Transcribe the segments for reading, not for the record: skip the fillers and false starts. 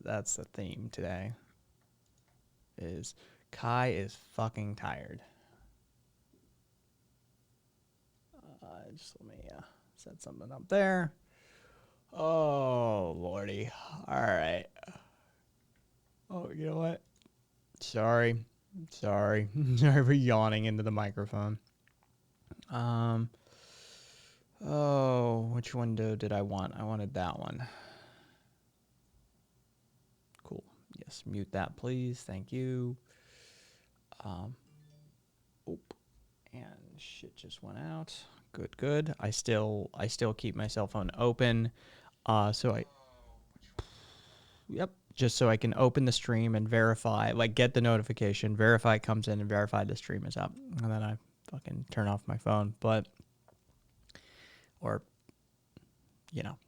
That's the theme today. Is Kai is fucking tired. Just let me set something up there. Oh lordy! All right. Oh, you know what? Sorry, sorry, sorry for yawning into the microphone. Um. Oh, which window did I want? I wanted that one. Cool. Yes, mute that, please. Thank you. Um. Oop. And shit just went out. Good, good. I still keep my cell phone open. So I Yep. Just so I can open the stream and verify, like get the notification, verify it comes in, and verify the stream is up. And then I fucking turn off my phone, or,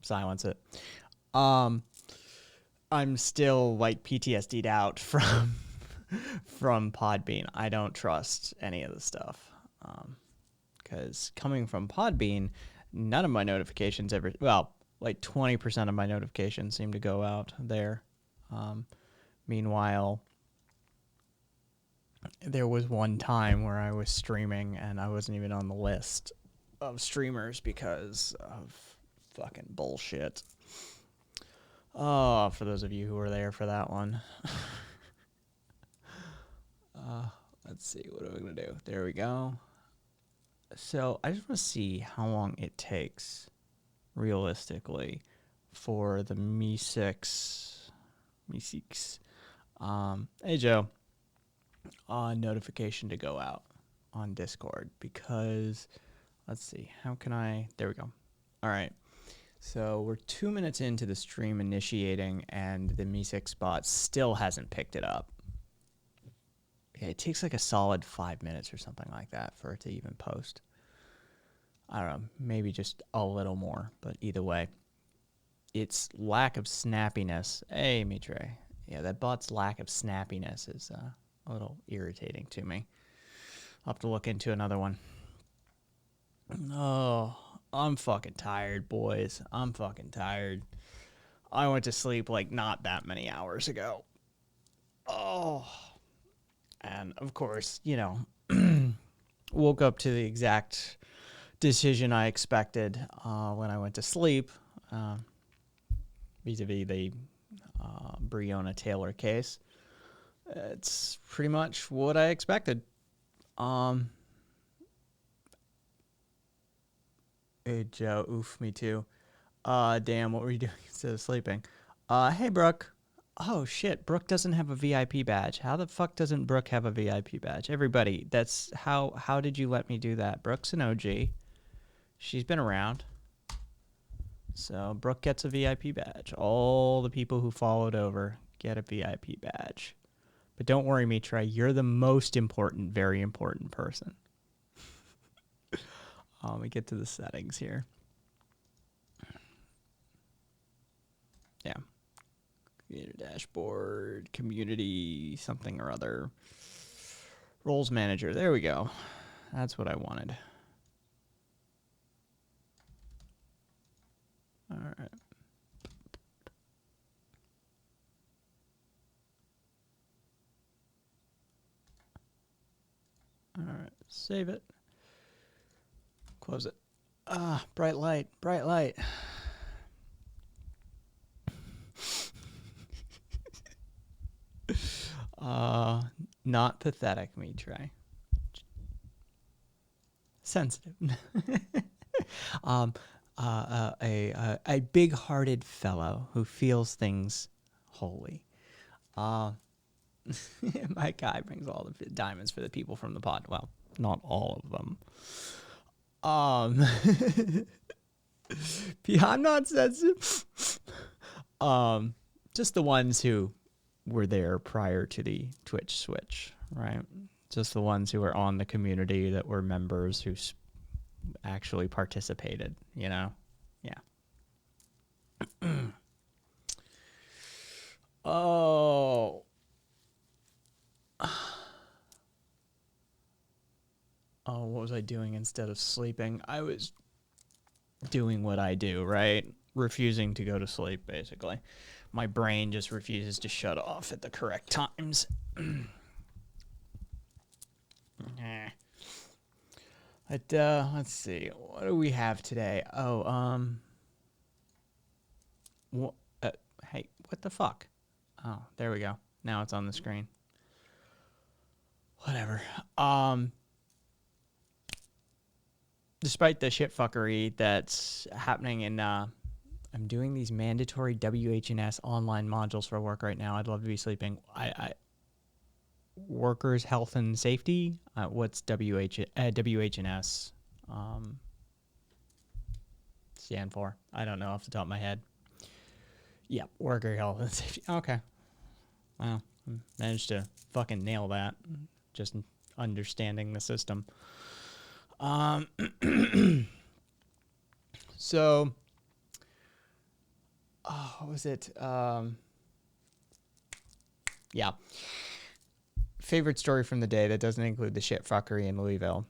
silence it. Um, I'm still like PTSD'd out from Podbean. I don't trust any of the stuff. Because coming from Podbean, none of my notifications ever, well, like 20% of my notifications seem to go out there. Meanwhile, there was one time where I was streaming and I wasn't even on the list of streamers because of fucking bullshit. Oh, for those of you who were there for that one. Let's see, what are we going to do? There we go. So I just want to see how long it takes, realistically, for the Mi6, hey Joe, notification to go out on Discord, because let's see, how can I, there we go. All right. So we're 2 minutes into the stream initiating and the Mi6 bot still hasn't picked it up. Yeah, it takes like a solid 5 minutes or something like that for it to even post. I don't know, maybe just a little more, but either way, its lack of snappiness. Hey, Mitre. Yeah, that bot's lack of snappiness is a little irritating to me. I'll have to look into another one. Oh, I'm fucking tired, boys. I'm fucking tired. I went to sleep like not that many hours ago. Oh. And of course, woke up to the exact decision I expected when I went to sleep, vis-a-vis the Breonna Taylor case. It's pretty much what I expected. Hey, Joe, oof, me too. Damn, what were you doing instead of sleeping? Hey, Brooke. Oh, shit, Brooke doesn't have a VIP badge. How the fuck doesn't Brooke have a VIP badge? Everybody, that's how did you let me do that? Brooke's an OG. She's been around. So Brooke gets a VIP badge. All the people who followed over get a VIP badge. But don't worry, Mitra, you're the most important, very important person. Let me get to the settings here. Yeah. Creator dashboard, community, something or other. Roles manager. There we go. That's what I wanted. All right. All right. Save it. Close it. Bright light. Bright light. Not pathetic, me try. Sensitive. A big-hearted fellow who feels things wholly. My guy brings all the diamonds for the people from the pod. Well, not all of them. I'm not sensitive. Just the ones who were there prior to the Twitch switch, right? Just the ones who were on the community that were members who actually participated, Yeah. Oh. Oh, what was I doing instead of sleeping? I was doing what I do, right? Refusing to go to sleep, basically. my brain just refuses to shut off at the correct times. But let's see, what do we have today? Hey, what the fuck? Oh, there we go. Now it's on the screen. Whatever. Despite the shitfuckery that's happening in, I'm doing these mandatory WH&S online modules for work right now. I'd love to be sleeping. Workers' health and safety. What's WH&S stand for? I don't know off the top of my head. Yep, worker health and safety. Okay. Wow, managed to fucking nail that. Just understanding the system. So, what was it? Yeah. Favorite story from the day that doesn't include the shit fuckery in Louisville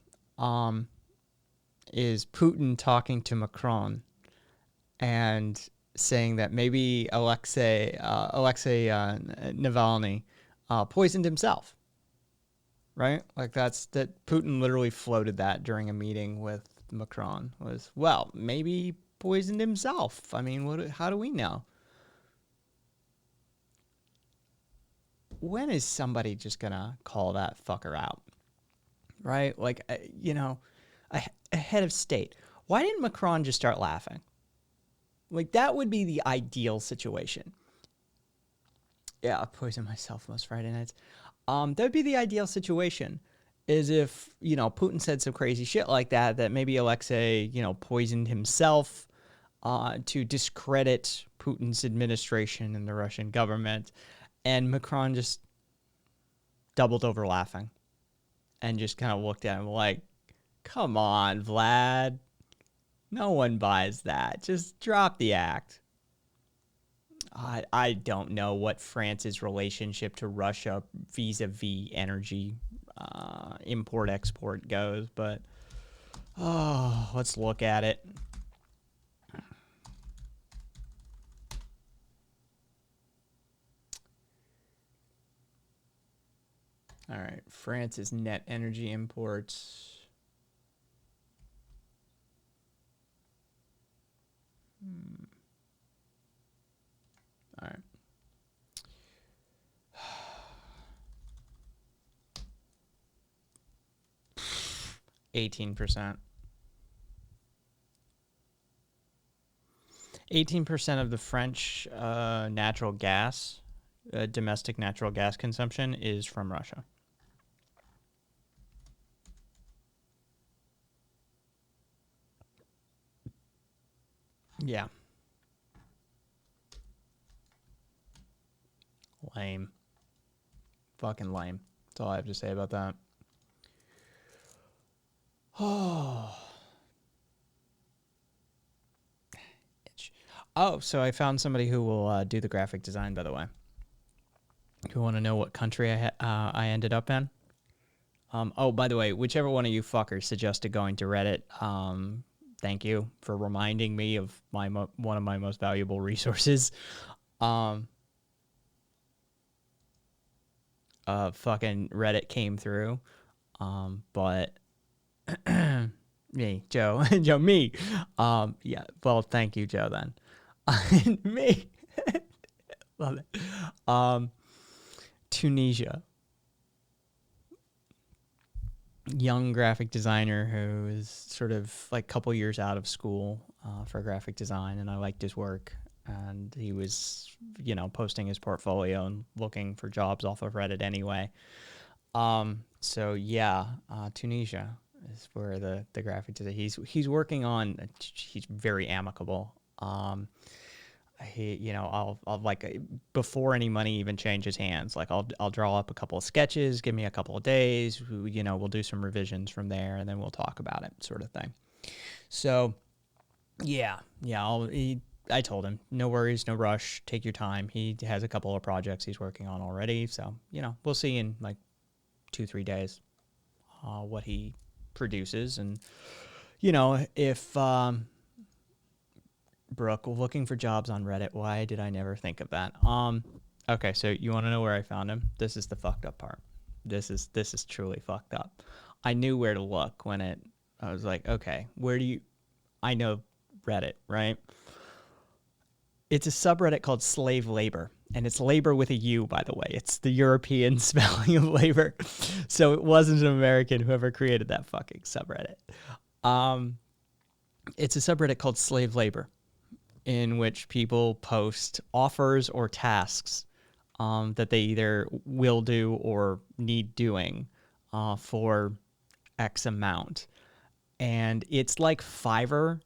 is Putin talking to Macron and saying that maybe Alexei Navalny poisoned himself. Right? Like that Putin literally floated that during a meeting with Macron was, well, maybe he poisoned himself. I mean, how do we know? When is somebody just gonna call that fucker out? Right? Like, a head of state. Why didn't Macron just start laughing? Like, that would be the ideal situation. Yeah, I poison myself most Friday nights. That would be the ideal situation, is if, Putin said some crazy shit like that maybe Alexei, poisoned himself to discredit Putin's administration and the Russian government. And Macron just doubled over laughing and just kind of looked at him like, come on, Vlad. No one buys that. Just drop the act. I don't know what France's relationship to Russia vis-a-vis energy import-export goes, but let's look at it. All right, France's net energy imports. All right. 18%. 18% of the French natural gas, domestic natural gas consumption is from Russia. Yeah. Lame. Fucking lame. That's all I have to say about that. Oh, so I found somebody who will do the graphic design, by the way. You want to know what country I ended up in? Oh, by the way, whichever one of you fuckers suggested going to Reddit, thank you for reminding me of one of my most valuable resources. Fucking Reddit came through, but me, Joe, me. Yeah, well, thank you, Joe. Then, me, love it. Tunisia. Young graphic designer who is sort of like a couple years out of school for graphic design, and I liked his work, and he was posting his portfolio and looking for jobs off of Reddit anyway. So yeah, Tunisia is where the graphic design he's working on. He's very amicable. I'll like before any money even changes hands, like I'll draw up a couple of sketches, give me a couple of days, we'll do some revisions from there, and then we'll talk about it, sort of thing. So yeah, I told him, no worries, no rush, take your time. He has a couple of projects he's working on already, so we'll see in like 2-3 days what he produces, and if Brooke, looking for jobs on Reddit. Why did I never think of that? Okay, so you want to know where I found him? This is the fucked up part. This is truly fucked up. I knew where to look when it. I was like, okay, where do you? I know Reddit, right? It's a subreddit called Slave Labor, and it's labor with a U, by the way. It's the European spelling of labor, so it wasn't an American whoever created that fucking subreddit. Um, it's a subreddit called Slave Labor, in which people post offers or tasks that they either will do or need doing for X amount. And it's like Fiverr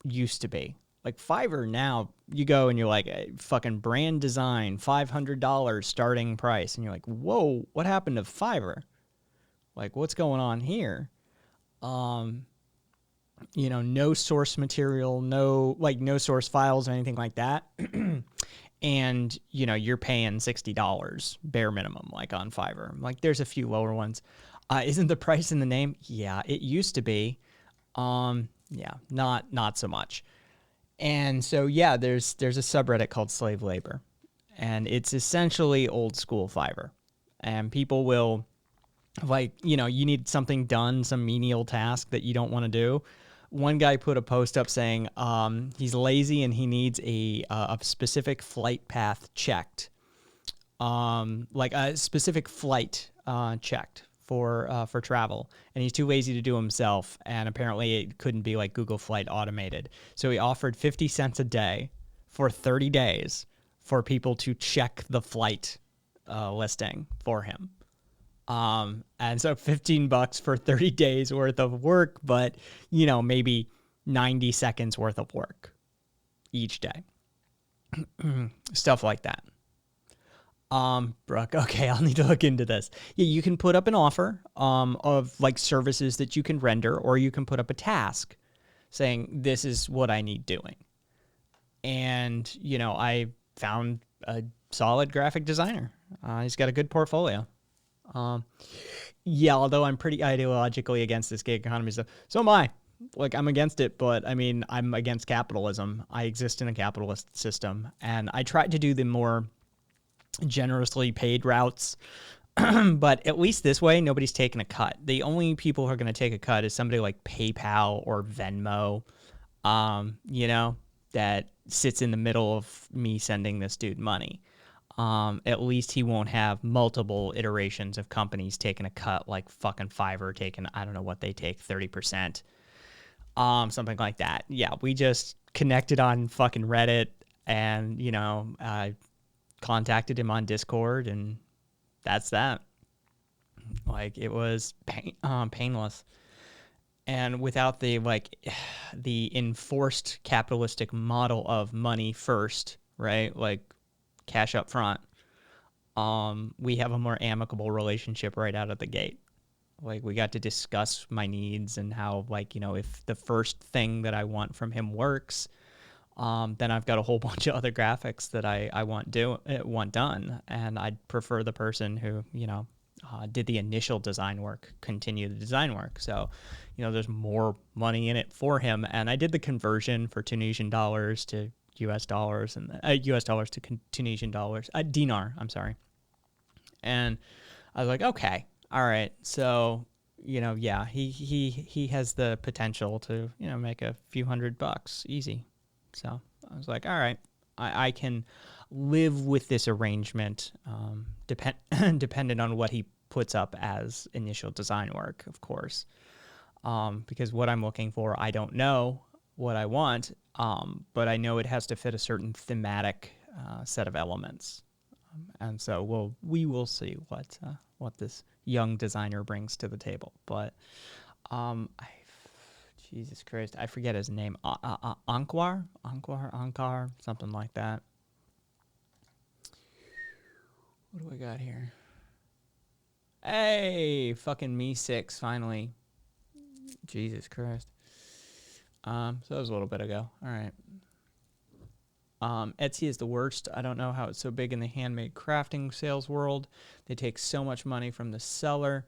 used to be. Like Fiverr now, you go and you're like, fucking brand design, $500 starting price. And you're like, whoa, what happened to Fiverr? Like, what's going on here? No source material, no source files or anything like that. And, you're paying $60 bare minimum, like on Fiverr. Like there's a few lower ones. Isn't the price in the name? Yeah, it used to be. Yeah, not so much. And so, yeah, there's a subreddit called Slave Labor, and it's essentially old school Fiverr. And people will, like, you need something done, some menial task that you don't want to do. One guy put a post up saying he's lazy and he needs a specific flight path checked, like a specific flight checked for travel, and he's too lazy to do himself, and apparently it couldn't be like Google Flight automated. So he offered 50 cents a day for 30 days for people to check the flight listing for him. And so $15 for 30 days worth of work, but maybe 90 seconds worth of work each day. Stuff like that. Brooke, okay, I'll need to look into this. Yeah, you can put up an offer of like services that you can render, or you can put up a task saying, this is what I need doing. And, I found a solid graphic designer. He's got a good portfolio. Yeah, although I'm pretty ideologically against this gig economy stuff. So am I. Like, I'm against it, but I mean, I'm against capitalism. I exist in a capitalist system, and I tried to do the more generously paid routes, but at least this way, nobody's taking a cut. The only people who are going to take a cut is somebody like PayPal or Venmo, that sits in the middle of me sending this dude money. At least he won't have multiple iterations of companies taking a cut, like fucking Fiverr taking, I don't know what they take, 30%, something like that. Yeah, we just connected on fucking Reddit, and, I contacted him on Discord, and that's that. Like, it was painless. And without the, the enforced capitalistic model of money first, right? Like, cash up front, we have a more amicable relationship right out of the gate. Like, we got to discuss my needs and how, if the first thing that I want from him works, then I've got a whole bunch of other graphics that I want done, and I'd prefer the person who did the initial design work continue the design work. So, there's more money in it for him, and I did the conversion for Tunisian dollars to US dollars, and US dollars to Tunisian dollars, dinar, I'm sorry. And I was like, okay, all right. So, yeah, he has the potential to, make a few $100 easy. So I was like, all right, I can live with this arrangement, dependent on what he puts up as initial design work, of course. Because what I'm looking for, I don't know what I want, but I know it has to fit a certain thematic set of elements, and so we will see what this young designer brings to the table. But Jesus Christ, I forget his name. Ankwar, something like that. What do I got here? Hey, fucking Me6 finally. Jesus Christ. So that was a little bit ago. All right. Etsy is the worst. I don't know how it's so big in the handmade crafting sales world. They take so much money from the seller.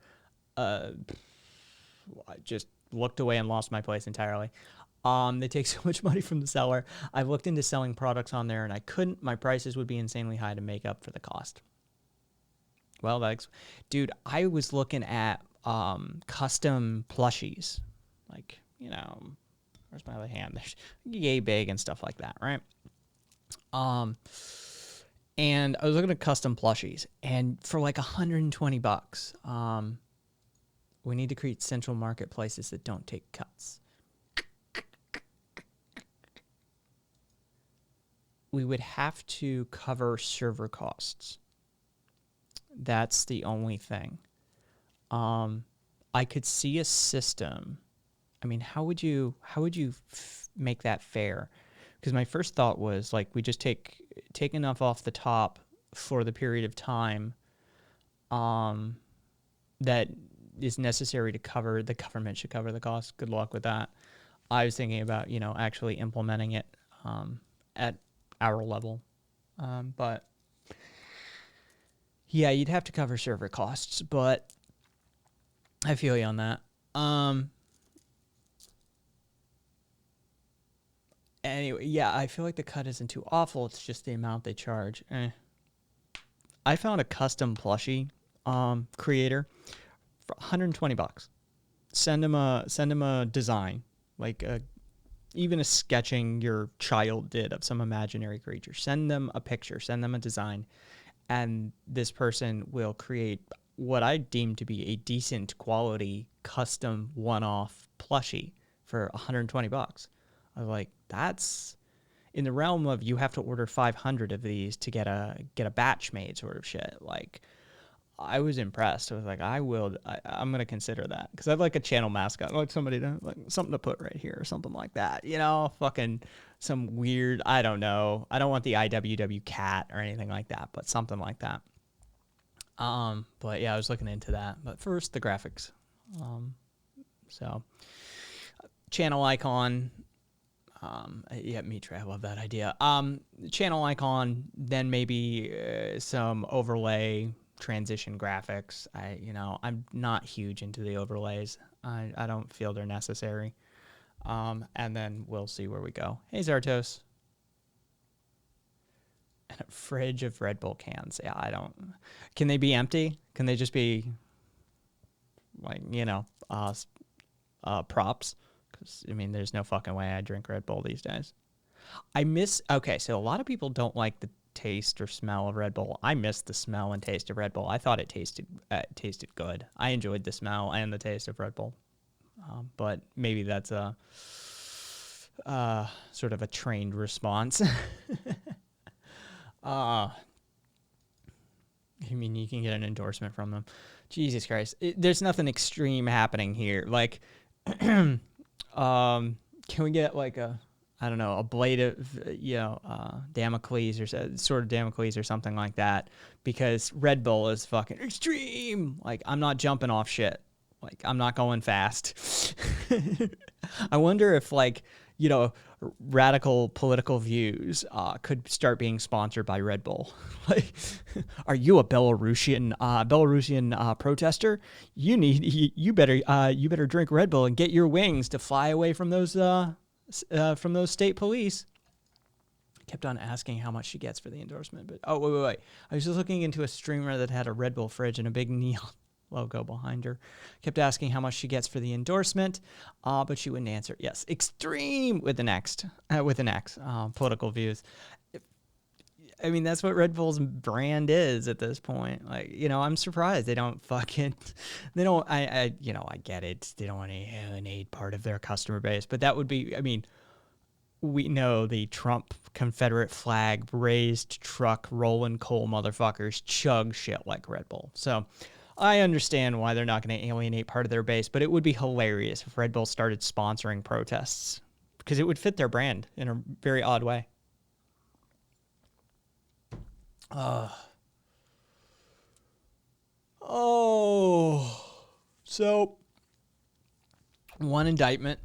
I just looked away and lost my place entirely. They take so much money from the seller. I've looked into selling products on there and I couldn't. My prices would be insanely high to make up for the cost. Well, dude, I was looking at custom plushies. Like, where's my other hand? There's yay big and stuff like that, right? And I was looking at custom plushies, and for like $120, we need to create central marketplaces that don't take cuts. We would have to cover server costs. That's the only thing. I could see a system. I mean, how would you make that fair? Because my first thought was like we just take enough off the top for the period of time that is necessary to cover. The government should cover the cost. Good luck with that. I was thinking about actually implementing it at our level, but yeah, you'd have to cover server costs. But I feel you on that. Anyway, yeah, I feel like the cut isn't too awful. It's just the amount they charge. I found a custom plushie creator for $120. Send him a design, like even a sketching your child did of some imaginary creature. Send them a picture, send them a design, and this person will create what I deem to be a decent quality custom one-off plushie for $120. I was like, that's in the realm of you have to order 500 of these to get a batch made sort of shit. Like, I was impressed. I was like, I'm going to consider that because I'd like a channel mascot, like somebody to like something to put right here or something like that. Fucking some weird, I don't know. I don't want the IWW cat or anything like that, but something like that. But yeah, I was looking into that. But first, the graphics. So channel icon. Yeah, Mitra, I love that idea. Channel icon, then maybe some overlay, transition graphics. I'm not huge into the overlays. I don't feel they're necessary. And then we'll see where we go. Hey, Zartos. And a fridge of Red Bull cans. Yeah, I don't. Can they be empty? Can they just be like, props? Because, there's no fucking way I drink Red Bull these days. Okay, so a lot of people don't like the taste or smell of Red Bull. I miss the smell and taste of Red Bull. I thought it tasted good. I enjoyed the smell and the taste of Red Bull. But maybe that's a sort of a trained response. You can get an endorsement from them. Jesus Christ. There's nothing extreme happening here. Like, can we get like a blade of, Damocles or sort of Damocles or something like that? Because Red Bull is fucking extreme. Like, I'm not jumping off shit. Like, I'm not going fast. I wonder if radical political views could start being sponsored by Red Bull. Like, are you a Belarusian protester? You better drink Red Bull and get your wings to fly away from those state police. I kept on asking how much she gets for the endorsement, but wait. I was just looking into a streamer that had a Red Bull fridge and a big neon logo behind her. Kept asking how much she gets for the endorsement, but she wouldn't answer. Yes, extreme with an X, political views. That's what Red Bull's brand is at this point. Like, I'm surprised I get it. They don't want to alienate part of their customer base, but that would be, we know the Trump Confederate flag raised truck rolling coal motherfuckers chug shit like Red Bull. So I understand why they're not going to alienate part of their base, but it would be hilarious if Red Bull started sponsoring protests because it would fit their brand in a very odd way. So one indictment.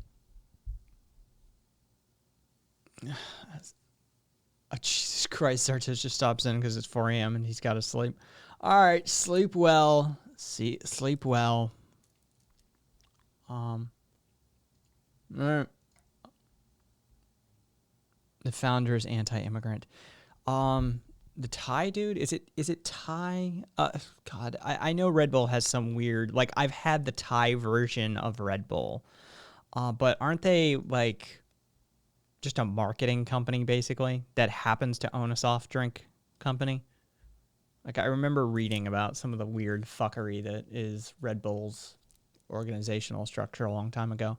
Jesus Christ, Zartos just stops in because it's 4 a.m. and he's got to sleep. All right, sleep well. Sleep well. The founder is anti-immigrant. The Thai dude, is it Thai? God, I know Red Bull has some weird, like, I've had the Thai version of Red Bull, but aren't they like just a marketing company basically that happens to own a soft drink company? Like, I remember reading about some of the weird fuckery that is Red Bull's organizational structure a long time ago.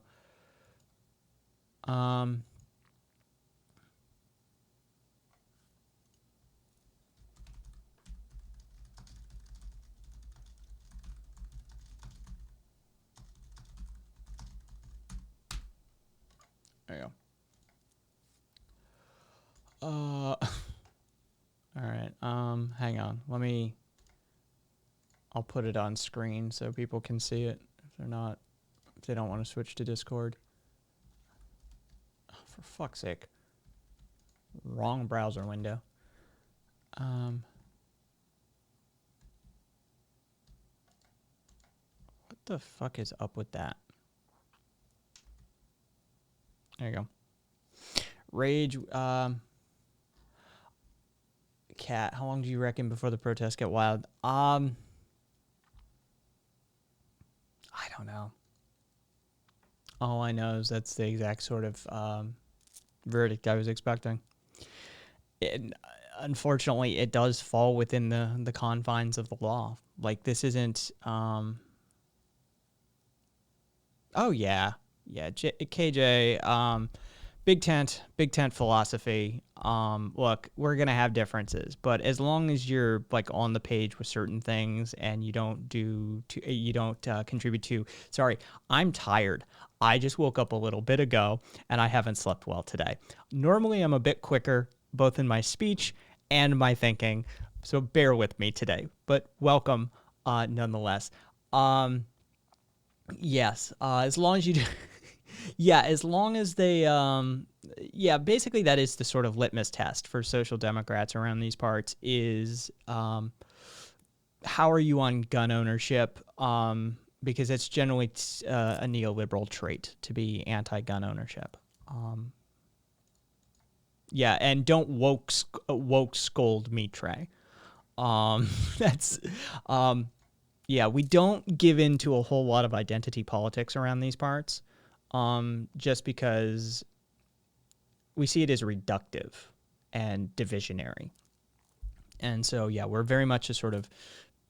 There you go. All right. Hang on. I'll put it on screen so people can see it if they don't want to switch to Discord. Oh, for fuck's sake. Wrong browser window. What the fuck is up with that? There you go. Rage, Cat, how long do you reckon before the protests get wild? I don't know. All I know is that's the exact sort of verdict I was expecting. Unfortunately, it does fall within the confines of the law. Like, this isn't... oh, yeah. Yeah, KJ, big tent philosophy. Look, we're gonna have differences, but as long as you're like on the page with certain things and you don't contribute to. Sorry, I'm tired. I just woke up a little bit ago and I haven't slept well today. Normally, I'm a bit quicker, both in my speech and my thinking, so bear with me today. But welcome, nonetheless. Yes, as long as you do. Yeah, as long as they, basically that is the sort of litmus test for social democrats around these parts is how are you on gun ownership? Because it's generally a neoliberal trait to be anti-gun ownership. Yeah, and don't woke scold me, Trey. That's, yeah, we don't give in to a whole lot of identity politics around these parts. Just because we see it as reductive and divisionary. And so, yeah, we're very much a sort of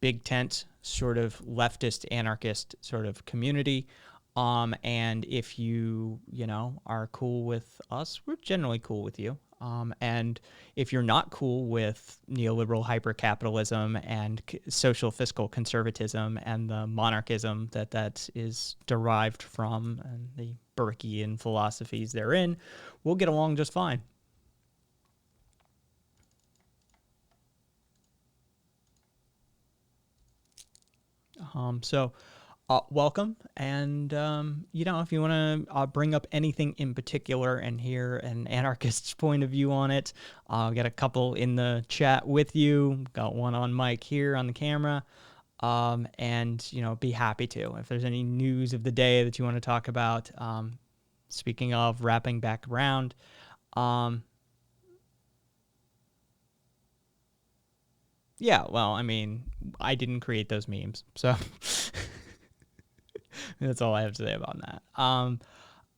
big tent, sort of leftist, anarchist sort of community. And if you are cool with us, we're generally cool with you. And if you're not cool with neoliberal hypercapitalism and social fiscal conservatism and the monarchism that is derived from and the Burkean philosophies therein, we'll get along just fine. So welcome. And, if you want to bring up anything in particular and hear an anarchist's point of view on it, I'll get a couple in the chat with you. Got one on mic here on the camera. And, be happy to. If there's any news of the day that you want to talk about, speaking of wrapping back around, yeah, well, I mean, I didn't create those memes, so that's all I have to say about that.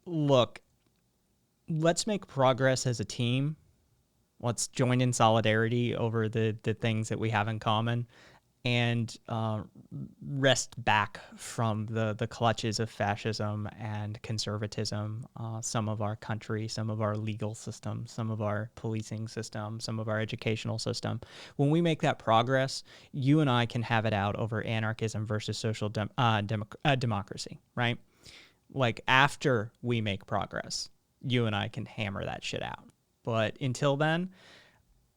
Look, let's make progress as a team. Let's join in solidarity over the things that we have in common and wrest back from the clutches of fascism and conservatism, some of our country, some of our legal system, some of our policing system, some of our educational system. When we make that progress, you and I can have it out over anarchism versus social democracy, right? Like, after we make progress, you and I can hammer that shit out. But until then,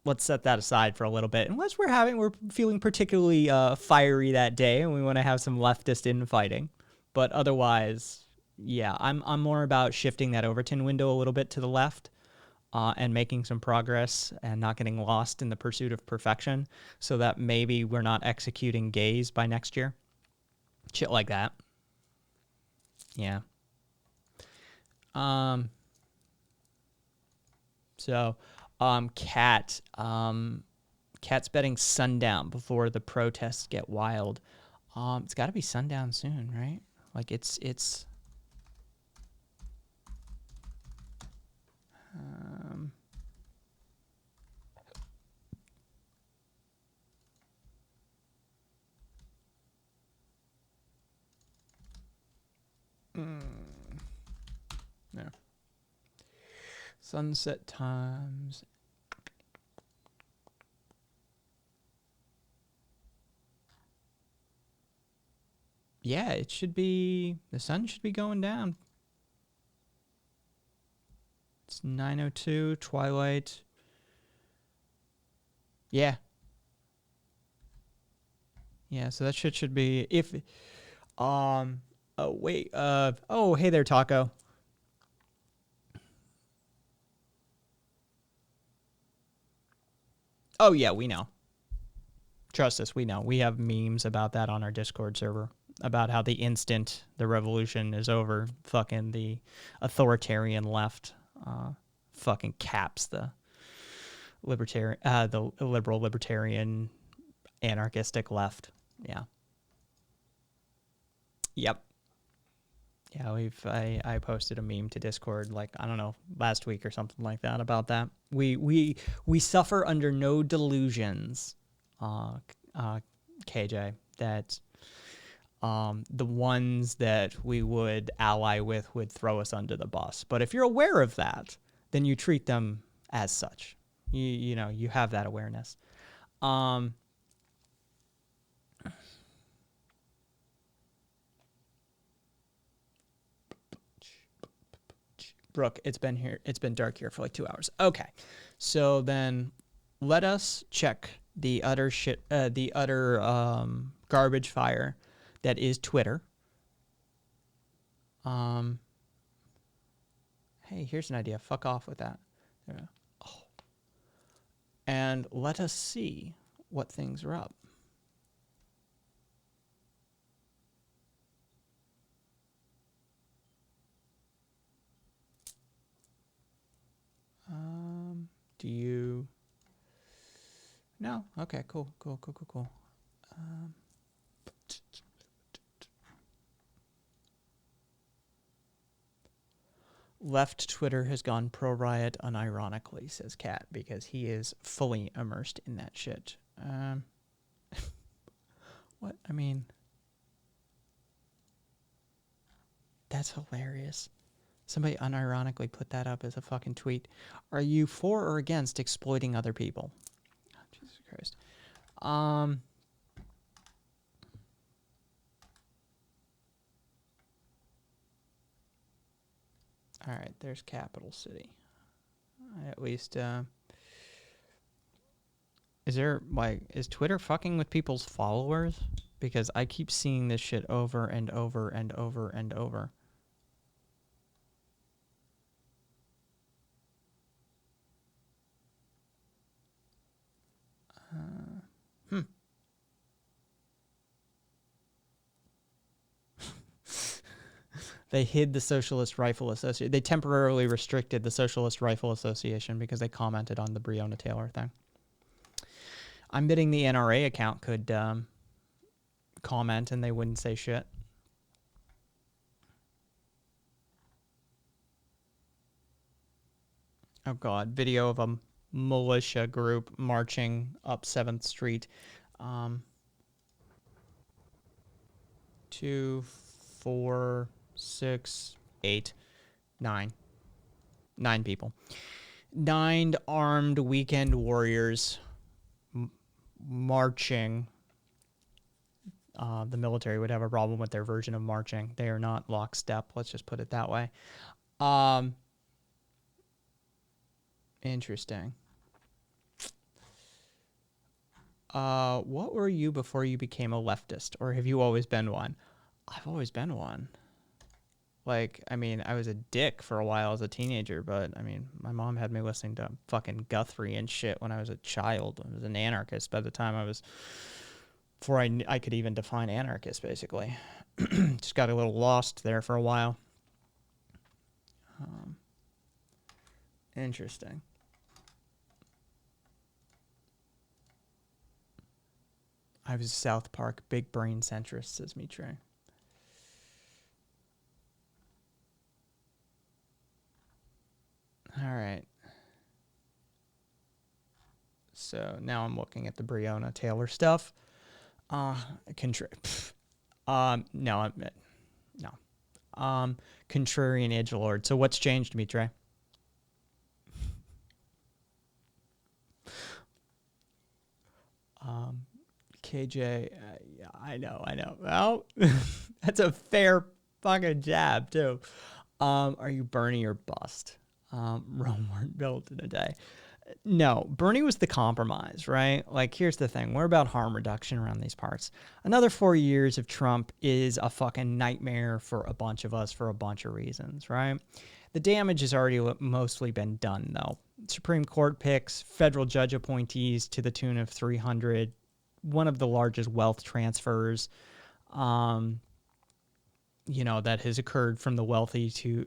let's set that aside for a little bit. Unless we're feeling particularly fiery that day and we want to have some leftist infighting. But otherwise, yeah, I'm more about shifting that Overton window a little bit to the left and making some progress and not getting lost in the pursuit of perfection so that maybe we're not executing gays by next year. Shit like that. Yeah. So, Cat, Cat's betting sundown before the protests get wild. It's got to be sundown soon, right? Like it's. No. Sunset times. Yeah, it should be. The sun should be going down. It's 9:02, twilight. Yeah. Yeah, so that shit should be if oh wait, oh hey there, Taco. Oh yeah, we know. Trust us, we know. We have memes about that on our Discord server about how the instant the revolution is over, fucking the authoritarian left fucking caps the libertarian the liberal libertarian anarchistic left. Yeah. Yep. Yeah, I posted a meme to Discord like I don't know last week or something like that about that. We suffer under no delusions, KJ, that the ones that we would ally with would throw us under the bus. But if you're aware of that, then you treat them as such. You know you have that awareness. Brooke, it's been here. It's been dark here for like 2 hours. Okay, so then let us check the utter shit, the utter garbage fire that is Twitter. Hey, here's an idea. Fuck off with that. Oh. And let us see what things are up. Do you? No. Okay. Cool. Left Twitter has gone pro-riot unironically, says Kat, because he is fully immersed in that shit. What? I mean, that's hilarious. Somebody unironically put that up as a fucking tweet. Are you for or against exploiting other people? Oh, Jesus Christ. All right, there's Capital City. At least, is Twitter fucking with people's followers? Because I keep seeing this shit over and over and over and over. They hid the Socialist Rifle Association. They temporarily restricted the Socialist Rifle Association because they commented on the Breonna Taylor thing. I'm betting the NRA account could comment and they wouldn't say shit. Oh, God. Video of a militia group marching up 7th Street. 2, 4, 6, 8, 9. 9 people. 9 armed weekend warriors marching. The military would have a problem with their version of marching. They are not lockstep. Let's just put it that way. Interesting. What were you before you became a leftist? Or have you always been one? I've always been one. Like, I mean, I was a dick for a while as a teenager, but, I mean, my mom had me listening to fucking Guthrie and shit when I was a child. I was an anarchist by the time I was... Before I could even define anarchist, basically. Just got a little lost there for a while. Interesting. I was South Park, big brain centrist, says Mitre. All right. So now I'm looking at the Breonna Taylor stuff. No, contrarian edgelord. So what's changed, Mitre? KJ, yeah, I know. Well, that's a fair fucking jab too. Are you Bernie or bust? Rome weren't built in a day. No, Bernie was the compromise, right? Like, here's the thing. We're about harm reduction around these parts. Another 4 years of Trump is a fucking nightmare for a bunch of us for a bunch of reasons, right? The damage has already mostly been done, though. Supreme Court picks, federal judge appointees to the tune of 300, one of the largest wealth transfers, that has occurred from the wealthy to,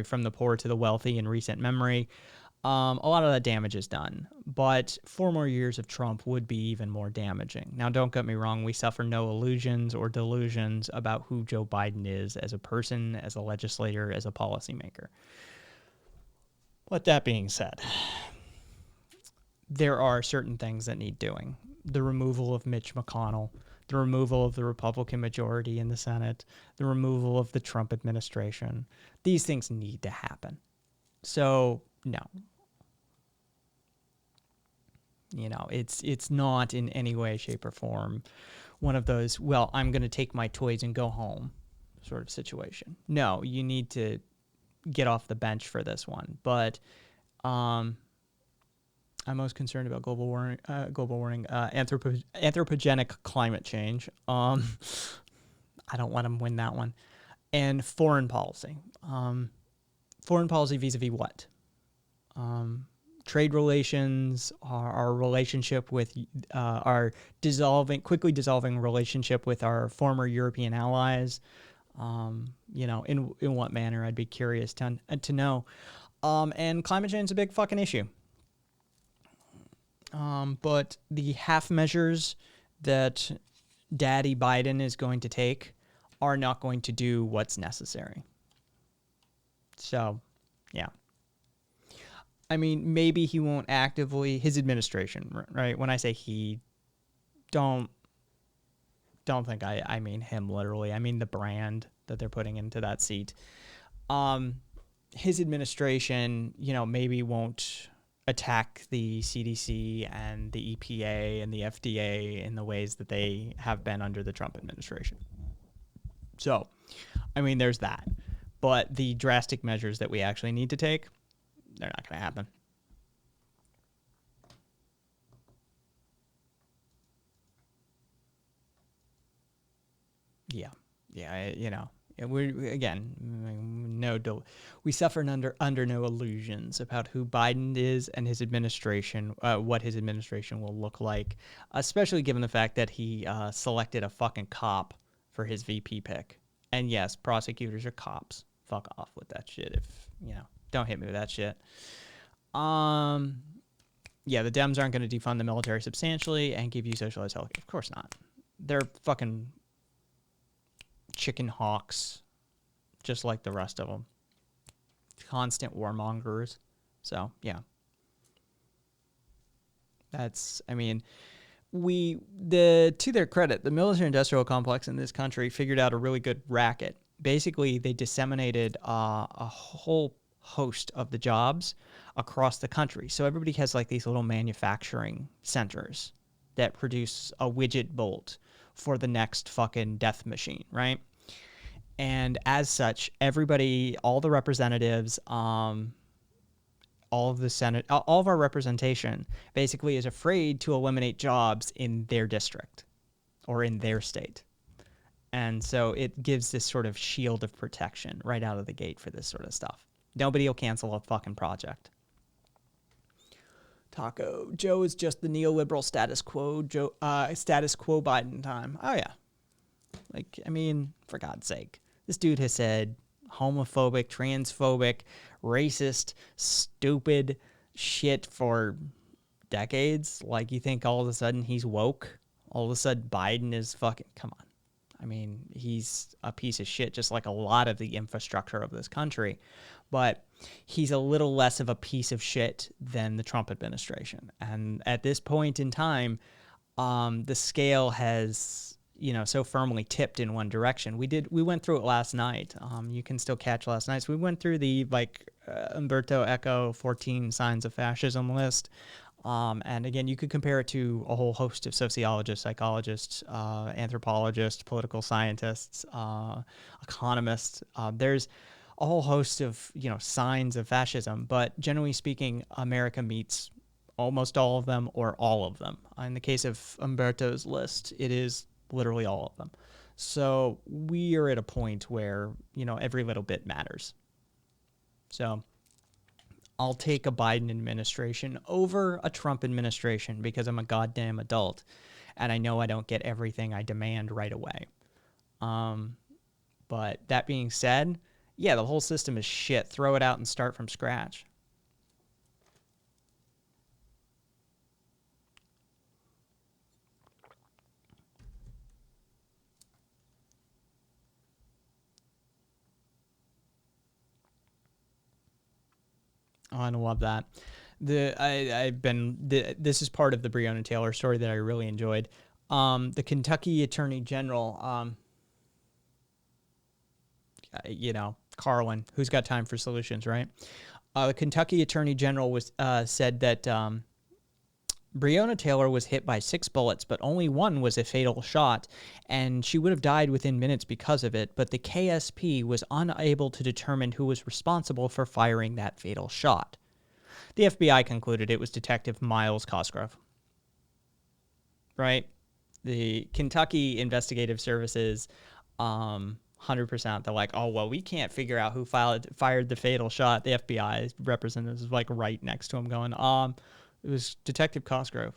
from the poor to the wealthy in recent memory. A lot of that damage is done, but 4 more years of Trump would be even more damaging. Now, don't get me wrong. We suffer no illusions or delusions about who Joe Biden is as a person, as a legislator, as a policymaker. But that being said, there are certain things that need doing. The removal of Mitch McConnell, the removal of the Republican majority in the Senate, the removal of the Trump administration. These things need to happen. So, no. It's not in any way, shape, or form one of those, well, I'm going to take my toys and go home sort of situation. No, you need to get off the bench for this one. But I'm most concerned about global warming, anthropogenic climate change. I don't let him win that one. And foreign policy. Foreign policy vis-a-vis what? Trade relations, our relationship with our quickly dissolving relationship with our former European allies. In what manner, I'd be curious to know. And climate change is a big fucking issue. But the half measures that Daddy Biden is going to take are not going to do what's necessary. So, yeah. I mean, maybe he won't actively, his administration, right? When I say he, don't think I mean him literally. I mean the brand that they're putting into that seat. His administration, maybe won't attack the CDC and the EPA and the FDA in the ways that they have been under the Trump administration. So, I mean, there's that. But the drastic measures that we actually need to take, they're not going to happen. Yeah. We suffer under no illusions about who Biden is and his administration, what his administration will look like, especially given the fact that he selected a fucking cop for his VP pick. And yes, prosecutors are cops. Fuck off with that shit. Don't hit me with that shit. Yeah, the Dems aren't going to defund the military substantially and give you socialized health care. Of course not. They're fucking chicken hawks, just like the rest of them. Constant warmongers. So, yeah. To their credit, the military-industrial complex in this country figured out a really good racket. Basically, they disseminated a whole host of the jobs across the country. So everybody has like these little manufacturing centers that produce a widget bolt for the next fucking death machine, right? And as such, everybody, all the representatives, all of the Senate, all of our representation basically is afraid to eliminate jobs in their district or in their state. And so it gives this sort of shield of protection right out of the gate for this sort of stuff. Nobody will cancel a fucking project. Taco, Joe is just the neoliberal status quo Biden time. Oh, yeah. For God's sake. This dude has said homophobic, transphobic, racist, stupid shit for decades. Like, you think all of a sudden he's woke? All of a sudden, Biden is fucking, come on. I mean, he's a piece of shit, just like a lot of the infrastructure of this country. But he's a little less of a piece of shit than the Trump administration. And at this point in time, the scale has, so firmly tipped in one direction. We went through it last night. You can still catch last night. So we went through the Umberto Eco 14 signs of fascism list. And again, you could compare it to a whole host of sociologists, psychologists, anthropologists, political scientists, economists. There's a whole host of, signs of fascism, but generally speaking, America meets almost all of them or all of them. In the case of Umberto's list, it is literally all of them. So we are at a point where, every little bit matters. So I'll take a Biden administration over a Trump administration because I'm a goddamn adult and I know I don't get everything I demand right away. But that being said, yeah, the whole system is shit. Throw it out and start from scratch. Oh, I love that. This is part of the Breonna Taylor story that I really enjoyed. The Kentucky Attorney General, Carlin, who's got time for solutions, right? The Kentucky Attorney General said that Breonna Taylor was hit by 6 bullets, but only one was a fatal shot, and she would have died within minutes because of it, but the KSP was unable to determine who was responsible for firing that fatal shot. The FBI concluded it was Detective Miles Cosgrove. Right? The Kentucky Investigative Services, 100%, they're like, oh, well, we can't figure out who fired the fatal shot. The FBI representative is like right next to him going, it was Detective Cosgrove.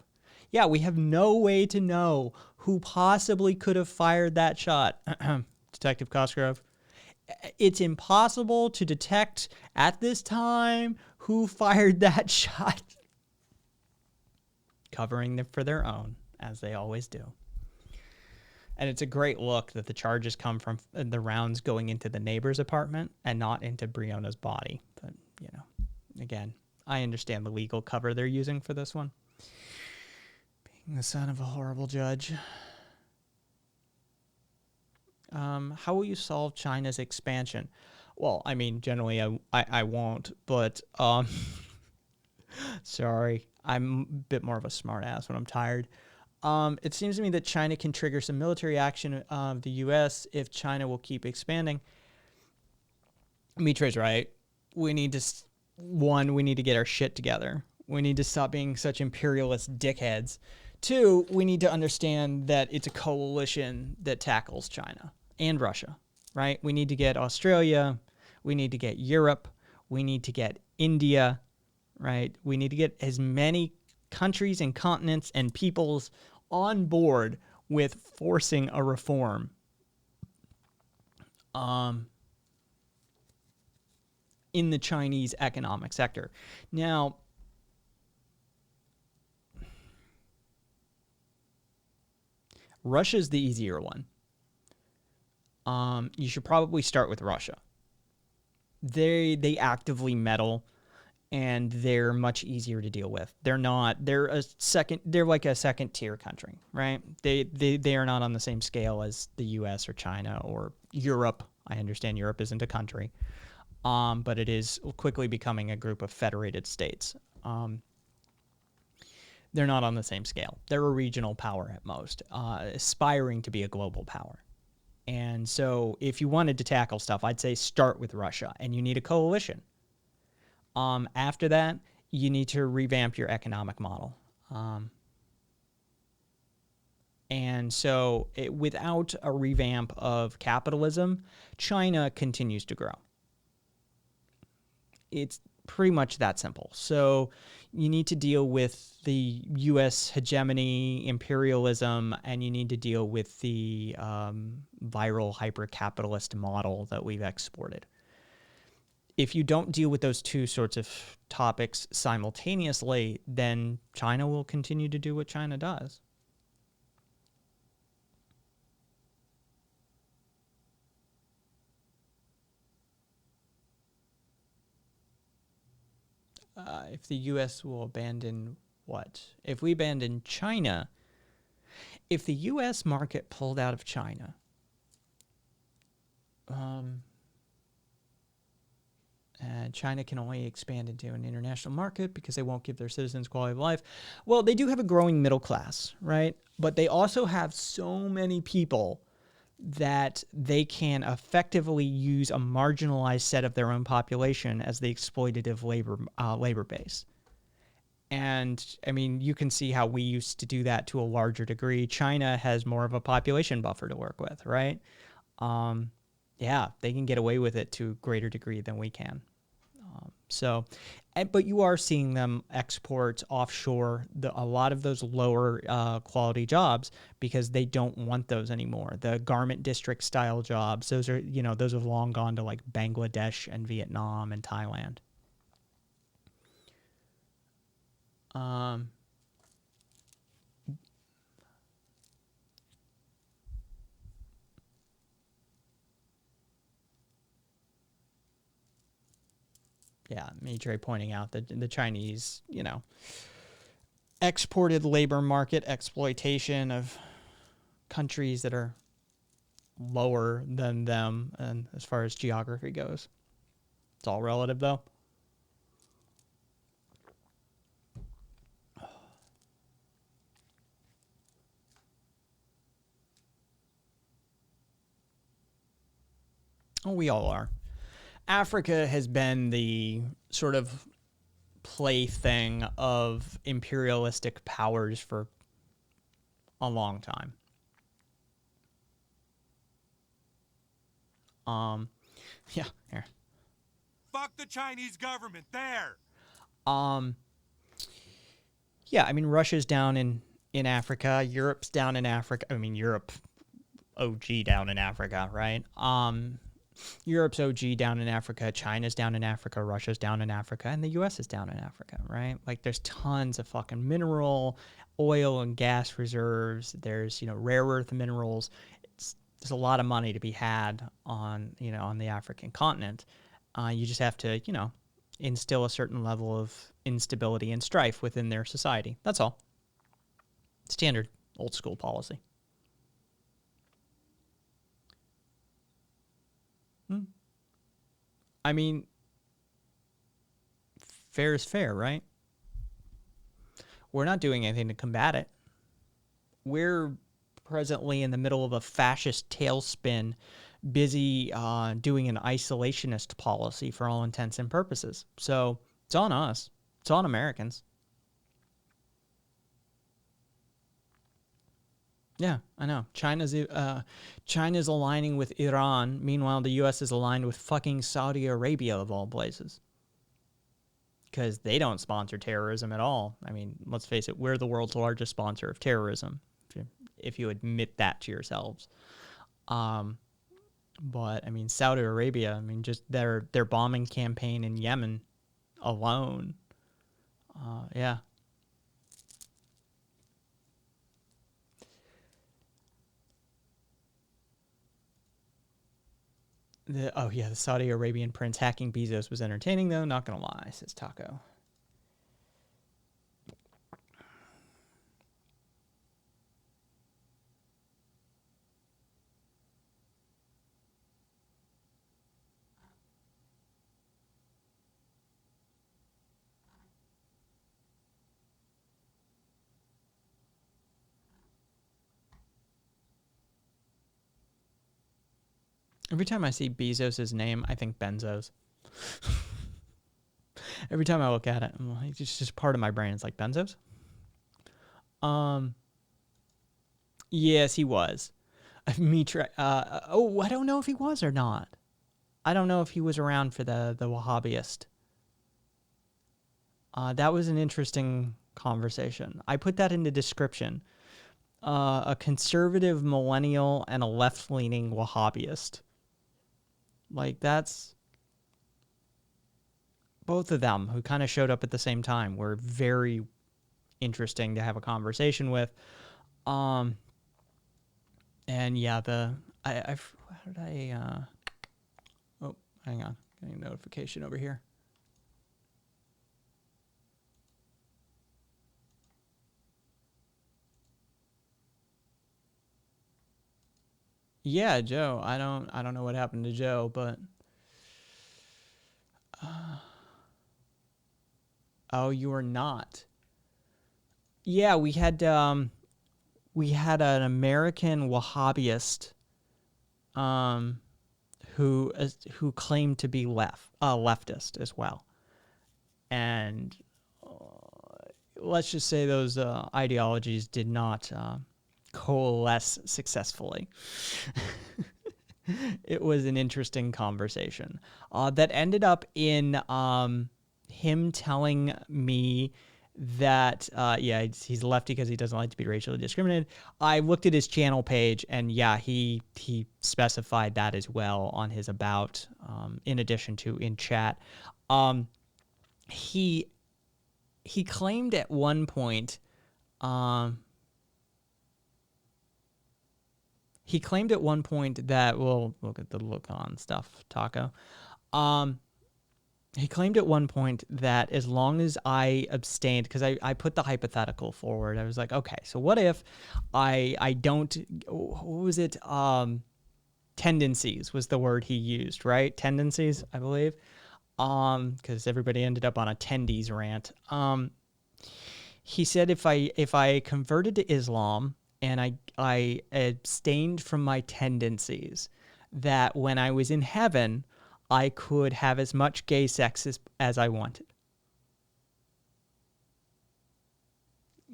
Yeah, we have no way to know who possibly could have fired that shot. Detective Cosgrove. It's impossible to detect at this time who fired that shot. Covering them for their own, as they always do. And it's a great look that the charges come from the rounds going into the neighbor's apartment and not into Breonna's body. But, again, I understand the legal cover they're using for this one. Being the son of a horrible judge. How will you solve China's expansion? Well, I mean, generally I won't, but sorry, I'm a bit more of a smart ass when I'm tired. It seems to me that China can trigger some military action of the U.S. if China will keep expanding. Mitra's right. We need to get our shit together. We need to stop being such imperialist dickheads. 2, we need to understand that it's a coalition that tackles China and Russia, right? We need to get Australia. We need to get Europe. We need to get India, right? We need to get as many countries and continents and peoples on board with forcing a reform. In the Chinese economic sector. Now, Russia's the easier one. You should probably start with Russia. They actively meddle, and they're much easier to deal with. They're like a second tier country, right? They are not on the same scale as the US or China or Europe. I understand Europe isn't a country. But it is quickly becoming a group of federated states. They're not on the same scale. They're a regional power at most, aspiring to be a global power. And so if you wanted to tackle stuff, I'd say start with Russia, and you need a coalition. After that, you need to revamp your economic model. And so without a revamp of capitalism, China continues to grow. It's pretty much that simple. So you need to deal with the U.S. hegemony, imperialism, and you need to deal with the viral hyper-capitalist model that we've exported. If you don't deal with those two sorts of topics simultaneously, then China will continue to do what China does. if the U.S. will abandon what? If we abandon China, if the U.S. market pulled out of China, China can only expand into an international market because they won't give their citizens quality of life. Well, they do have a growing middle class, right? But they also have so many people that they can effectively use a marginalized set of their own population as the exploitative labor base. And I mean, you can see how we used to do that to a larger degree. China has more of a population buffer to work with, right? Yeah, they can get away with it to a greater degree than we can. But you are seeing them export offshore a lot of those lower quality jobs because they don't want those anymore. The garment district style jobs, those have long gone to like Bangladesh and Vietnam and Thailand. Yeah, Maitre pointing out that the Chinese, exported labor market exploitation of countries that are lower than them, and as far as geography goes, it's all relative though. Oh, we all are. Africa has been the sort of plaything of imperialistic powers for a long time. Yeah, here. Fuck the Chinese government there. Yeah, I mean, Russia's down in Africa. Europe's down in Africa. I mean, Europe OG down in Africa, right? Europe's OG down in Africa, China's down in Africa, Russia's down in Africa, and the US is down in Africa, right? Like there's tons of fucking mineral, oil and gas reserves. There's, rare earth minerals. There's a lot of money to be had on the African continent. You just have to, instill a certain level of instability and strife within their society. That's all. Standard old school policy. I mean, fair is fair, right? We're not doing anything to combat it. We're presently in the middle of a fascist tailspin, busy doing an isolationist policy for all intents and purposes. So it's on us. It's on Americans. Yeah, I know. China's aligning with Iran. Meanwhile, the U.S. is aligned with fucking Saudi Arabia, of all places. Because they don't sponsor terrorism at all. I mean, let's face it, we're the world's largest sponsor of terrorism, if you admit that to yourselves. But, I mean, Saudi Arabia, I mean, just their bombing campaign in Yemen alone. Yeah. The Saudi Arabian prince hacking Bezos was entertaining, though. Not going to lie, says Taco. Every time I see Bezos' name, I think benzos. Every time I look at it, I'm like, it's just part of my brain. It's like, benzos? Yes, he was. I don't know if he was or not. I don't know if he was around for the Wahhabist. That was an interesting conversation. I put that in the description. A conservative millennial and a left-leaning Wahhabist. Like, that's... Both of them, who kind of showed up at the same time, were very interesting to have a conversation with. And yeah, how did I... Oh, hang on. Getting a notification over here. Yeah, Joe. I don't know what happened to Joe, but oh, you are not. Yeah, we had an American Wahhabist um who claimed to be leftist as well. And let's just say those ideologies did not coalesce successfully. It was an interesting conversation that ended up in him telling me that yeah, he's a lefty because he doesn't like to be racially discriminated. I looked at his channel page, and yeah, he specified that as well on his about, in addition to in chat. um, he he claimed at one point, um, that, well, look at the look on stuff, Taco. Um, he claimed at one point that as long as I abstained, because I put the hypothetical forward, I was like, okay, so what if I don't, what was it? Tendencies was the word he used, right? Tendencies, I believe. Because everybody ended up on a tendies rant. He said if I converted to Islam and I abstained from my tendencies, that when I was in heaven, I could have as much gay sex as I wanted.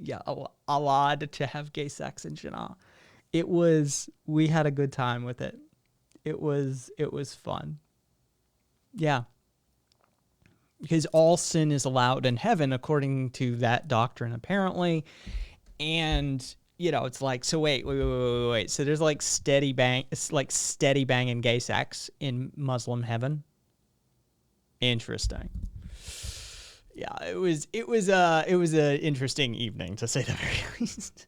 Yeah, allowed to have gay sex in Jannah. We had a good time with it. It was fun. Yeah, because all sin is allowed in heaven according to that doctrine, apparently. And it's like, so wait. So there's like steady banging gay sex in Muslim heaven. Interesting. Yeah, it was a interesting evening, to say the very least.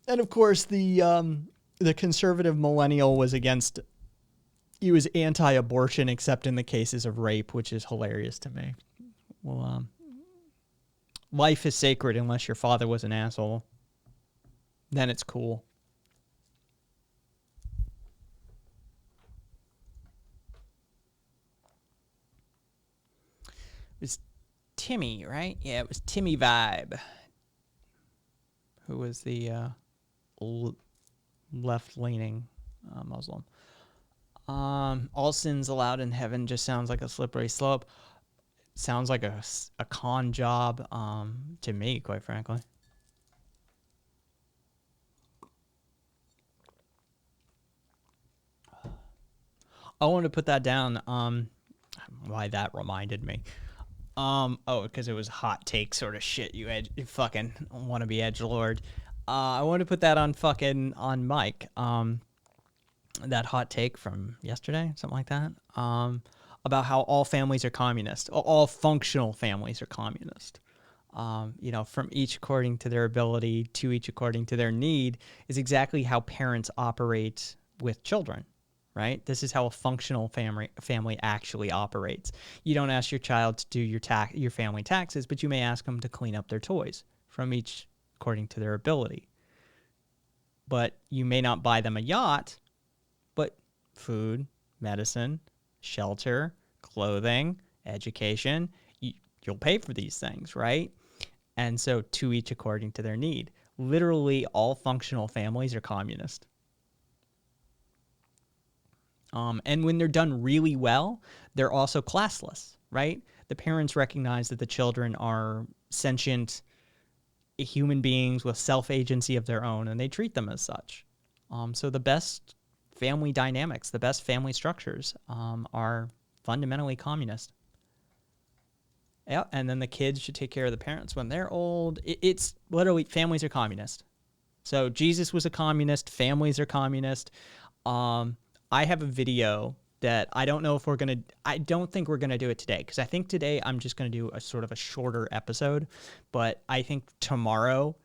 And of course, the conservative millennial was against. He was anti-abortion, except in the cases of rape, which is hilarious to me. Well, life is sacred unless your father was an asshole. Then it's cool. It was Timmy, right? Yeah, it was Timmy Vibe, who was the left-leaning Muslim. All sins allowed in heaven just sounds like a slippery slope. Sounds like a con job to me, quite frankly. I wanted to put that down. Why that reminded me. Because it was hot take sort of shit. You fucking want to be edgelord. I want to put that on Mike. That hot take from yesterday, something like that. About how all families are communist. All functional families are communist. From each according to their ability to each according to their need is exactly how parents operate with children. Right? This is how a functional family actually operates. You don't ask your child to do your family taxes, but you may ask them to clean up their toys from each according to their ability. But you may not buy them a yacht, but food, medicine, shelter, clothing, education, you'll pay for these things, right? And so to each according to their need. Literally all functional families are communist. And when they're done really well, they're also classless, right? The parents recognize that the children are sentient human beings with self-agency of their own, and they treat them as such. So the best family dynamics, the best family structures are fundamentally communist. Yeah, and then the kids should take care of the parents when they're old. It's literally families are communist. So Jesus was a communist. Families are communist. I have a video that I don't know if I don't think we're going to do it today, because I think today I'm just going to do a sort of a shorter episode. But I think tomorrow,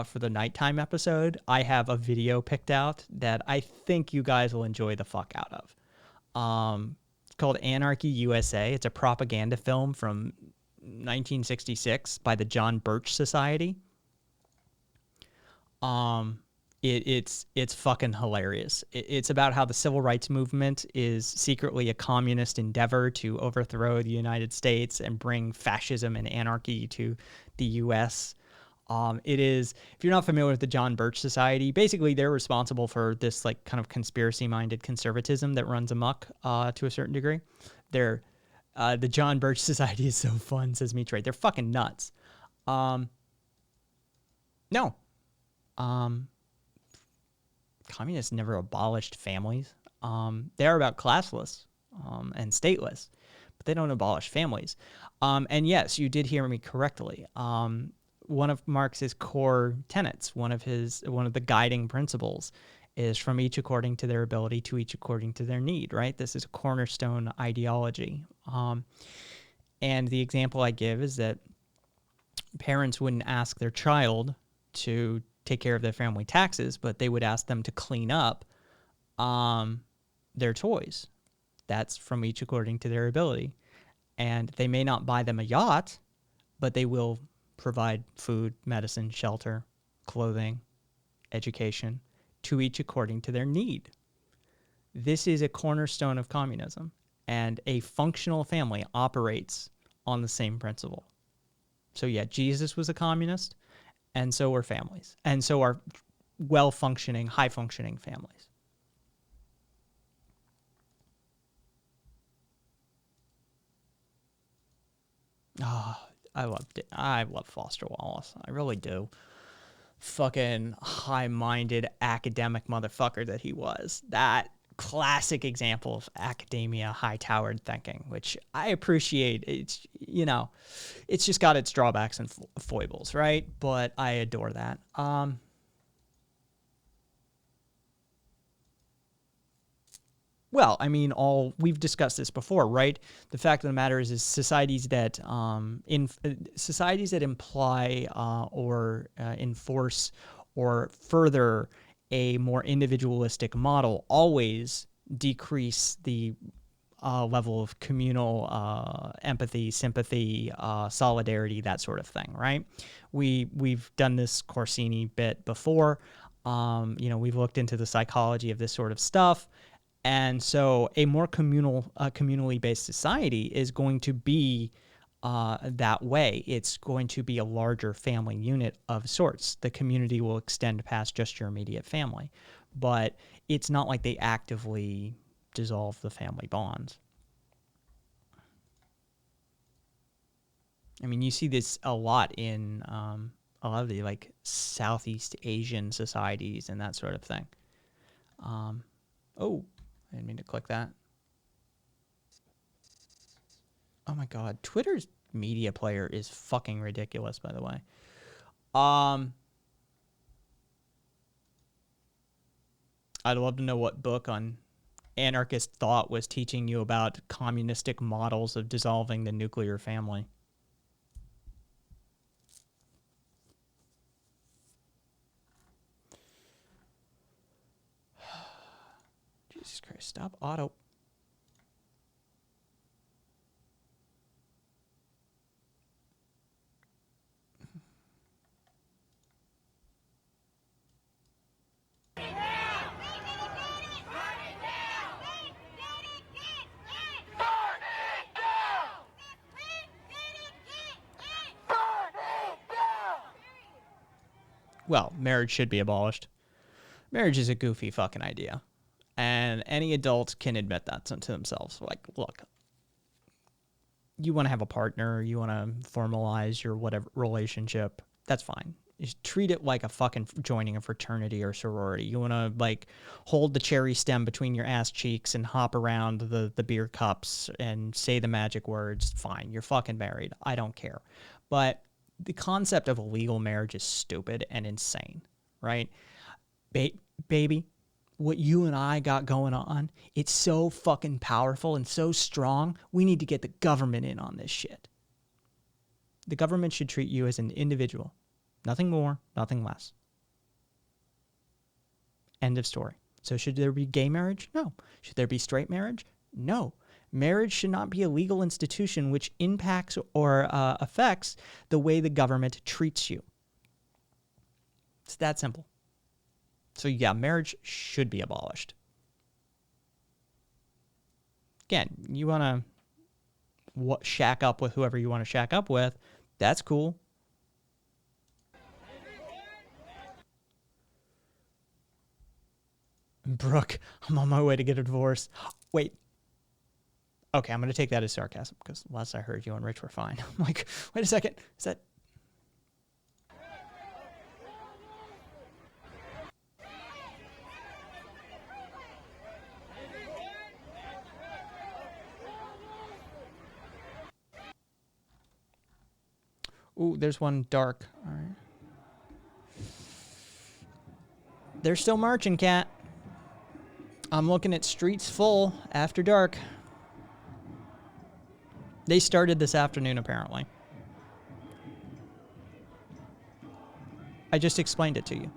for the nighttime episode, I have a video picked out that I think you guys will enjoy the fuck out of. It's called Anarchy USA. It's a propaganda film from 1966 by the John Birch Society. It's fucking hilarious. It's about how the civil rights movement is secretly a communist endeavor to overthrow the United States and bring fascism and anarchy to the U.S. It is, if you're not familiar with the John Birch Society, basically they're responsible for this like kind of conspiracy-minded conservatism that runs amok to a certain degree. The John Birch Society is so fun, says Meat Trade. They're fucking nuts. No. Communists never abolished families. They're about classless and stateless, but they don't abolish families. And yes, you did hear me correctly. One of Marx's core tenets, one of the guiding principles, is from each according to their ability, to each according to their need. Right? This is a cornerstone ideology. And the example I give is that parents wouldn't ask their child to take care of their family taxes, but they would ask them to clean up their toys. That's from each according to their ability. And they may not buy them a yacht, but they will provide food, medicine, shelter, clothing, education, to each according to their need. This is a cornerstone of communism, and a functional family operates on the same principle. So yeah, Jesus was a communist, and so are families, and so are well-functioning, high-functioning families. Oh, I love Foster Wallace. I really do. Fucking high-minded academic motherfucker that he was. That classic example of academia, high-towered thinking, which I appreciate. It's, it's just got its drawbacks and foibles, right? But I adore that. Well, I mean, we've discussed this before, right? The fact of the matter is societies that societies that imply or enforce or further a more individualistic model always decrease the level of communal empathy, sympathy, solidarity, that sort of thing, right? We've done this Corsini bit before. We've looked into the psychology of this sort of stuff. And so a more communally based society is going to be that way. It's going to be a larger family unit of sorts. The community will extend past just your immediate family. But it's not like they actively dissolve the family bonds. I mean, you see this a lot in a lot of the like Southeast Asian societies and that sort of thing. I didn't mean to click that. Oh my god, Twitter's media player is fucking ridiculous, by the way. I'd love to know what book on anarchist thought was teaching you about communistic models of dissolving the nuclear family. Jesus Christ, stop auto. Well, marriage should be abolished. Marriage is a goofy fucking idea. And any adult can admit that to themselves. Like, look, you want to have a partner, you want to formalize your whatever relationship, that's fine. Just treat it like a fucking joining a fraternity or sorority. You want to, like, hold the cherry stem between your ass cheeks and hop around the beer cups and say the magic words, fine. You're fucking married. I don't care. But the concept of a legal marriage is stupid and insane, right? Baby, what you and I got going on, it's so fucking powerful and so strong, we need to get the government in on this shit. The government should treat you as an individual. Nothing more, nothing less. End of story. So should there be gay marriage? No. Should there be straight marriage? No. Marriage should not be a legal institution which impacts or affects the way the government treats you. It's that simple. So yeah, marriage should be abolished. Again, you want to shack up with whoever you want to shack up with. That's cool. Brooke, I'm on my way to get a divorce. Wait. Okay, I'm going to take that as sarcasm because last I heard, you and Rich were fine. I'm like, wait a second. Is that... Ooh, there's one dark. All right. They're still marching, Cat. I'm looking at streets full after dark. They started this afternoon, apparently. I just explained it to you.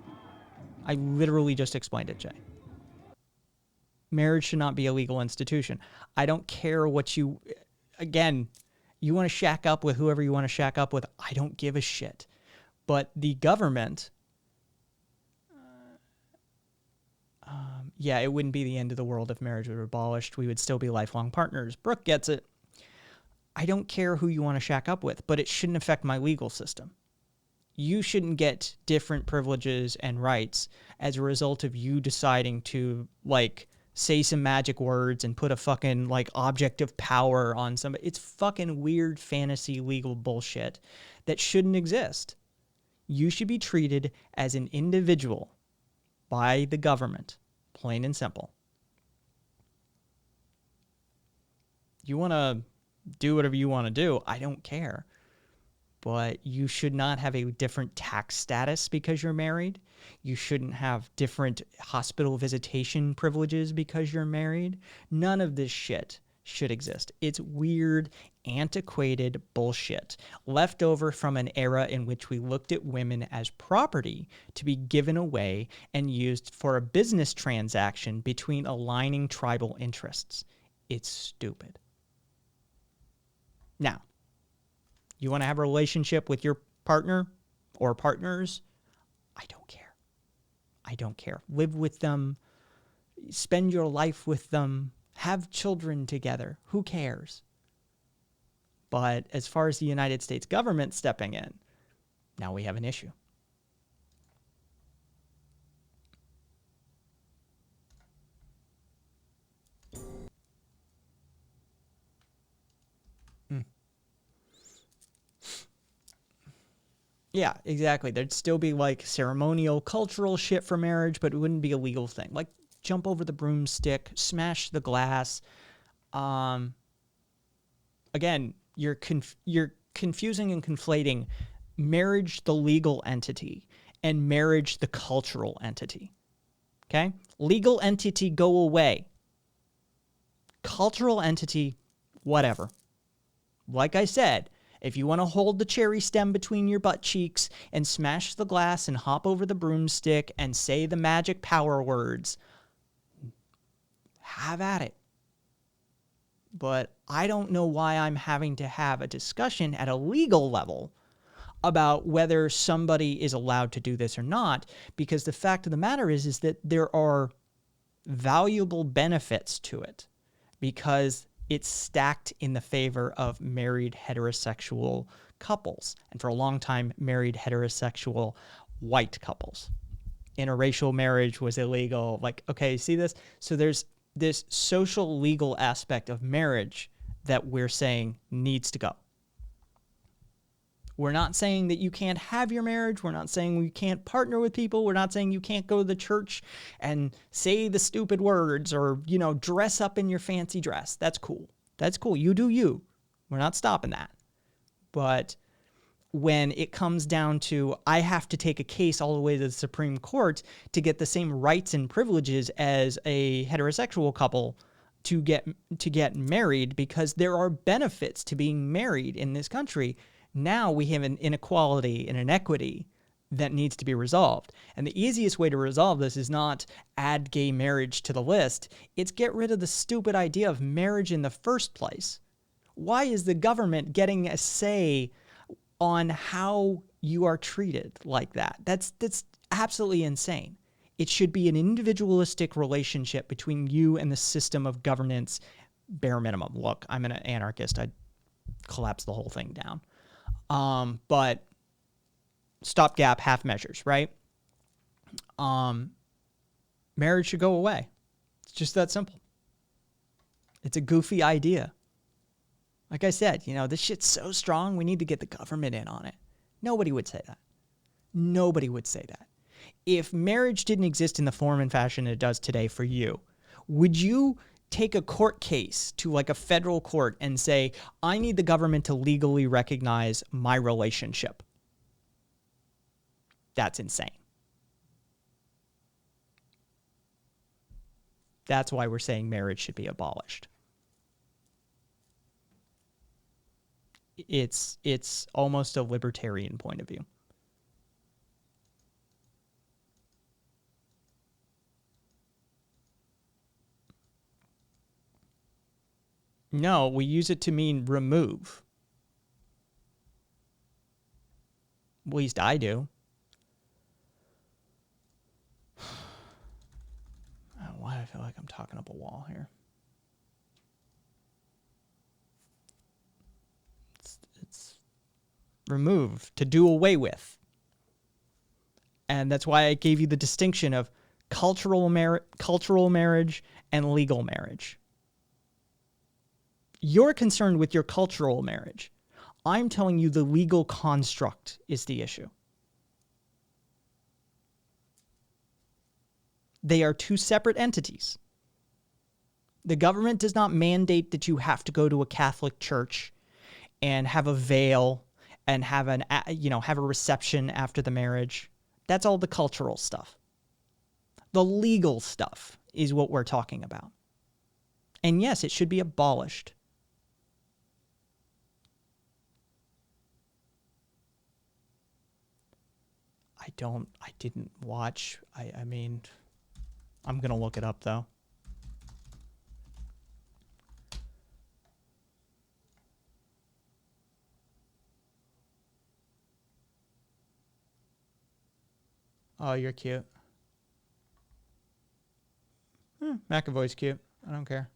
I literally just explained it, Jay. Marriage should not be a legal institution. I don't care what you... Again, you want to shack up with whoever you want to shack up with. I don't give a shit. But the government... yeah, it wouldn't be the end of the world if marriage were abolished. We would still be lifelong partners. Brooke gets it. I don't care who you want to shack up with, but it shouldn't affect my legal system. You shouldn't get different privileges and rights as a result of you deciding to, like, say some magic words and put a fucking, like, object of power on somebody. It's fucking weird fantasy legal bullshit that shouldn't exist. You should be treated as an individual by the government, plain and simple. You want to do whatever you want to do, I don't care. But you should not have a different tax status because you're married. You shouldn't have different hospital visitation privileges because you're married. None of this shit should exist. It's weird, antiquated bullshit left over from an era in which we looked at women as property to be given away and used for a business transaction between aligning tribal interests. It's stupid. Now, you want to have a relationship with your partner or partners? I don't care. I don't care. Live with them. Spend your life with them. Have children together. Who cares? But as far as the United States government stepping in, now we have an issue. Yeah, exactly. There'd still be like ceremonial, cultural shit for marriage, but it wouldn't be a legal thing. Like jump over the broomstick, smash the glass. Again, you're confusing and conflating marriage, the legal entity, and marriage, the cultural entity. Okay? Legal entity, go away. Cultural entity, whatever. Like I said, if you want to hold the cherry stem between your butt cheeks and smash the glass and hop over the broomstick and say the magic power words, have at it. But I don't know why I'm having to have a discussion at a legal level about whether somebody is allowed to do this or not, because the fact of the matter is that there are valuable benefits to it because it's stacked in the favor of married heterosexual couples. And for a long time, married heterosexual white couples. Interracial marriage was illegal. Like, okay, see this? So there's this social legal aspect of marriage that we're saying needs to go. We're not saying that you can't have your marriage. We're not saying you can't partner with people. We're not saying you can't go to the church and say the stupid words or, you know, dress up in your fancy dress. That's cool. That's cool. You do you. We're not stopping that. But when it comes down to I have to take a case all the way to the Supreme Court to get the same rights and privileges as a heterosexual couple to get married because there are benefits to being married in this country, now we have an inequality and inequity that needs to be resolved. And the easiest way to resolve this is not add gay marriage to the list. It's get rid of the stupid idea of marriage in the first place. Why is the government getting a say on how you are treated like that? That's absolutely insane. It should be an individualistic relationship between you and the system of governance, bare minimum. Look, I'm an anarchist. I'd collapse the whole thing down. But stopgap, half measures, right? Marriage should go away. It's just that simple. It's a goofy idea. Like I said, this shit's so strong, we need to get the government in on it. Nobody would say that. Nobody would say that. If marriage didn't exist in the form and fashion it does today for you, would you take a court case to like a federal court and say, I need the government to legally recognize my relationship? That's insane. That's why we're saying marriage should be abolished. It's almost a libertarian point of view. No, we use it to mean remove. At least I do. Why do I feel like I'm talking up a wall here? It's remove, to do away with. And that's why I gave you the distinction of cultural marriage and legal marriage. You're concerned with your cultural marriage. I'm telling you the legal construct is the issue. They are two separate entities. The government does not mandate that you have to go to a Catholic church and have a veil and have a reception after the marriage. That's all the cultural stuff. The legal stuff is what we're talking about. And yes, it should be abolished. I didn't watch. I mean, I'm going to look it up though. Oh, you're cute. McAvoy's cute. I don't care.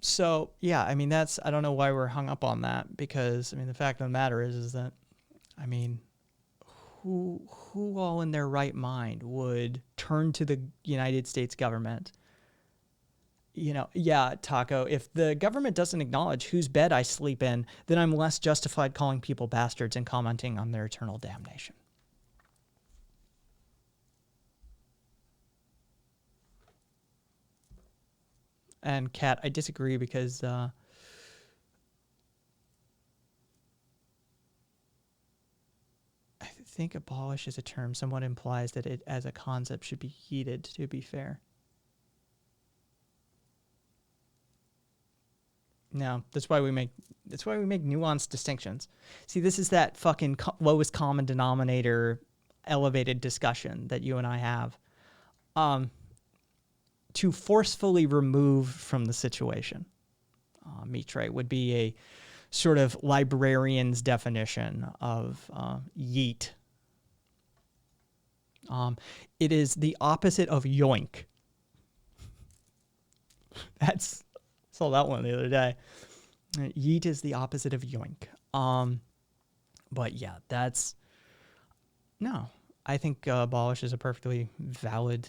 So yeah, I mean, I don't know why we're hung up on that, because I mean, the fact of the matter is that, I mean, who all in their right mind would turn to the United States government? Yeah, Taco, if the government doesn't acknowledge whose bed I sleep in, then I'm less justified calling people bastards and commenting on their eternal damnation. And Kat, I disagree, because I think abolish as a term somewhat implies that it as a concept should be heeded, to be fair. No, that's why we make nuanced distinctions. See, this is that fucking lowest common denominator elevated discussion that you and I have. To forcefully remove from the situation, Mitre, would be a sort of librarian's definition of yeet. It is the opposite of yoink. I saw that one the other day. Yeet is the opposite of yoink. But yeah, no. I think abolish is a perfectly valid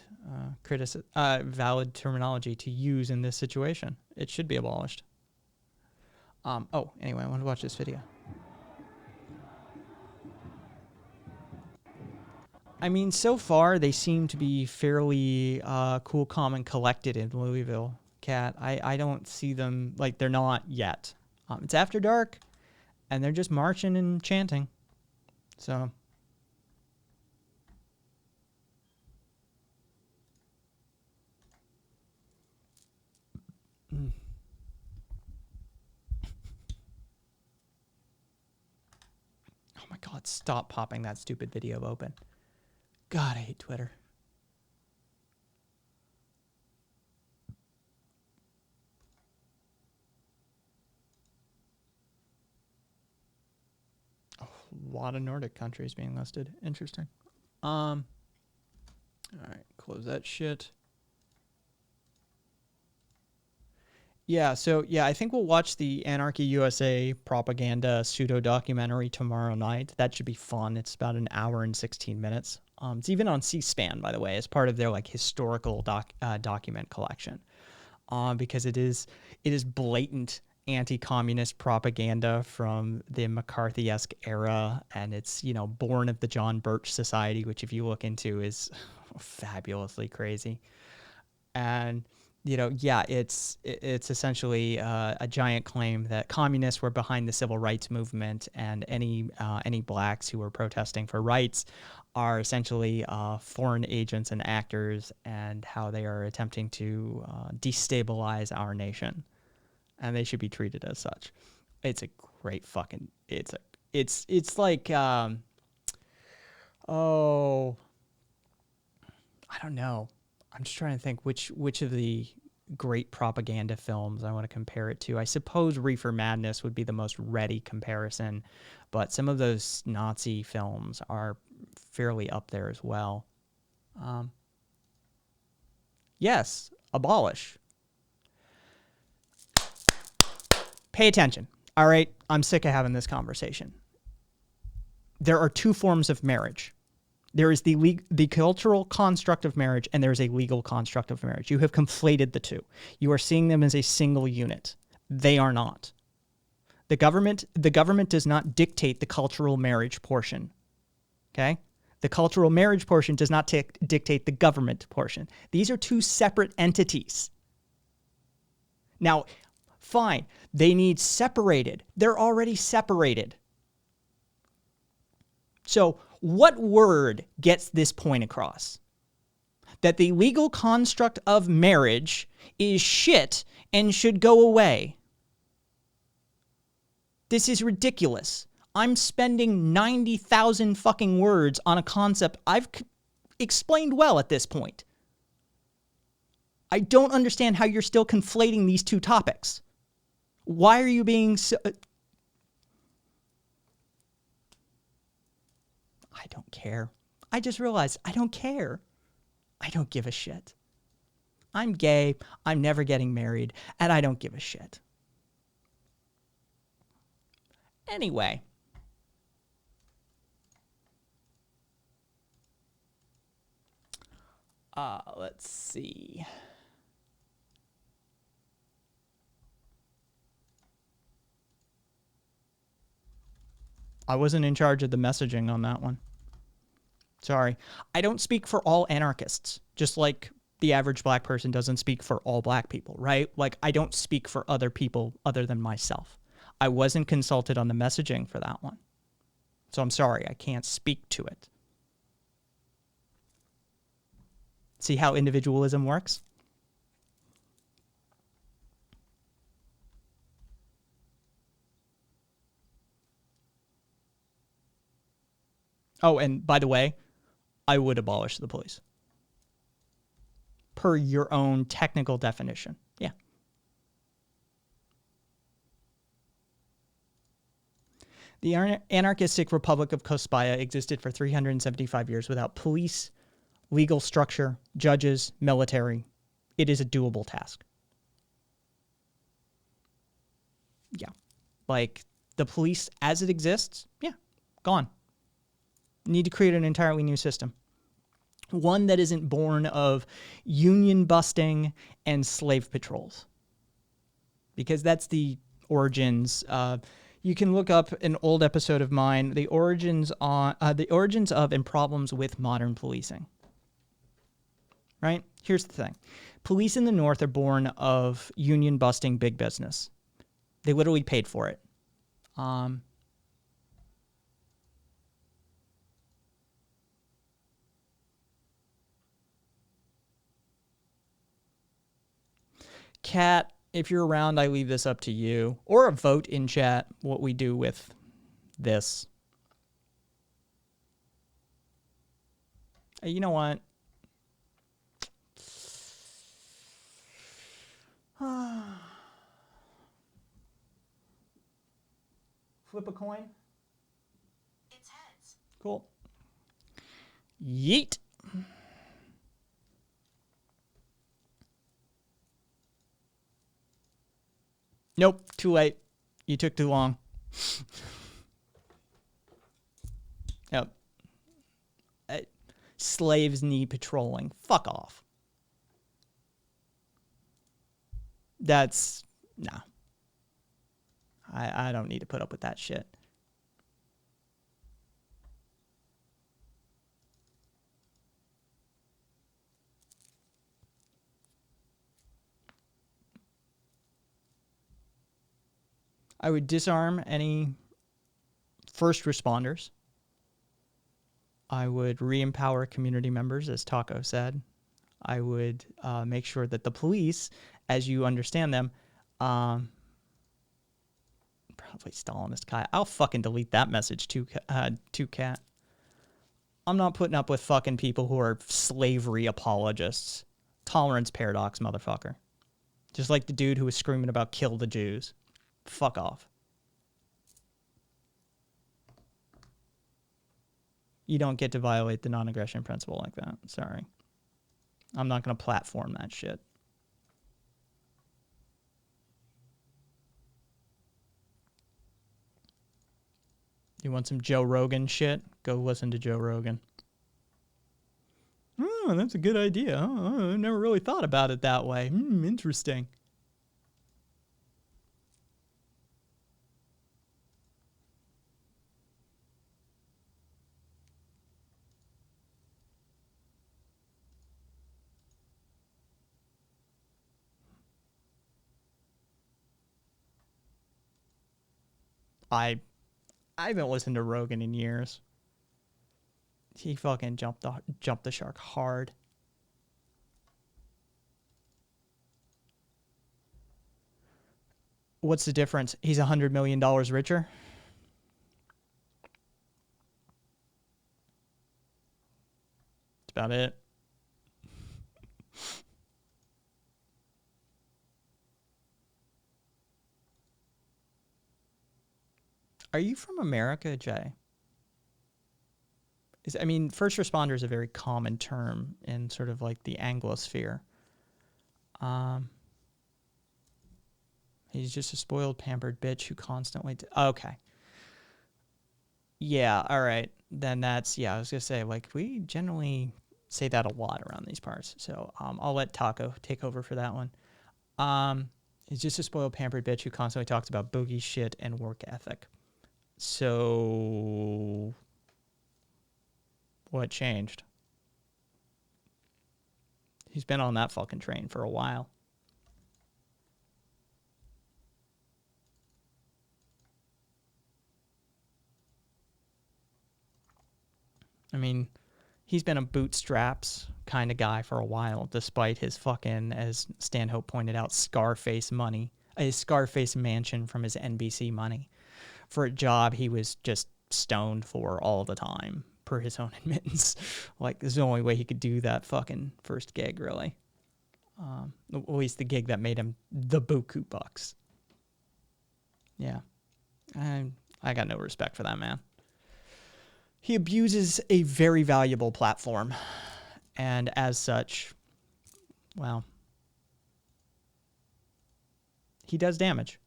valid terminology to use in this situation. It should be abolished. Anyway, I want to watch this video. I mean, so far they seem to be fairly cool, calm, and collected in Louisville, Kat. I don't see them, like, they're not yet. It's after dark, and they're just marching and chanting. So... Oh my God, stop popping that stupid video open. God, I hate Twitter. A lot of Nordic countries being listed. Interesting. All right, close that shit. Yeah, so yeah, I think we'll watch the Anarchy USA propaganda pseudo documentary tomorrow night. That should be fun. It's about an hour and 16 minutes. It's even on C-SPAN, by the way, as part of their like historical document collection. Because it is blatant anti-communist propaganda from the McCarthy-esque era, and it's, you know, born of the John Birch Society, which if you look into is fabulously crazy. And you know, yeah, it's essentially a giant claim that communists were behind the civil rights movement, and any blacks who were protesting for rights are essentially foreign agents and actors, and how they are attempting to destabilize our nation, and they should be treated as such. It's a great fucking. It's like oh, I don't know. I'm just trying to think which of the great propaganda films I want to compare it to. I suppose Reefer Madness would be the most ready comparison, but some of those Nazi films are fairly up there as well. Yes, abolish. Pay attention. All right, I'm sick of having this conversation. There are two forms of marriage. There is the cultural construct of marriage, and there is a legal construct of marriage. You have conflated the two. You are seeing them as a single unit. They are not. The government does not dictate the cultural marriage portion. Okay? The cultural marriage portion does not dictate the government portion. These are two separate entities. Now, fine, they need separated. They're already separated. So, what word gets this point across? That the legal construct of marriage is shit and should go away. This is ridiculous. I'm spending 90,000 fucking words on a concept I've explained well at this point. I don't understand how you're still conflating these two topics. Why are you being so... I don't care. I just realized I don't care. I don't give a shit. I'm gay, I'm never getting married, and I don't give a shit. Anyway. Let's see. I wasn't in charge of the messaging on that one. Sorry. I don't speak for all anarchists, just like the average black person doesn't speak for all black people, right? Like, I don't speak for other people other than myself. I wasn't consulted on the messaging for that one. So I'm sorry, I can't speak to it. See how individualism works? Oh, and by the way, I would abolish the police. Per your own technical definition. Yeah. The anarchistic Republic of Kospaya existed for 375 years without police, legal structure, judges, military. It is a doable task. Yeah. Like, the police as it exists, yeah, gone. Need to create an entirely new system. One that isn't born of union busting and slave patrols. Because that's the origins. You can look up an old episode of mine, the origins of and problems with modern policing. Right? Here's the thing. Police in the North are born of union busting big business. They literally paid for it. Kat, if you're around, I leave this up to you. Or a vote in chat, what we do with this. You know what? Flip a coin? Cool. Yeet. Nope, too late. You took too long. Yep. Slaves need patrolling. Fuck off. That's... Nah. I don't need to put up with that shit. I would disarm any first responders. I would re-empower community members, as Taco said. I would make sure that the police, as you understand them, probably Stalinist Kai. I'll fucking delete that message too, Cat. I'm not putting up with fucking people who are slavery apologists. Tolerance paradox, motherfucker. Just like the dude who was screaming about kill the Jews. Fuck off. You don't get to violate the non-aggression principle like that. Sorry. I'm not going to platform that shit. You want some Joe Rogan shit? Go listen to Joe Rogan. Oh, that's a good idea. Oh, I never really thought about it that way. Interesting. I haven't listened to Rogan in years. He fucking jumped the shark hard. What's the difference? He's $100 million richer. That's about it. Are you from America, Jay? I mean, first responder is a very common term in sort of like the Anglosphere. He's just a spoiled, pampered bitch who constantly... Okay. Yeah, all right. Then that's... Yeah, I was going to say, like, we generally say that a lot around these parts. So I'll let Taco take over for that one. He's just a spoiled, pampered bitch who constantly talks about boogie shit and work ethic. So... What changed? He's been on that fucking train for a while. I mean, he's been a bootstraps kind of guy for a while, despite his fucking, as Stanhope pointed out, Scarface money. His Scarface mansion from his NBC money. For a job he was just stoned for all the time, per his own admittance. Like, this is the only way he could do that fucking first gig, really. At least the gig that made him the buku bucks. Yeah. I got no respect for that man. He abuses a very valuable platform. And as such, well, he does damage.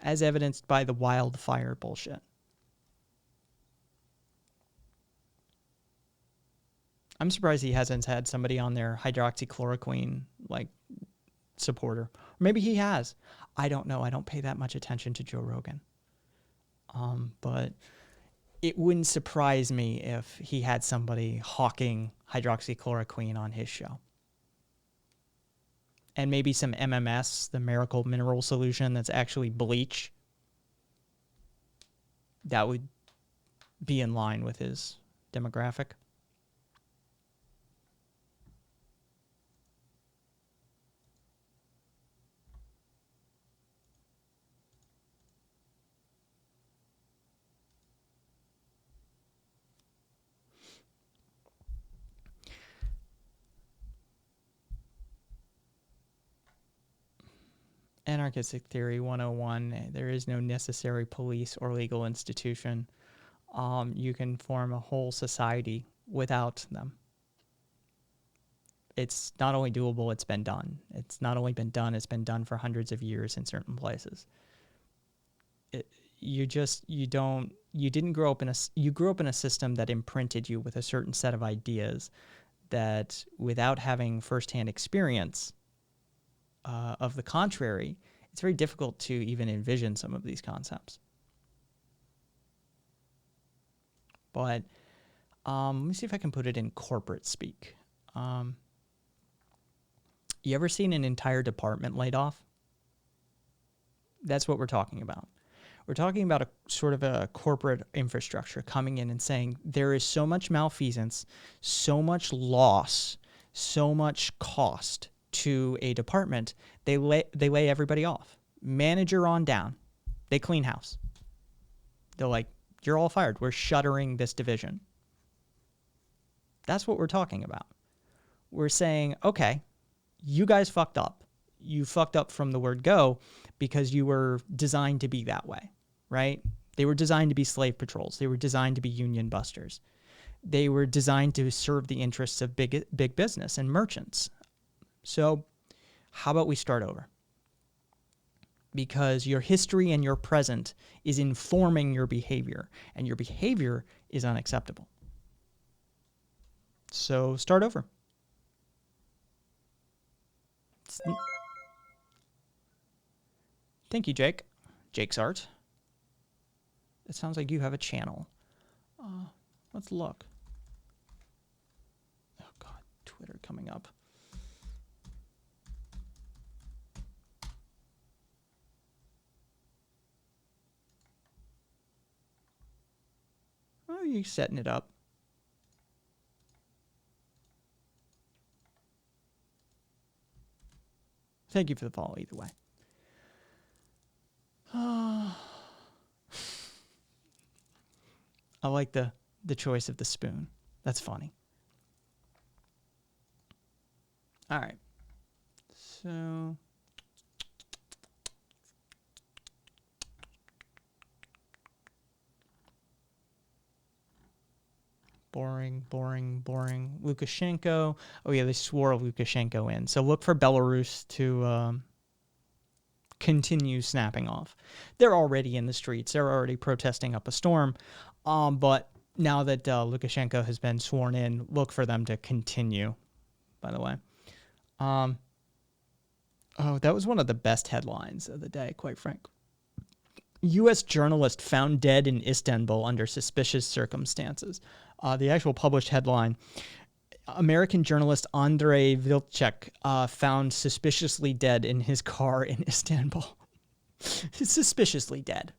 As evidenced by the wildfire bullshit. I'm surprised he hasn't had somebody on their hydroxychloroquine, like, supporter. Or maybe he has. I don't know. I don't pay that much attention to Joe Rogan. But it wouldn't surprise me if he had somebody hawking hydroxychloroquine on his show. And maybe some MMS, the miracle mineral solution that's actually bleach. That would be in line with his demographic. Anarchistic Theory 101, there is no necessary police or legal institution. You can form a whole society without them. It's not only doable, it's been done. It's not only been done, it's been done for hundreds of years in certain places. You grew up in a system that imprinted you with a certain set of ideas that, without having firsthand experience of the contrary, it's very difficult to even envision some of these concepts. But let me see if I can put it in corporate speak. You ever seen an entire department laid off? That's what we're talking about. We're talking about a sort of a corporate infrastructure coming in and saying there is so much malfeasance, so much loss, so much cost to a department, they lay everybody off. Manager on down. They clean house. They're like, you're all fired. We're shuttering this division. That's what we're talking about. We're saying, okay, you guys fucked up. You fucked up from the word go because you were designed to be that way, right? They were designed to be slave patrols. They were designed to be union busters. They were designed to serve the interests of big business and merchants. So how about we start over? Because your history and your present is informing your behavior, and your behavior is unacceptable. So start over. Thank you, Jake. Jake's Art. It sounds like you have a channel. Let's look. Oh, God. Twitter coming up. Oh, you're setting it up. Thank you for the follow either way. I like the choice of the spoon. That's funny. All right. So boring. Lukashenko. Oh yeah, they swore Lukashenko in. So look for Belarus to continue snapping off. They're already in the streets. They're already protesting up a storm. But now that Lukashenko has been sworn in, look for them to continue, by the way. Oh, that was one of the best headlines of the day, quite frank. U.S. journalist found dead in Istanbul under suspicious circumstances. The actual published headline, American journalist Andrei Vilcek found suspiciously dead in his car in Istanbul. Suspiciously dead.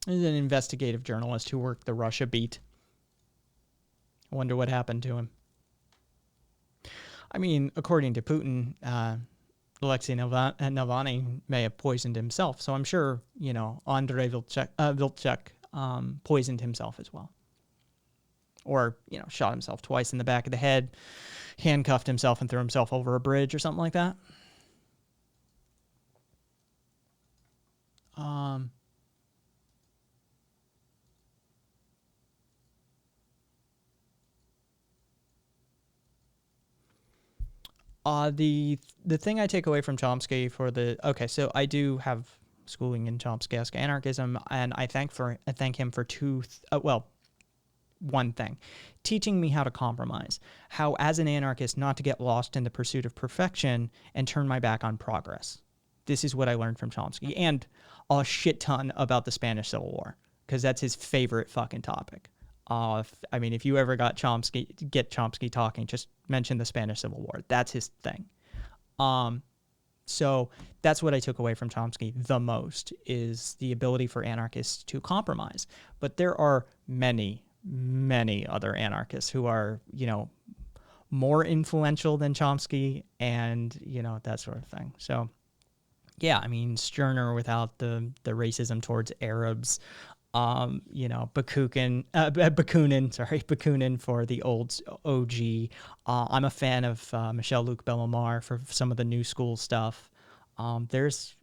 He's an investigative journalist who worked the Russia beat. I wonder what happened to him. I mean, according to Putin, Alexei Navalny may have poisoned himself. So I'm sure, Andrei Vilcek poisoned himself as well. Or, shot himself twice in the back of the head, handcuffed himself and threw himself over a bridge or something like that. The thing I take away from Chomsky so I do have schooling in Chomsky-esque anarchism, and I thank him for one thing, teaching me how to compromise, how as an anarchist not to get lost in the pursuit of perfection and turn my back on progress. This is what I learned from Chomsky, and a shit ton about the Spanish Civil War, because that's his favorite fucking topic. If you ever get Chomsky talking, just mention the Spanish Civil War. That's his thing. So that's what I took away from Chomsky the most, is the ability for anarchists to compromise. But there are many, many other anarchists who are, more influential than Chomsky and, that sort of thing. So, yeah, Stirner without the racism towards Arabs, You know, Bakunin for the old OG. I'm a fan of Michel-Luc Bellemare for some of the new school stuff. There's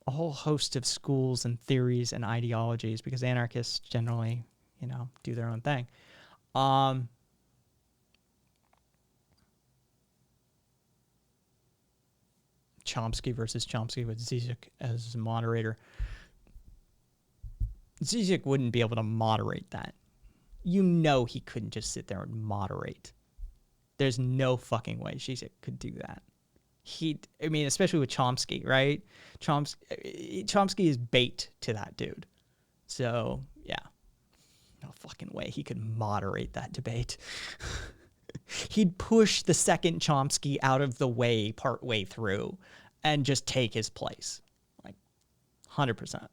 a whole host of schools and theories and ideologies because anarchists generally, you know, do their own thing. Chomsky versus Chomsky with Zizek as moderator. Zizek wouldn't be able to moderate that. You know he couldn't just sit there and moderate. There's no fucking way Zizek could do that. I mean, especially with Chomsky, right? Chomsky is bait to that dude. So, yeah. No fucking way he could moderate that debate. He'd push the second Chomsky out of the way partway through and just take his place. Like, 100%.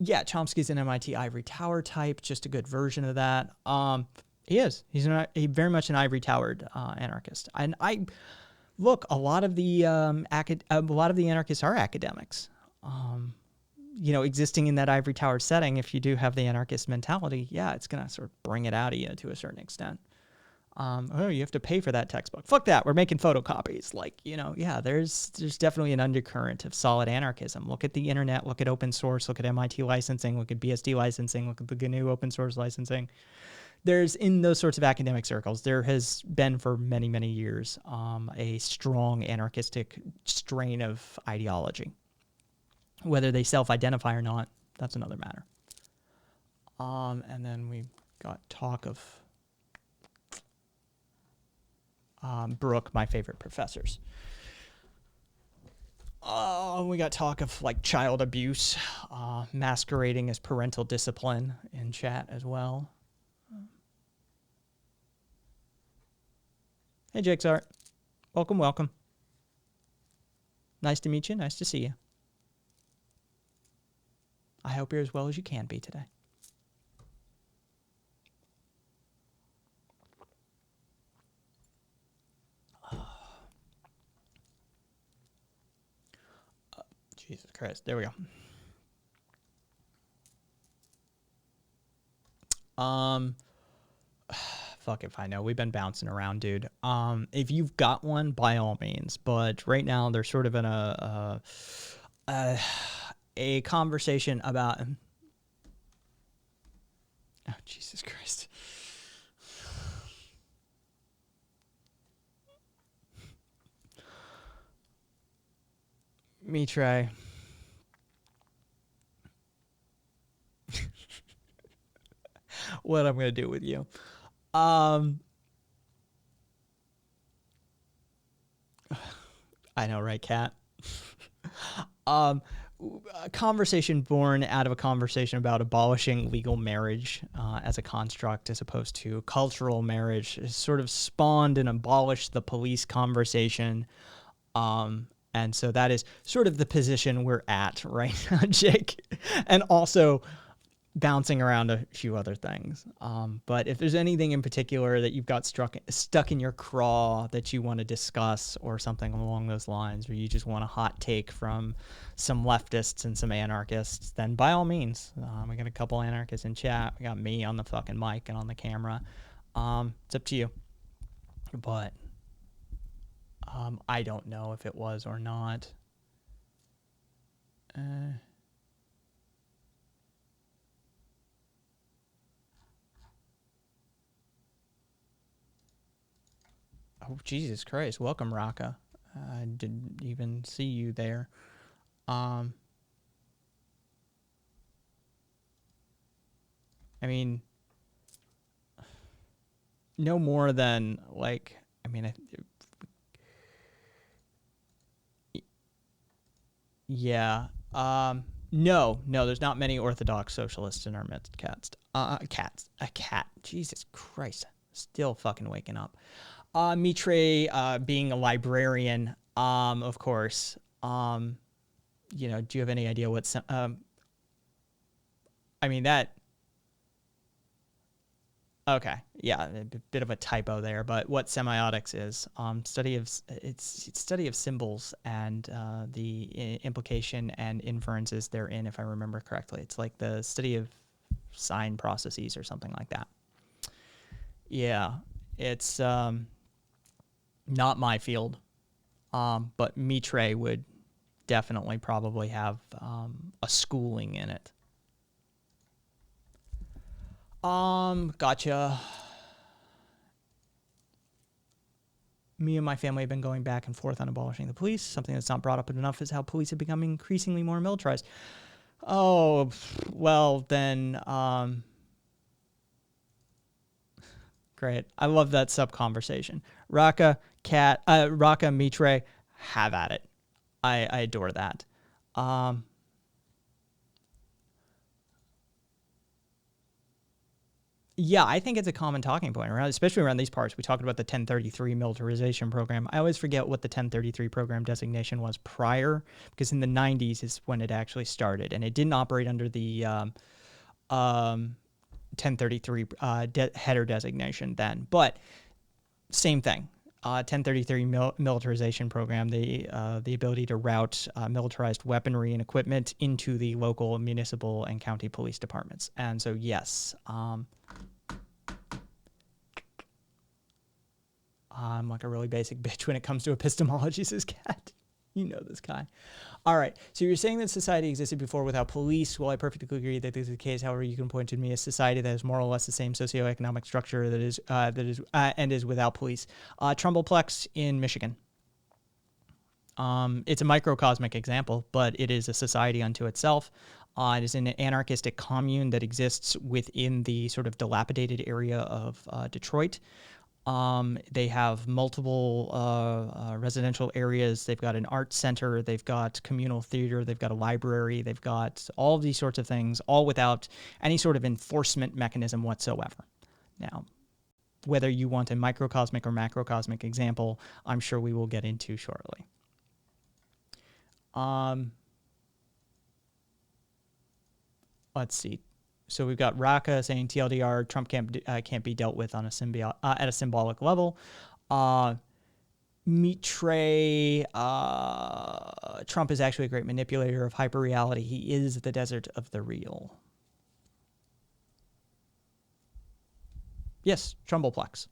Yeah, Chomsky's an MIT ivory tower type, just a good version of that. He is. He's very much an ivory towered anarchist. And look, a lot of the anarchists are academics. You know, existing in that ivory tower setting, if you do have the anarchist mentality, yeah, it's gonna sort of bring it out of you to a certain extent. Oh, you have to pay for that textbook. Fuck that. We're making photocopies. Like, you know, yeah, there's definitely an undercurrent of solid anarchism. Look at the internet, look at open source, look at MIT licensing, look at BSD licensing, look at the GNU open source licensing. There's, in those sorts of academic circles, there has been for many, many years a strong anarchistic strain of ideology. Whether they self-identify or not, that's another matter. And then we got talk of Brooke, my favorite professors. We got talk of like child abuse masquerading as parental discipline in chat as well. Hey, Jake's Art. Welcome, welcome. Nice to meet you. Nice to see you. I hope you're as well as you can be today. Jesus Christ. There we go. Fuck if I know. We've been bouncing around, dude. If you've got one, by all means. But right now, they're sort of in a conversation about... Oh, Jesus Christ. Me try. What I'm gonna do with you. I know, right, Kat? A conversation born out of a conversation about abolishing legal marriage as a construct as opposed to cultural marriage has sort of spawned and abolished the police conversation. And so that is sort of the position we're at right now, Jake. And also bouncing around a few other things. But if there's anything in particular that you've got stuck in your craw that you want to discuss or something along those lines, or you just want a hot take from some leftists and some anarchists, then by all means, we got a couple anarchists in chat. We got me on the fucking mic and on the camera. It's up to you. But I don't know if it was or not. Oh, Jesus Christ. Welcome, Raka. I didn't even see you there. I mean, no more than, like, I mean, yeah. No, there's not many Orthodox socialists in our midst, A cat. Jesus Christ. Still fucking waking up. Mitre, being a librarian, of course. You know, do you have any idea what... I mean, that... Okay, yeah, a bit of a typo there, but what semiotics is, it's study of symbols and the implication and inferences therein, if I remember correctly. It's like the study of sign processes or something like that. Yeah, it's not my field, but Mitre would definitely probably have a schooling in it. Gotcha. Me and my family have been going back and forth on abolishing the police. Something that's not brought up enough is how police have become increasingly more militarized. Oh, well then, great. I love that sub conversation. Raka, Mitre, have at it. I adore that. Yeah, I think it's a common talking point, around, especially around these parts. We talked about the 1033 militarization program. I always forget what the 1033 program designation was prior, because in the 90s is when it actually started, and it didn't operate under the 1033 header designation then. But same thing. 1033 militarization program, the ability to route militarized weaponry and equipment into the local, municipal, and county police departments. And so, yes, I'm like a really basic bitch when it comes to epistemology, says Kat. You know this guy. All right. So you're saying that society existed before without police. Well, I perfectly agree that this is the case. However, you can point to me a society that is more or less the same socioeconomic structure that is without police. Trumbleplex in Michigan. It's a microcosmic example, but it is a society unto itself. It is an anarchistic commune that exists within the sort of dilapidated area of Detroit. They have multiple residential areas. They've got an art center. They've got communal theater. They've got a library. They've got all of these sorts of things, all without any sort of enforcement mechanism whatsoever. Now, whether you want a microcosmic or macrocosmic example, I'm sure we will get into shortly. Let's see. So we've got Raka saying TLDR, Trump can't be dealt with on a at a symbolic level. Mitre, Trump is actually a great manipulator of hyperreality. He is the desert of the real. Yes, Trumbleplex.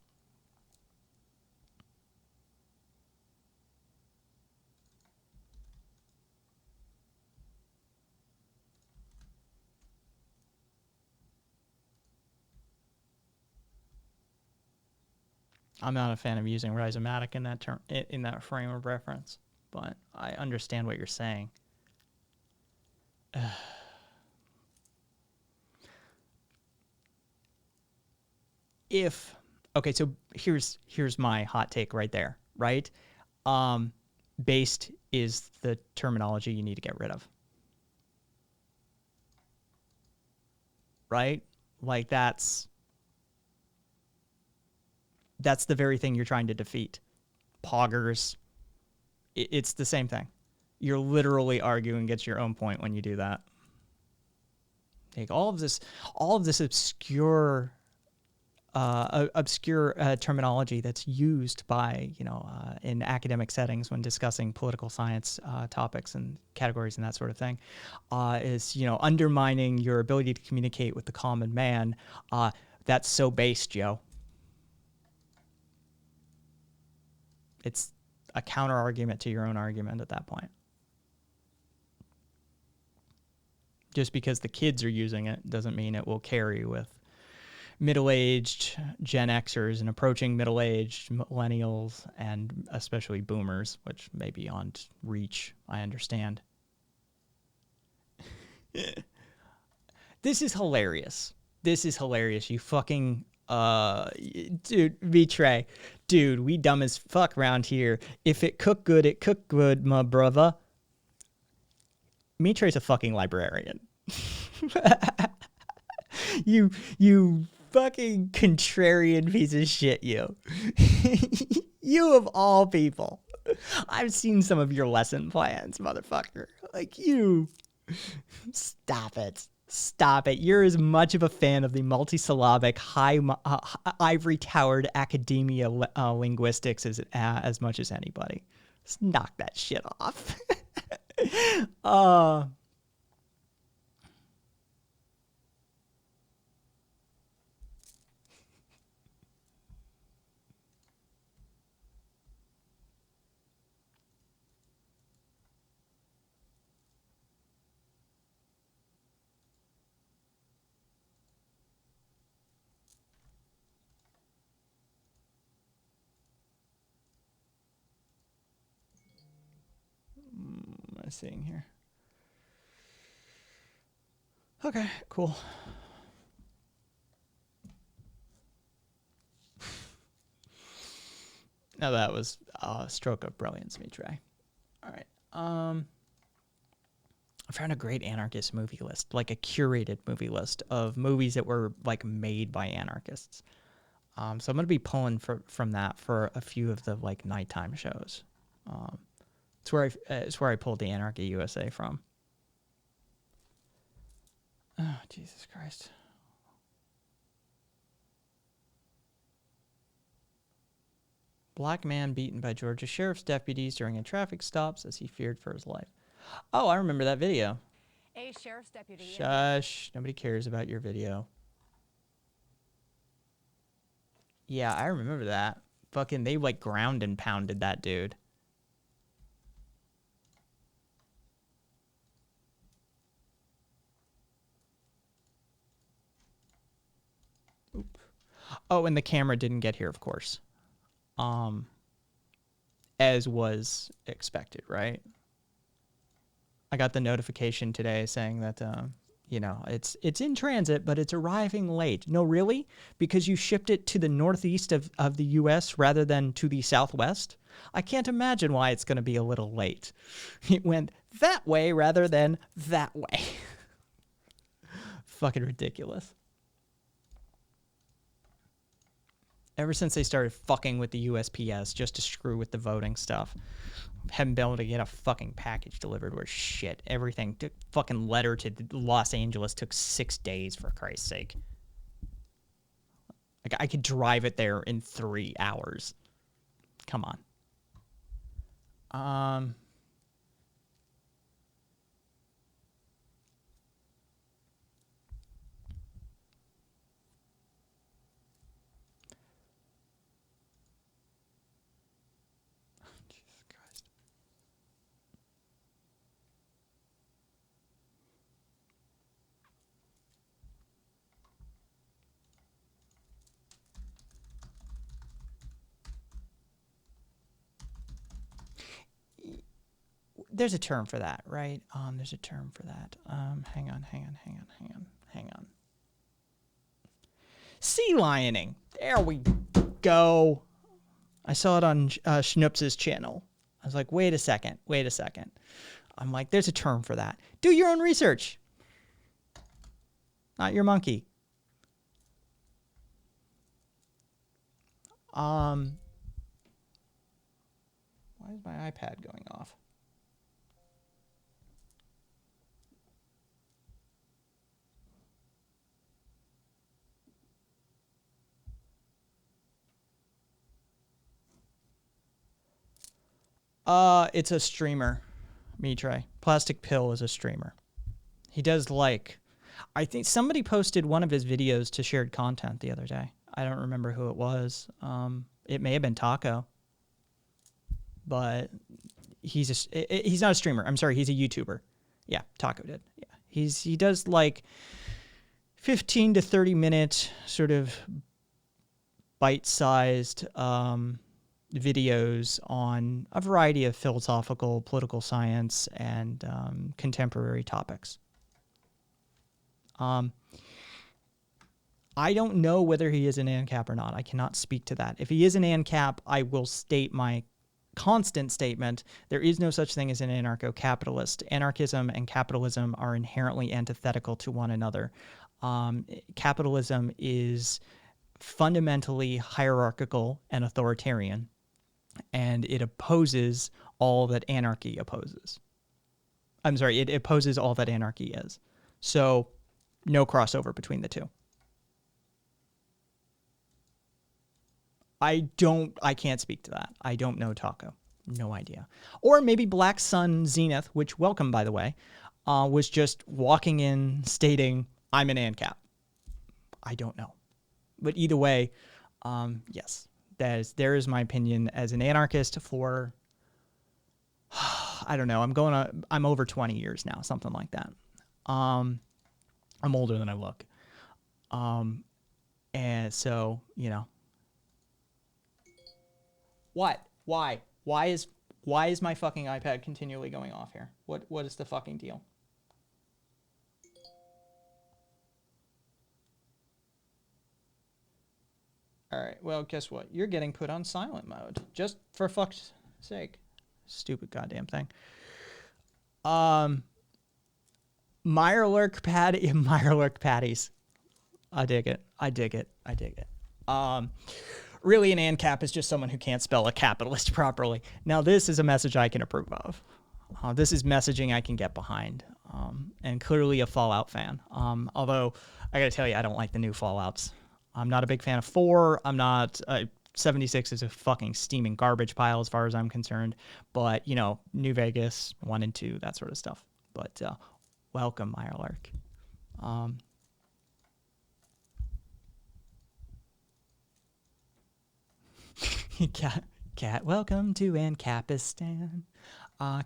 I'm not a fan of using rhizomatic in that term, in that frame of reference, but I understand what you're saying. Okay, so here's my hot take right there, right? Based is the terminology you need to get rid of. Right? Like that's the very thing you're trying to defeat. Poggers. It's the same thing. You're literally arguing against your own point when you do that. Like all of this obscure terminology that's used by, in academic settings when discussing political science topics and categories and that sort of thing, is, undermining your ability to communicate with the common man. That's so base, Joe. It's a counter argument to your own argument at that point. Just because the kids are using it doesn't mean it will carry with middle-aged Gen Xers and approaching middle-aged millennials and especially boomers, which may be beyond reach, I understand. This is hilarious. You fucking dude, Vitre. Dude, we dumb as fuck around here. If it cook good, it cook good, my brother. Mitre's a fucking librarian. You fucking contrarian piece of shit, you. You of all people. I've seen some of your lesson plans, motherfucker. Like, you. Stop it. Stop it. You're as much of a fan of the multisyllabic, ivory-towered academia linguistics as much as anybody. Just knock that shit off. uh, what am I seeing here? Okay, cool. Now that was a stroke of brilliance, me try. All right. I found a great anarchist movie list, like a curated movie list of movies that were like made by anarchists. So I'm gonna be pulling from that for a few of the like nighttime shows. It's where I pulled the Anarchy USA from. Oh, Jesus Christ. Black man beaten by Georgia sheriff's deputies during a traffic stop as he feared for his life. Oh, I remember that video. A sheriff's deputy. Shush. Nobody cares about your video. Yeah, I remember that. Fucking, they like ground and pounded that dude. Oop. Oh, and the camera didn't get here, of course. As was expected, right? I got the notification today saying that, you know, it's in transit, but it's arriving late. No, really? Because you shipped it to the northeast of the U.S. rather than to the southwest? I can't imagine why it's going to be a little late. It went that way rather than that way. Fucking ridiculous. Ever since they started fucking with the USPS just to screw with the voting stuff, haven't been able to get a fucking package delivered worth shit. Everything took fucking letter to Los Angeles took 6 days, for Christ's sake. Like, I could drive it there in 3 hours. Come on. Jesus Christ. There's a term for that, right? There's a term for that. Hang on. Sea lioning. There we go. I saw it on Schnoops's channel. I was like, wait a second. I'm like, there's a term for that. Do your own research. Not your monkey. Why is my iPad going off? It's a streamer. Mitray. Plastic Pill is a streamer. He does like, I think somebody posted one of his videos to shared content the other day. I don't remember who it was. It may have been Taco, but he's not a streamer. I'm sorry, he's a YouTuber. Yeah, Taco did. Yeah, he does like 15 to 30 minute sort of bite-sized videos on a variety of philosophical, political science, and contemporary topics. I don't know whether he is an ANCAP or not. I cannot speak to that. If he is an ANCAP, I will state my constant statement. There is no such thing as an anarcho-capitalist. Anarchism and capitalism are inherently antithetical to one another. Capitalism is fundamentally hierarchical and authoritarian, and it opposes all that anarchy opposes. I'm sorry, it opposes all that anarchy is. So No crossover between the two. I can't speak to that. I don't know Taco. No idea. Or maybe Black Sun Zenith, which, welcome, by the way, was just walking in stating, I'm an ANCAP. I don't know. But either way, yes, there is my opinion as an anarchist for, I don't know, I'm over 20 years now, something like that. I'm older than I look. And so, you know. What? Why? Why is my fucking iPad continually going off here? What is the fucking deal? All right. Well, guess what? You're getting put on silent mode. Just for fuck's sake. Stupid goddamn thing. Mirelurk patties. I dig it. Really, an ANCAP is just someone who can't spell a capitalist properly. Now, this is a message I can approve of. This is messaging I can get behind. And clearly a Fallout fan. Although, I gotta tell you, I don't like the new Fallouts. I'm not a big fan of 4. 76 is a fucking steaming garbage pile as far as I'm concerned. But, you know, New Vegas, 1 and 2, that sort of stuff. But, welcome, Mirelurk. Cat, welcome to Ancapistan.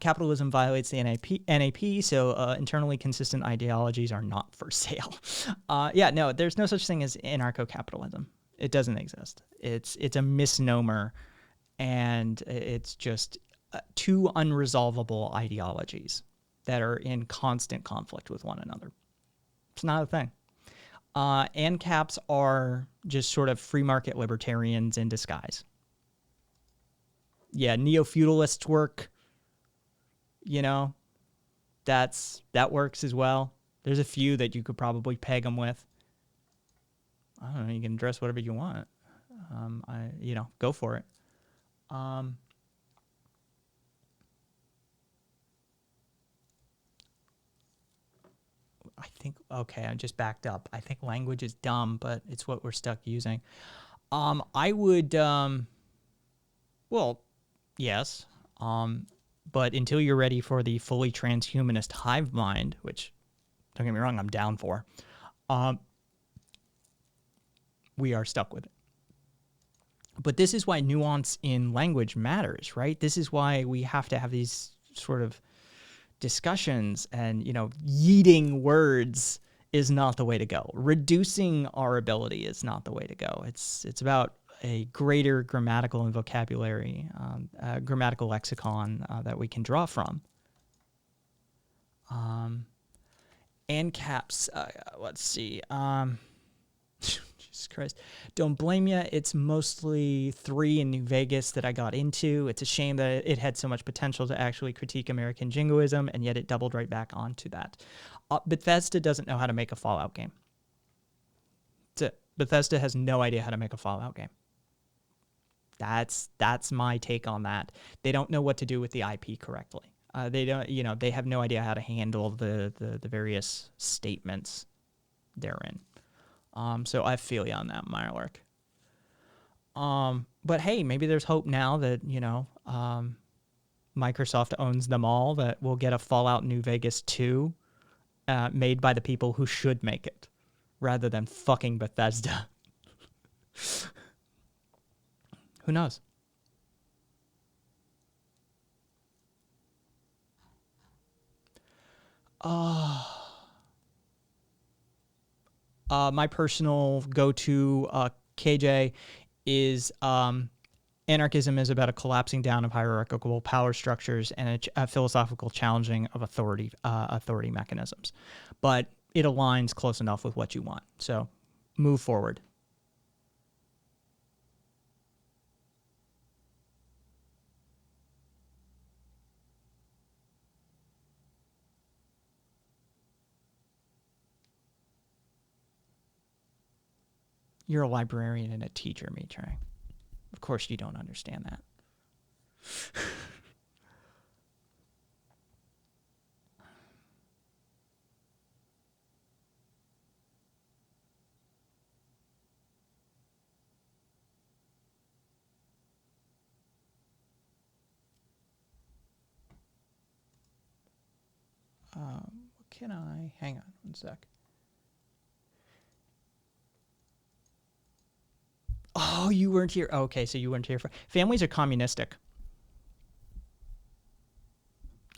Capitalism violates the NAP, so internally consistent ideologies are not for sale. Yeah, no, there's no such thing as anarcho-capitalism. It doesn't exist. It's a misnomer, and it's just two unresolvable ideologies that are in constant conflict with one another. It's not a thing. ANCAPs are just sort of free market libertarians in disguise. Yeah, neo-feudalists work. You know, that works as well. There's a few that you could probably peg them with. I don't know. You can dress whatever you want. Go for it. I think, okay, I just backed up. I think language is dumb, but it's what we're stuck using. I would, well, yes. But until you're ready for the fully transhumanist hive mind, which, don't get me wrong, I'm down for, we are stuck with it. But this is why nuance in language matters, right? This is why we have to have these sort of discussions, and, you know, yeeting words is not the way to go. Reducing our ability is not the way to go. It's about a greater grammatical and vocabulary, grammatical lexicon that we can draw from. ANCAPs, let's see. Jesus Christ. Don't blame ya. It's mostly 3 in New Vegas that I got into. It's a shame that it had so much potential to actually critique American jingoism, and yet it doubled right back onto that. Bethesda doesn't know how to make a Fallout game. That's it. Bethesda has no idea how to make a Fallout game. That's my take on that. They don't know what to do with the IP correctly. They don't, you know, they have no idea how to handle the various statements therein. So I feel you on that, Mirelurk. But hey, maybe there's hope now that, you know, Microsoft owns them all, that we'll get a Fallout New Vegas 2 made by the people who should make it, rather than fucking Bethesda. Who knows? My personal go-to, KJ, is anarchism is about a collapsing down of hierarchical power structures and a philosophical challenging of authority mechanisms. But it aligns close enough with what you want. So move forward. You're a librarian and a teacher, Mitre. Of course you don't understand that. can I... Hang on one sec. Oh, you weren't here. Okay, so you weren't here for... Families are communistic.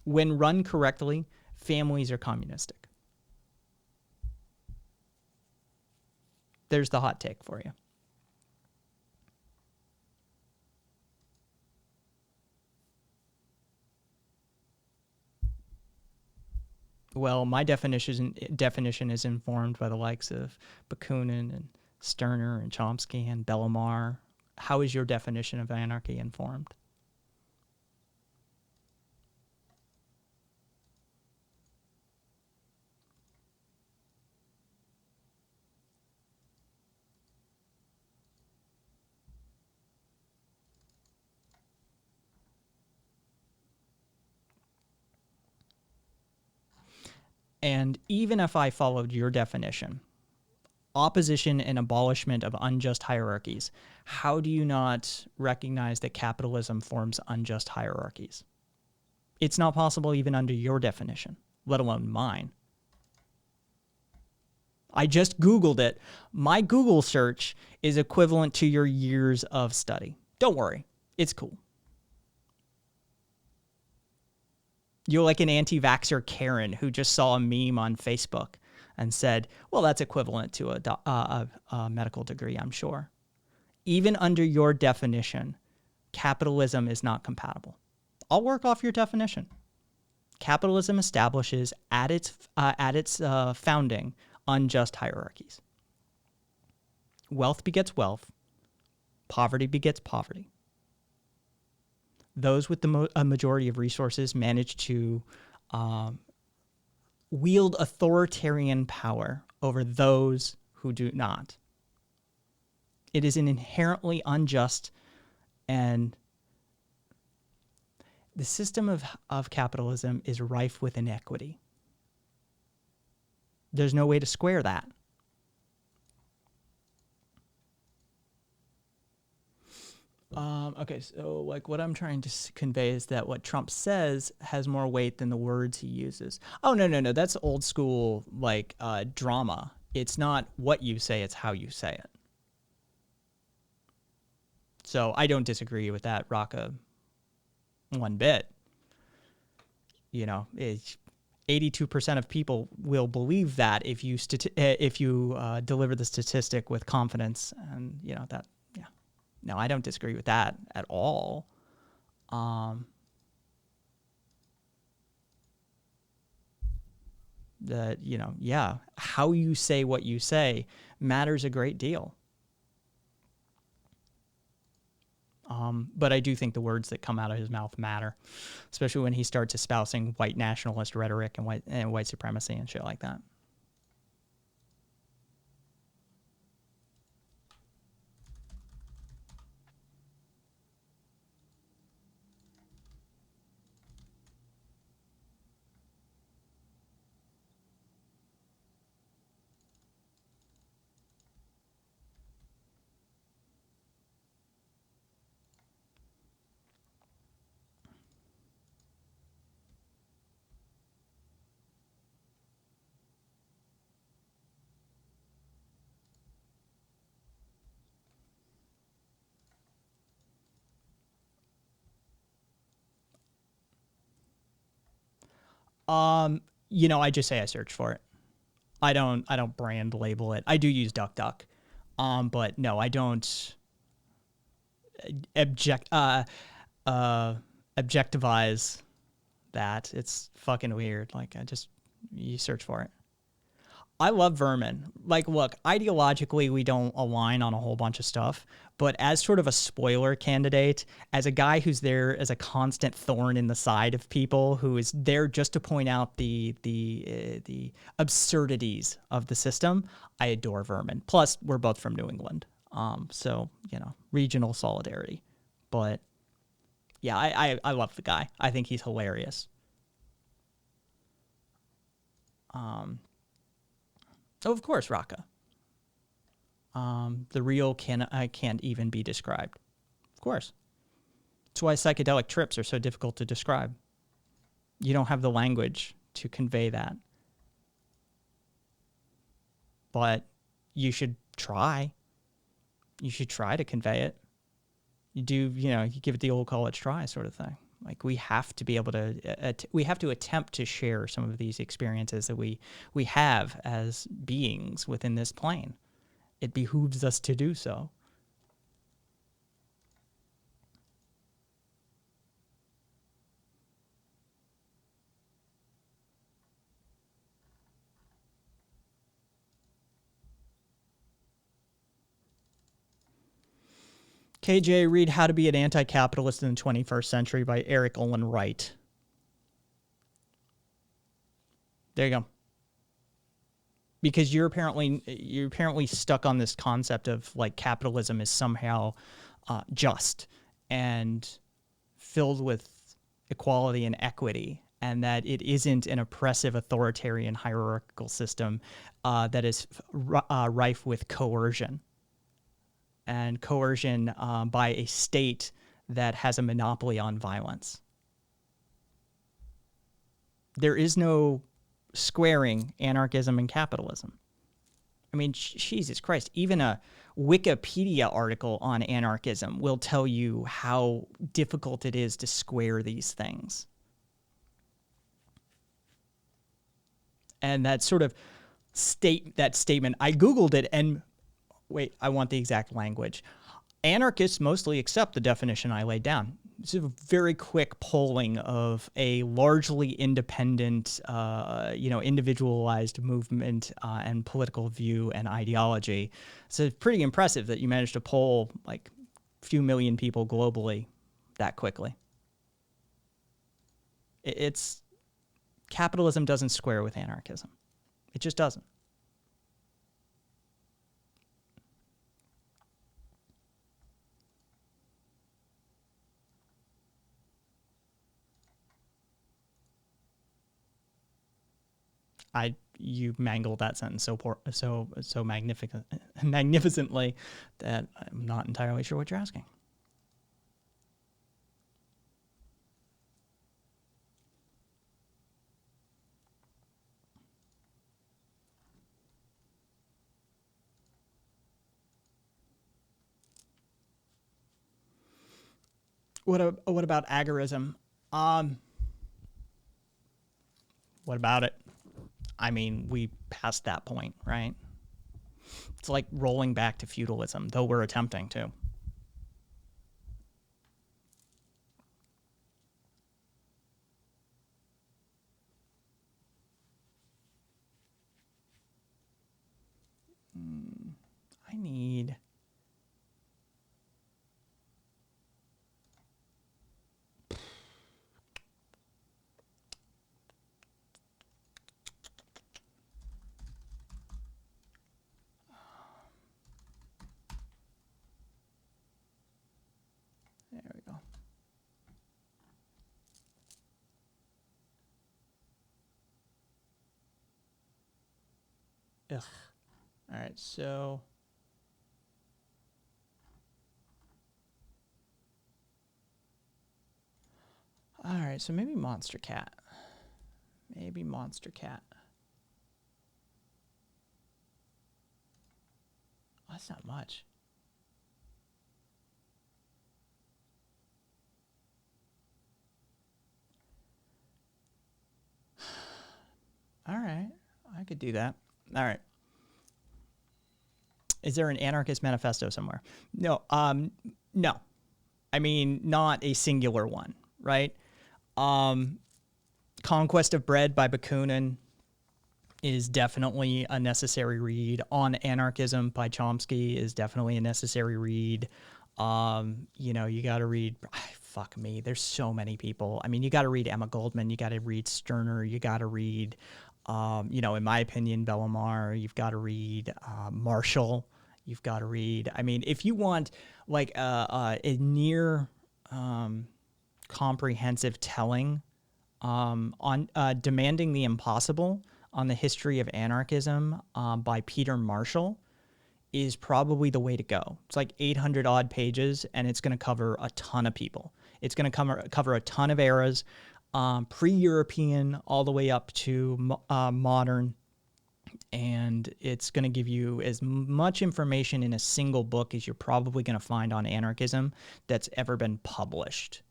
When run correctly, families are communistic. There's the hot take for you. Well, my definition is informed by the likes of Bakunin and Stirner and Chomsky and Bellamar. How is your definition of anarchy informed? And even if I followed your definition, opposition and abolishment of unjust hierarchies, how do you not recognize that capitalism forms unjust hierarchies? It's not possible even under your definition, let alone mine. I just Googled it. My Google search is equivalent to your years of study. Don't worry, it's cool. You're like an anti-vaxxer Karen who just saw a meme on Facebook and said, well, that's equivalent to a medical degree, I'm sure. Even under your definition, capitalism is not compatible. I'll work off your definition. Capitalism establishes at its founding unjust hierarchies. Wealth begets wealth. Poverty begets poverty. Those with a majority of resources manage to wield authoritarian power over those who do not. It is an inherently unjust, and the system of capitalism is rife with inequity. There's no way to square that. Okay, so like what I'm trying to convey is that what Trump says has more weight than the words he uses. Oh, no. That's old school, like, drama. It's not what you say, it's how you say it. So I don't disagree with that, Raka, one bit. You know, 82% of people will believe that if you deliver the statistic with confidence, and, you know, that. No, I don't disagree with that at all. That, you know, yeah, how you say what you say matters a great deal. But I do think the words that come out of his mouth matter, especially when he starts espousing white nationalist rhetoric and white supremacy and shit like that. You know, I just say I search for it. I don't brand label it. I do use DuckDuck. But no, I don't objectivize that. It's fucking weird. Like, you search for it. I love Vermin. Like, look, ideologically, we don't align on a whole bunch of stuff, but as sort of a spoiler candidate, as a guy who's there as a constant thorn in the side of people, who is there just to point out the absurdities of the system, I adore Vermin. Plus, we're both from New England, so, you know, regional solidarity. But yeah, I love the guy. I think he's hilarious. Oh, of course, Raka. The real can't even be described. Of course. That's why psychedelic trips are so difficult to describe. You don't have the language to convey that. but you should try. You should try to convey it. You do, you give it the old college try sort of thing. Like, we have to be able to, we have to attempt to share some of these experiences that we have as beings within this plane. It behooves us to do so. KJ, read How to Be an Anti-Capitalist in the 21st Century by Eric Olin Wright. There you go. Because you're apparently stuck on this concept of like capitalism is somehow just and filled with equality and equity, and that it isn't an oppressive, authoritarian, hierarchical system that is rife with coercion. And coercion by a state that has a monopoly on violence. There is no squaring anarchism and capitalism. I mean, Jesus Christ, even a Wikipedia article on anarchism will tell you how difficult it is to square these things. And that sort of statement, I Googled it and wait, I want the exact language. Anarchists mostly accept the definition I laid down. It's a very quick polling of a largely independent, individualized movement and political view and ideology. So it's pretty impressive that you managed to poll like a few million people globally that quickly. It's capitalism doesn't square with anarchism. It just doesn't. You mangled that sentence so magnificently that I'm not entirely sure what you're asking. What about agorism? What about it? I mean, we passed that point, right? It's like rolling back to feudalism, though we're attempting to. I need... There we go. Ugh. All right, so... All right, so maybe Monster Cat. Maybe Monster Cat. Oh, that's not much. All right, I could do that. All right. Is there an anarchist manifesto somewhere? No. No. I mean, not a singular one, right? Conquest of Bread by Bakunin is definitely a necessary read. On Anarchism by Chomsky is definitely a necessary read. You got to read, fuck me, there's so many people. I mean, you got to read Emma Goldman, you got to read Stirner, you got to read, in my opinion, Bellemare, you've got to read Marshall, you've got to read, I mean, if you want like a near comprehensive telling on Demanding the Impossible on the History of Anarchism by Peter Marshall is probably the way to go. It's like 800 odd pages, and it's going to cover a ton of people. It's going to cover a ton of eras, pre-European all the way up to modern, and it's going to give you as much information in a single book as you're probably going to find on anarchism that's ever been published.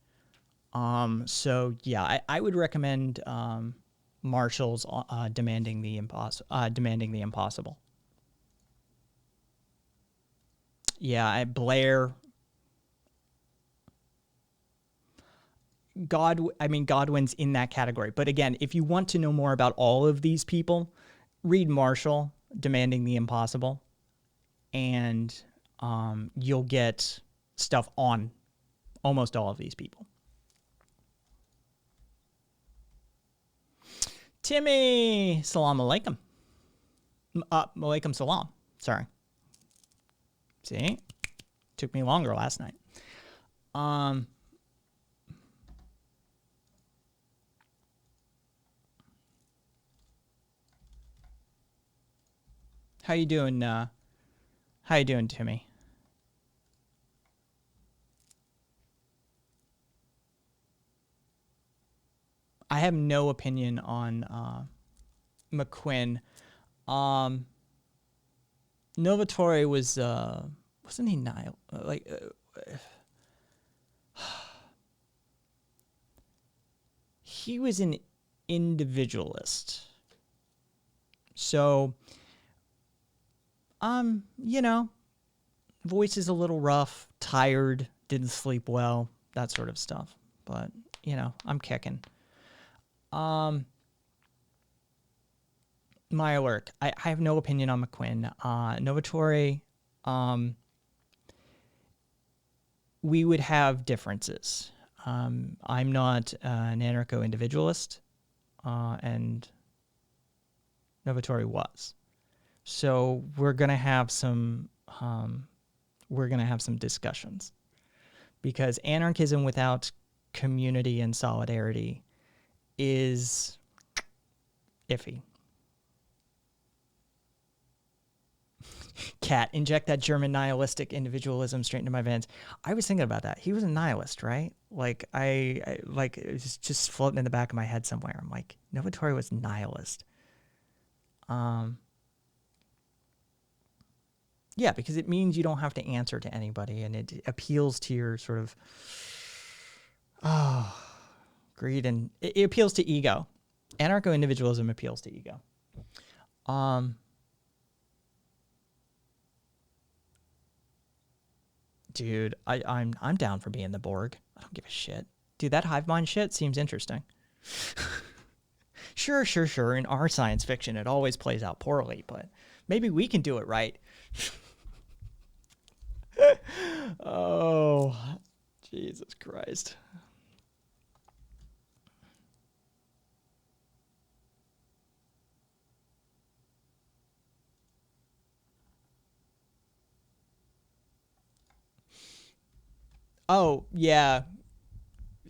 So yeah, I would recommend Marshall's Demanding the Impossible. Yeah, Blair. Godwin's in that category. But again, if you want to know more about all of these people, read Marshall, Demanding the Impossible, and you'll get stuff on almost all of these people. Timmy, salam alaikum. Malaikum salam. Sorry. See? Took me longer last night. How you doing, Timmy? I have no opinion on McQuinn. Novatore was wasn't he nihil he was an individualist. So you know, voice is a little rough, tired, didn't sleep well, that sort of stuff. But, you know, I'm kicking. My work. I have no opinion on McQuinn. Novatore, we would have differences. I'm not an anarcho-individualist, and Novatore was. So we're gonna have some discussions, because anarchism without community and solidarity is iffy. Cat, inject that German nihilistic individualism straight into my veins. I was thinking about that. He was a nihilist, right? Like I like it was just floating in the back of my head somewhere. I'm like, Novatore was nihilist. Yeah, because it means you don't have to answer to anybody, and it appeals to your sort of greed, and it appeals to ego. Anarcho-individualism appeals to ego. Dude, I'm down for being the Borg. I don't give a shit. Dude, that hive mind shit seems interesting. Sure. In our science fiction, it always plays out poorly, but maybe we can do it right. Oh, Jesus Christ. Oh, yeah.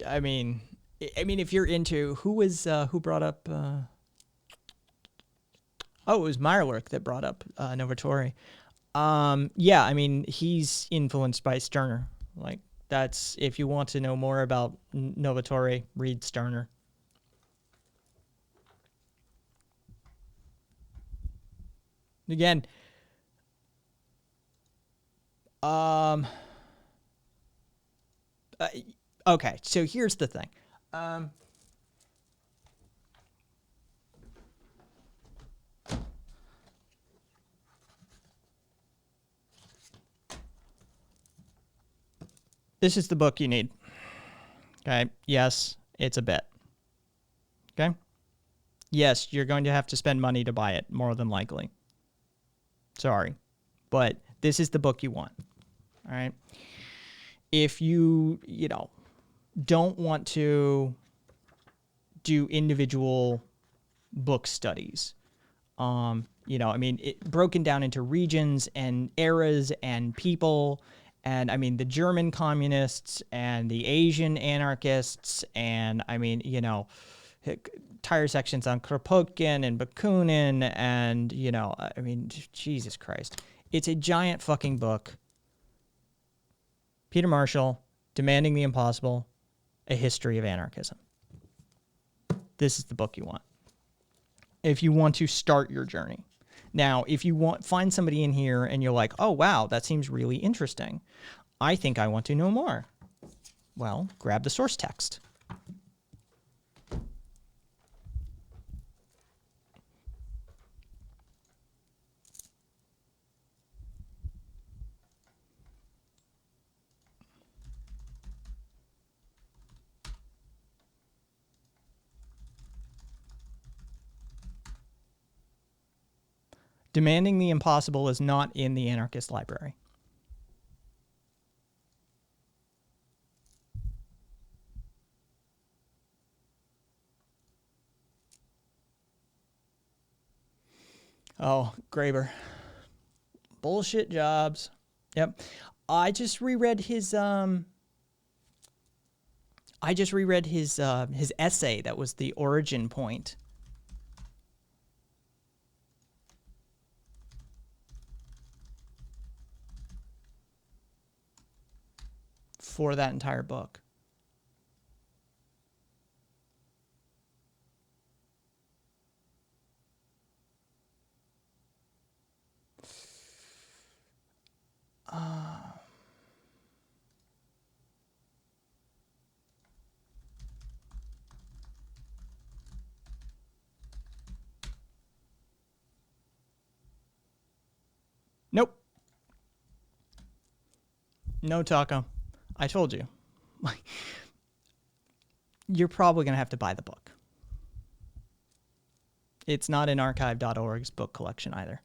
I mean, if you're into who brought up it was Meyerwerk that brought up Novatore. Yeah, I mean, he's influenced by Stirner. Like, that's, if you want to know more about Novatore, read Stirner. Again, okay, so here's the thing. This is the book you need. Okay. Yes, it's a bet. Okay. Yes, you're going to have to spend money to buy it, more than likely. Sorry. But this is the book you want. All right. If you don't want to do individual book studies, broken down into regions and eras and people. And I mean, the German communists and the Asian anarchists, and tire sections on Kropotkin and Bakunin, and Jesus Christ, it's a giant fucking book. Peter Marshall, Demanding the Impossible, A History of Anarchism. This is the book you want if you want to start your journey. Now, if you find somebody in here and you're like, oh, wow, that seems really interesting. I think I want to know more. Well, grab the source text. Demanding the impossible is not in the anarchist library. Oh, Graeber. Bullshit jobs. Yep. I just reread his his essay that was the origin point. For that entire book. Nope. No, Taco. I told you. You're probably going to have to buy the book. It's not in archive.org's book collection either.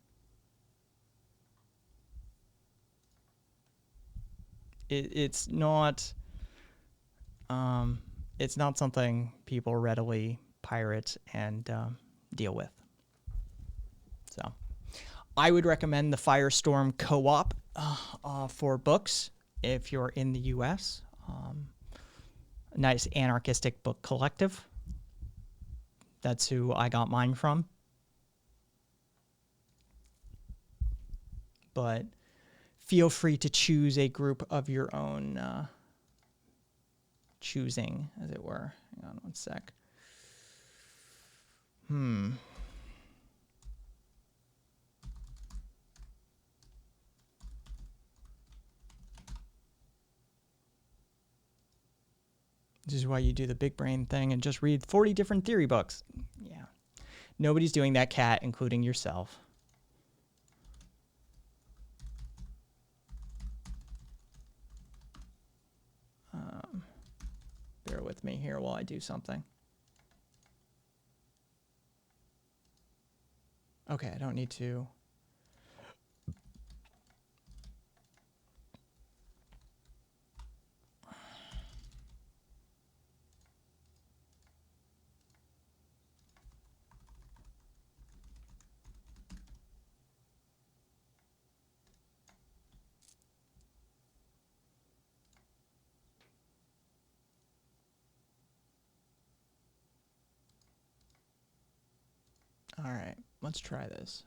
It's not something people readily pirate and deal with. So I would recommend the Firestorm Co-op for books if you're in the U.S. A nice anarchistic book collective. That's who I got mine from. But feel free to choose a group of your own choosing, as it were. Hang on one sec. This is why you do the big brain thing and just read 40 different theory books. Yeah. Nobody's doing that, Cat, including yourself. Bear with me here while I do something. Okay, I don't need to. All right, let's try this.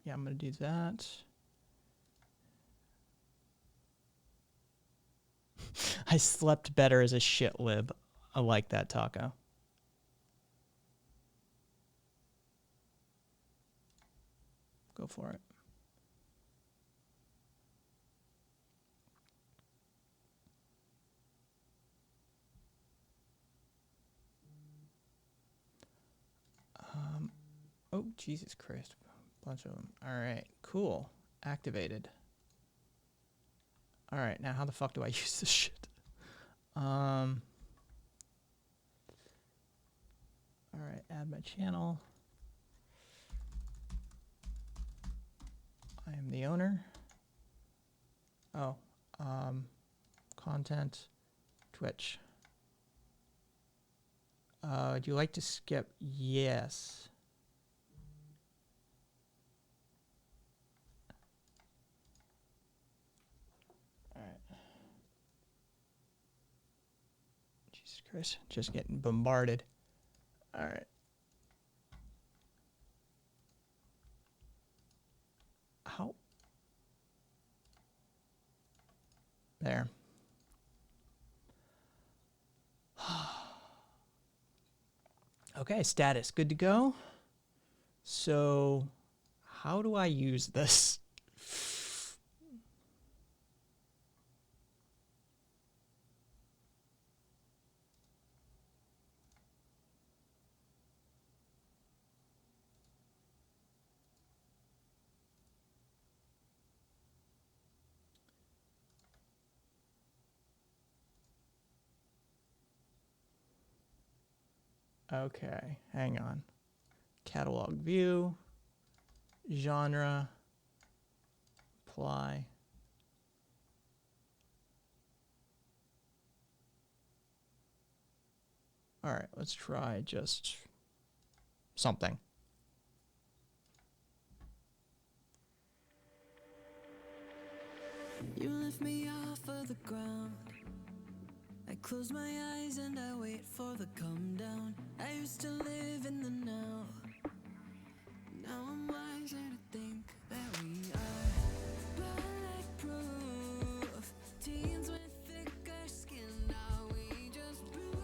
Yeah, I'm going to do that. I slept better as a shit lib. I like that, Taco. Go for it. Oh, Jesus Christ. Bunch of them. All right, cool. Activated. All right, now how the fuck do I use this shit? All right, add my channel. I am the owner. Oh, content, Twitch. Do you like to skip? Yes. All right. Jesus Christ, just getting bombarded. All right. How? There. Okay, status, good to go. So, how do I use this? Okay, hang on. Catalog view, genre, apply. All right, let's try just something. You lift me off of the ground. I close my eyes and I wait for the come down. I used to live in the now. Now I'm wiser to think that we are bulletproof. Teens with thicker skin, now we just bruise.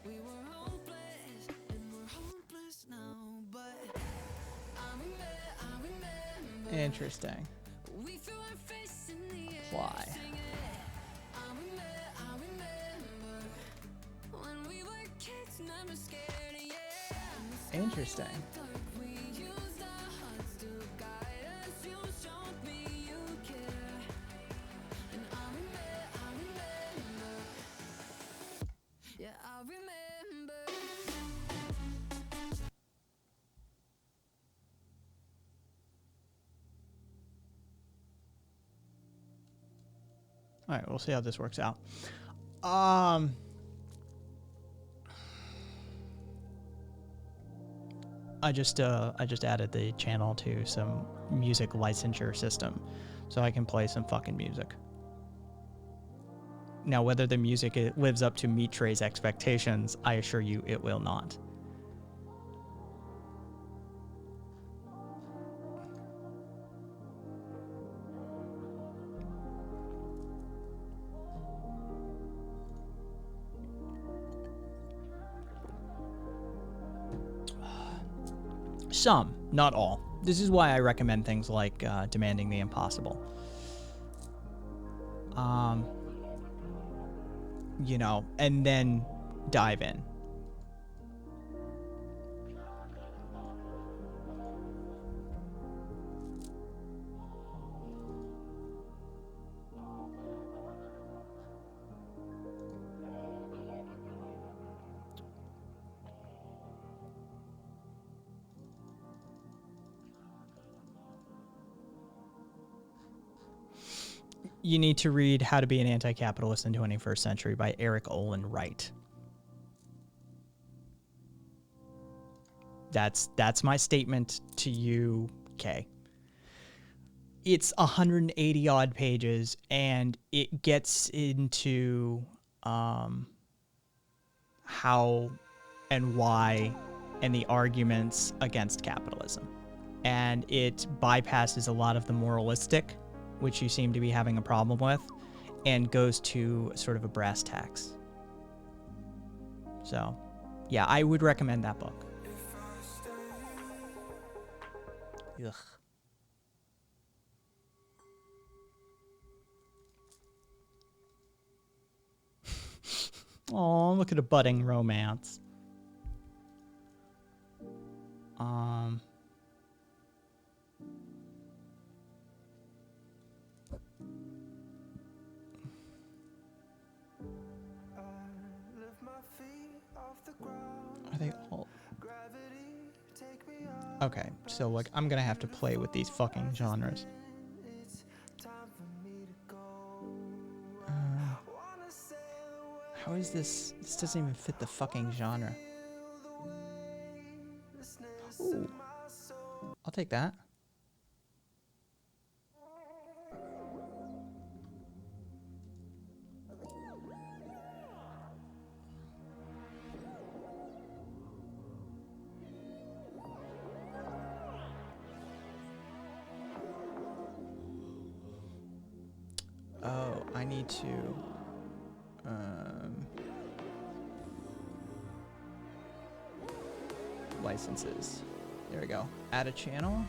We were hopeless and we're hopeless now, but I remember. Interesting. We threw our face in the air. Apply. I remember when we were kids, never scared, yeah. Interesting. Dark, we used our hearts to guide us. You showed me you care, and I remember. Yeah, I remember. All right, we'll see how this works out. I just added the channel to some music licensure system, so I can play some fucking music. Now, whether the music lives up to Meat Tray's expectations, I assure you it will not. Some, not all. This is why I recommend things like Demanding the Impossible. You know, and then dive in. You need to read How to Be an Anti-Capitalist in the 21st Century by Eric Olin Wright. That's my statement to you, Kay. It's 180 odd pages, and it gets into how and why and the arguments against capitalism. And it bypasses a lot of the moralistic, which you seem to be having a problem with, and goes to sort of a brass tacks. So, yeah, I would recommend that book. Ugh. Oh, look at a budding romance. Are they all? Okay, so like I'm gonna have to play with these fucking genres. How is this? This doesn't even fit the fucking genre. Ooh. I'll take that. Oh, I need to... licenses. There we go. Add a channel.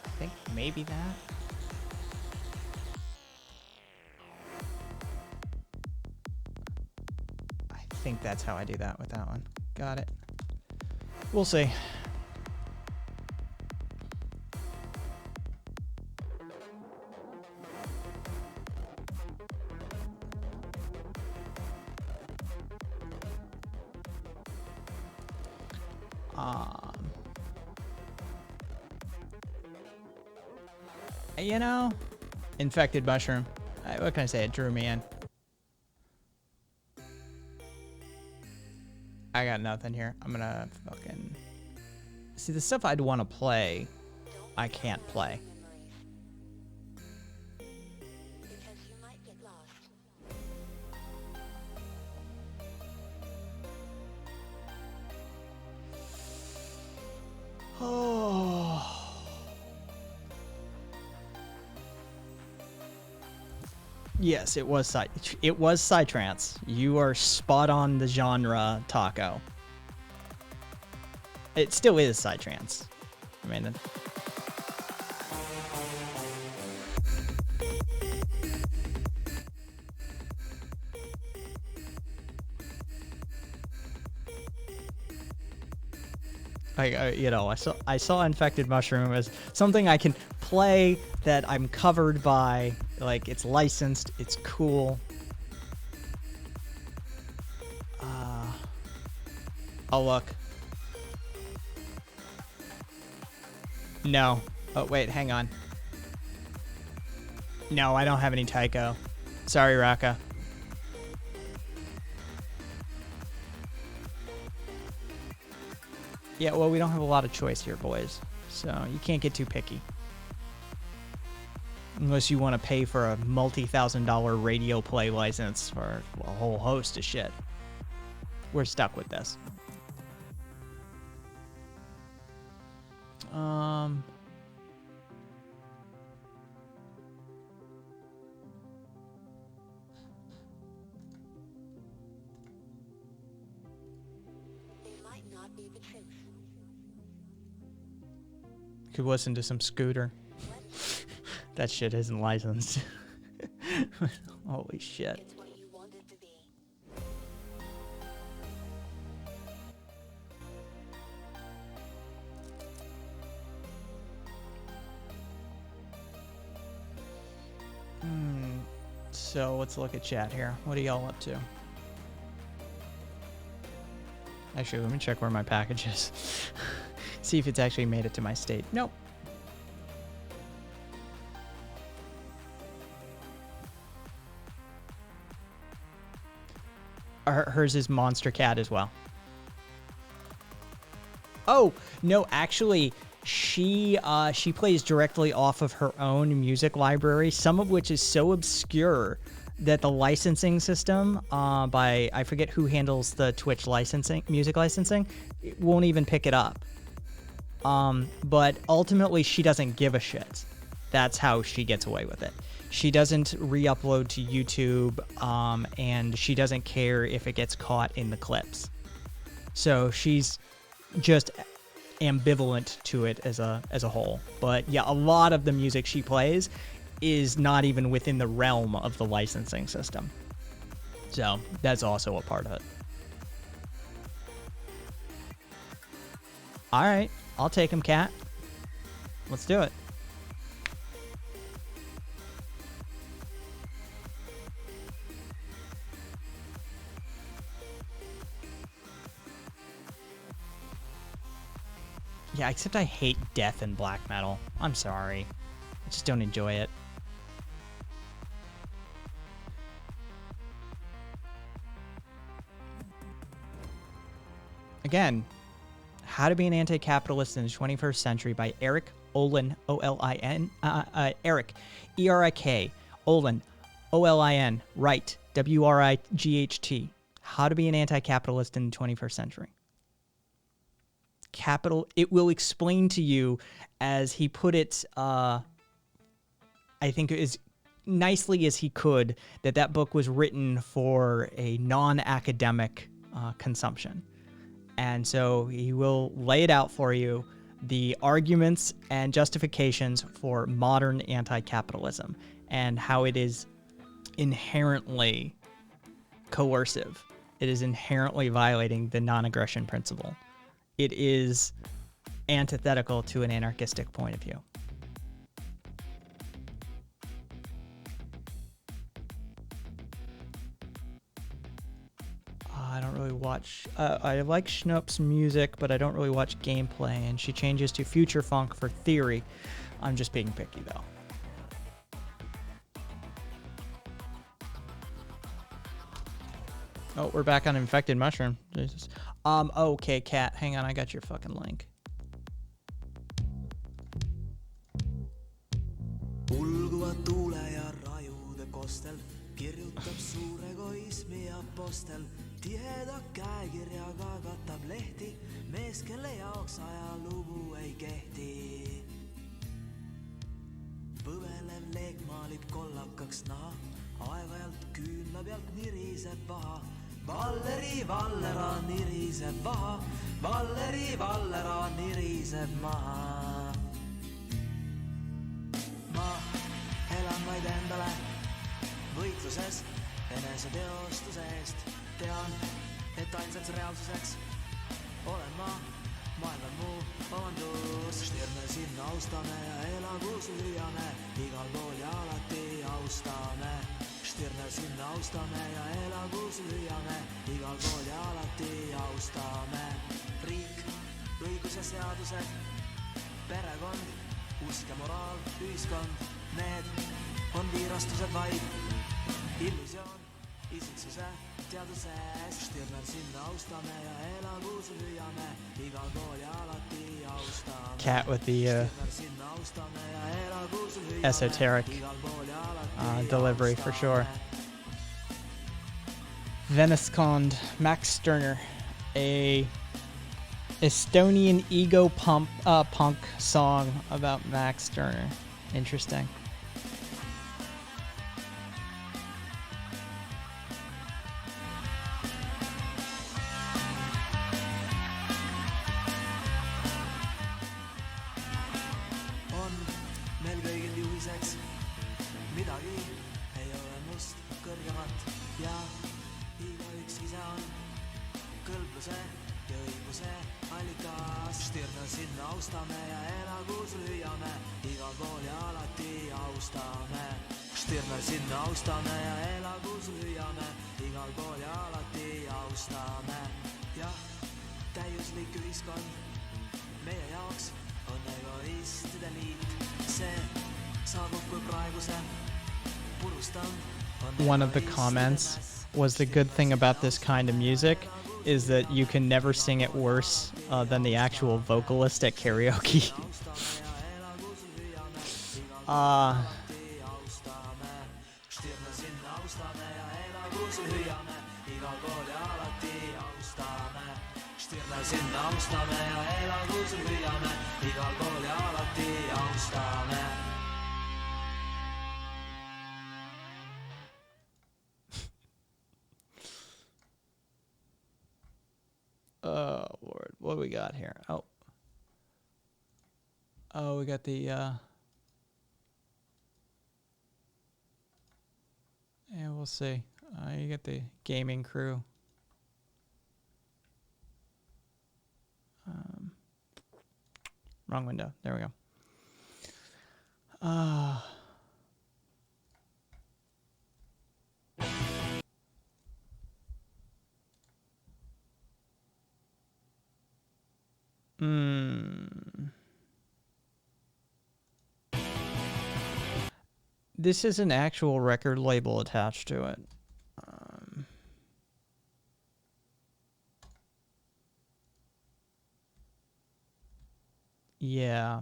I think maybe that. I think that's how I do that with that one. Got it. We'll see. You know, infected mushroom. What can I say? It drew me in. I got nothing here. I'm gonna fucking see the stuff I'd want to play. I can't play. Oh. Yes, it was Psytrance. You are spot on the genre, Taco. It still is Psytrance. I mean, you know, I saw Infected Mushroom as something I can play that I'm covered by. Like, it's licensed, it's cool. Oh, look. No. Oh, wait, hang on. No, I don't have any Taiko. Sorry, Raka. Yeah, well, we don't have a lot of choice here, boys. So you can't get too picky. Unless you want to pay for a multi-$1,000 radio play license for a whole host of shit. We're stuck with this. Could listen to some Scooter. That shit isn't licensed. Holy shit. So let's look at chat here. What are y'all up to? Actually, let me check where my package is. See if it's actually made it to my state. Nope. Hers is Monster Cat as well. Oh, no, actually, she plays directly off of her own music library, some of which is so obscure that the licensing system by, I forget who handles the Twitch licensing, music licensing, it won't even pick it up. But ultimately, she doesn't give a shit. That's how she gets away with it. She doesn't re-upload to YouTube, and she doesn't care if it gets caught in the clips. So she's just ambivalent to it as a whole. But yeah, a lot of the music she plays is not even within the realm of the licensing system. So that's also a part of it. All right, I'll take him, Cat. Let's do it. Yeah, except I hate death and black metal. I'm sorry. I just don't enjoy it. Again, How to Be an Anti-Capitalist in the 21st Century by Erik Olin, O-L-I-N, Erik, E-R-I-K, Olin, O-L-I-N, Wright, WRIGHT. How to be an anti-capitalist in the 21st century. It will explain to you, as he put it, I think as nicely as he could, that book was written for a non-academic consumption. And so he will lay it out for you, the arguments and justifications for modern anti-capitalism and how it is inherently coercive. It is inherently violating the non-aggression principle. It is antithetical to an anarchistic point of view. I don't really watch... I like Schnoop's music, but I don't really watch gameplay, and she changes to Future Funk for Theory. I'm just being picky, though. Oh, we're back on Infected Mushroom. Jesus. Okay, Kat, hang on, I got your fucking link. Ulguva tuule ja rajude kostel, kirjutab suur egoismi apostel. Tiheda käekirjaga katab lehti, mees, kelle jaoks ajalugu ei kehti. Põvelev leek maalib kollakaks naha, aeg-ajalt küünla pealt niriseb paha. Valleri Vallera niriseb maha, Valleri Vallera niriseb maha. Ma elan vaid endale, võitluses enese teostuse eest. Tean, et ainsaks reaalsuseks olen ma, maailm on muu vabandus. Stirne sinna austame ja elagu süüame, igal pool ja alati austame. Stirne sinna austame ja elagu süüame, igal pool ja alati austame. Riik, õigus ja seadused, perekond, usk ja moraal, ühiskond, need on viirastused vaid, illusioon, isiksuse teaduses. Stirner sinna austame ja elagu süüame, igal pool ja alati austame. Cat with the esoteric delivery for sure. Veniscond, Max Stirner, a Estonian ego punk song about Max Stirner. Interesting. On meil kõigil juhiseks, midagi ei ole must kõrgemat ja igaüks ise on kõlbluse ja õiguse allikas. Stirner sinna austame ja elagu süüame, igal pool ja alati austame. Stirner sinna austame ja elagu süüame, igal pool ja alati austame. Jah, täiuslik ühiskond meie jaoks on egoistide liit. See saabub kui praeguse purustanud. One of the comments was the good thing about this kind of music is that you can never sing it worse than the actual vocalist at karaoke. Sinna austame ja elagu süüame, igal pool ja alati austame. Oh, Lord. What do we got here? Oh, we got the, yeah, we'll see. You got the gaming crew. Wrong window. There we go. This is an actual record label attached to it. Yeah.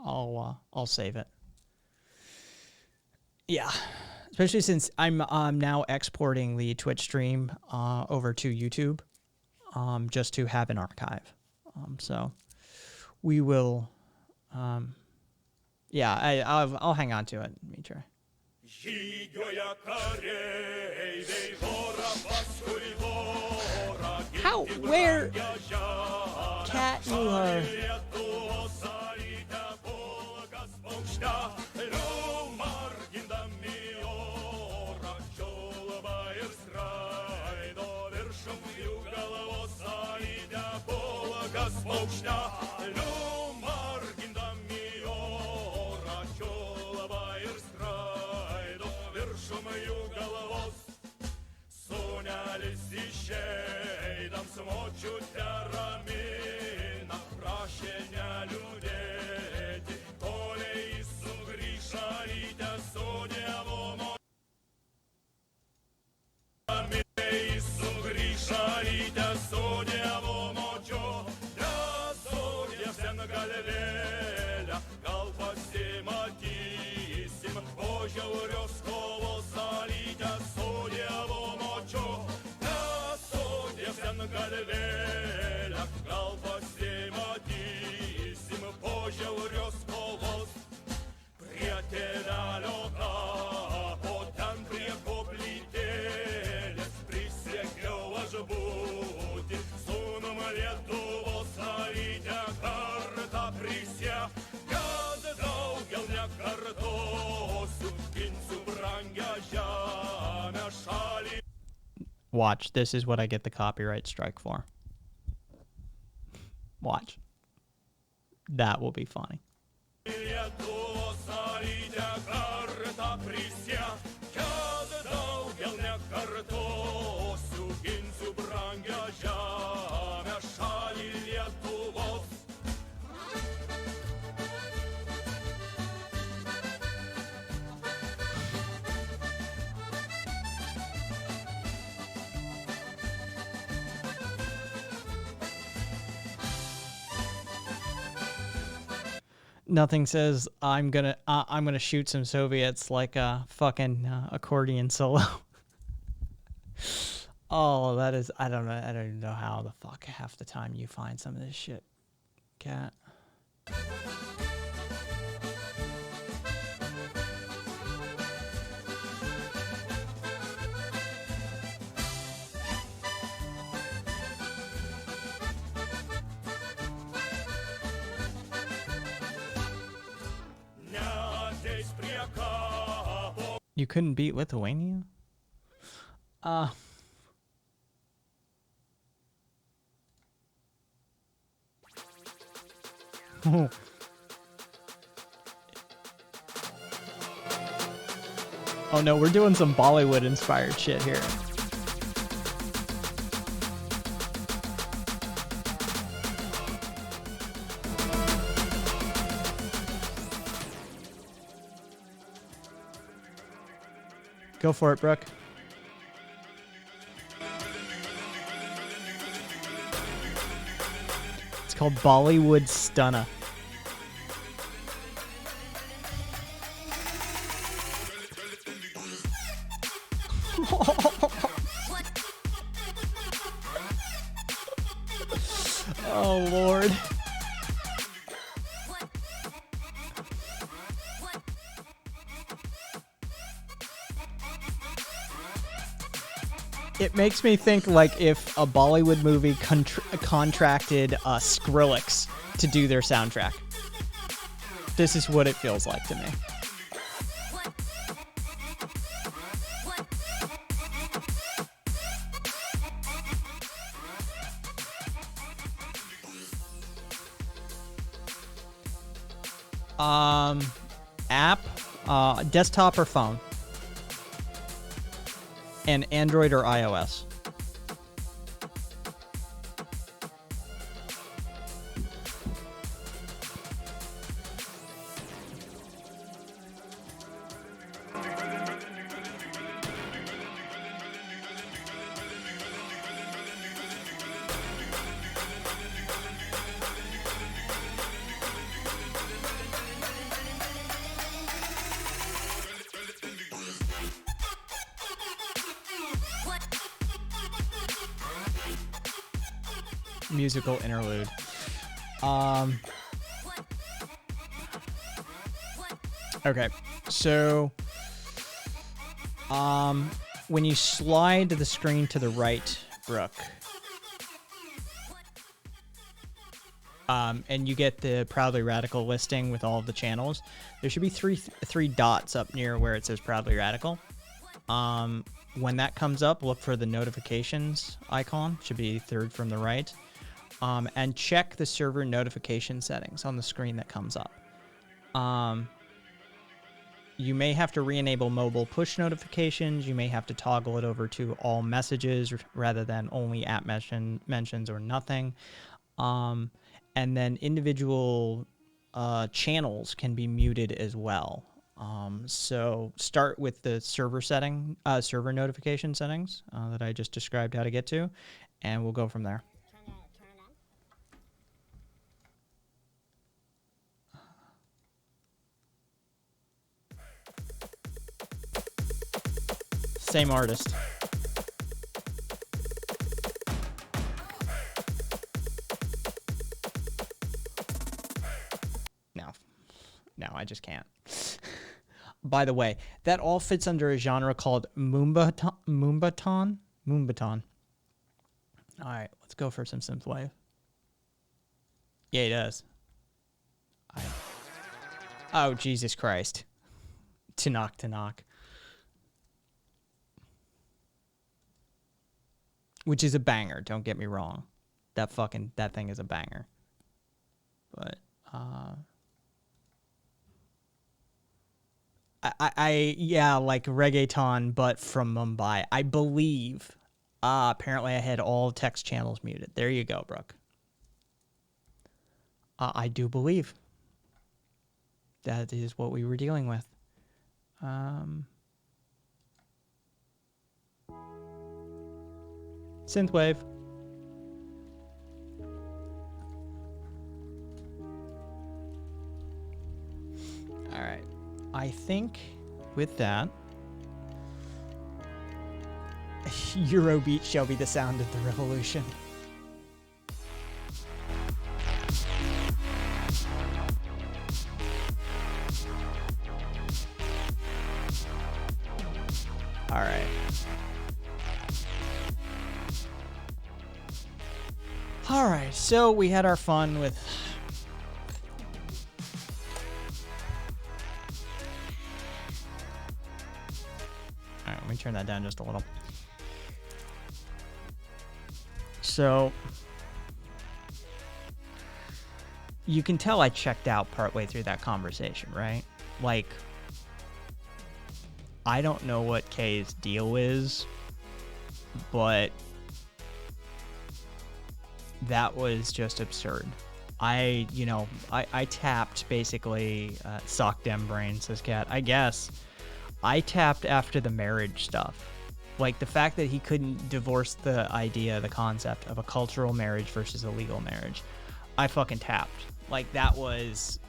I'll save it. Yeah, especially since I'm now exporting the Twitch stream over to YouTube, just to have an archive. So we will. Yeah, I'll hang on to it. Let me try. How? Where? Cat, you are. Watch, this is what I get the copyright strike for. Watch. That will be funny. Nothing says I'm gonna shoot some Soviets like a fucking accordion solo. Oh, that is, I don't even know how the fuck half the time you find some of this shit, Cat. You couldn't beat Lithuania? Oh no, we're doing some Bollywood inspired shit here. Go for it, Brooke. It's called Bollywood Stunna. Oh, Lord. It makes me think like if a Bollywood movie contracted Skrillex to do their soundtrack. This is what it feels like to me. App, desktop or phone, and Android or iOS. musical interlude. Okay, so when you slide the screen to the right, Brooke, and you get the Proudly Radical listing with all of the channels, there should be three dots up near where it says Proudly Radical. When that comes up, look for the notifications icon, should be third from the right, and check the server notification settings on the screen that comes up. You may have to re-enable mobile push notifications. You may have to toggle it over to all messages rather than only app mentions or nothing. And then individual channels can be muted as well. So start with the server notification settings that I just described how to get to, and we'll go from there. Same artist. No, I just can't. By the way, that all fits under a genre called Moombaton. All right, let's go for some synthwave. Yeah, it does. Oh, Jesus Christ. Tanakh. Which is a banger, don't get me wrong. That thing is a banger. But, yeah, like reggaeton, but from Mumbai. I believe. Apparently I had all text channels muted. There you go, Brooke. I do believe. That is what we were dealing with. Synthwave. All right. I think with that, Eurobeat shall be the sound of the revolution. All right. All right, so we had our fun with all right, let me turn that down just a little. So you can tell I checked out partway through that conversation, right? Like, I don't know what Kay's deal is, but that was just absurd. I tapped basically, sock dem brain, says Cat. I guess I tapped after the marriage stuff. Like the fact that he couldn't divorce the concept of a cultural marriage versus a legal marriage. I fucking tapped. Like that was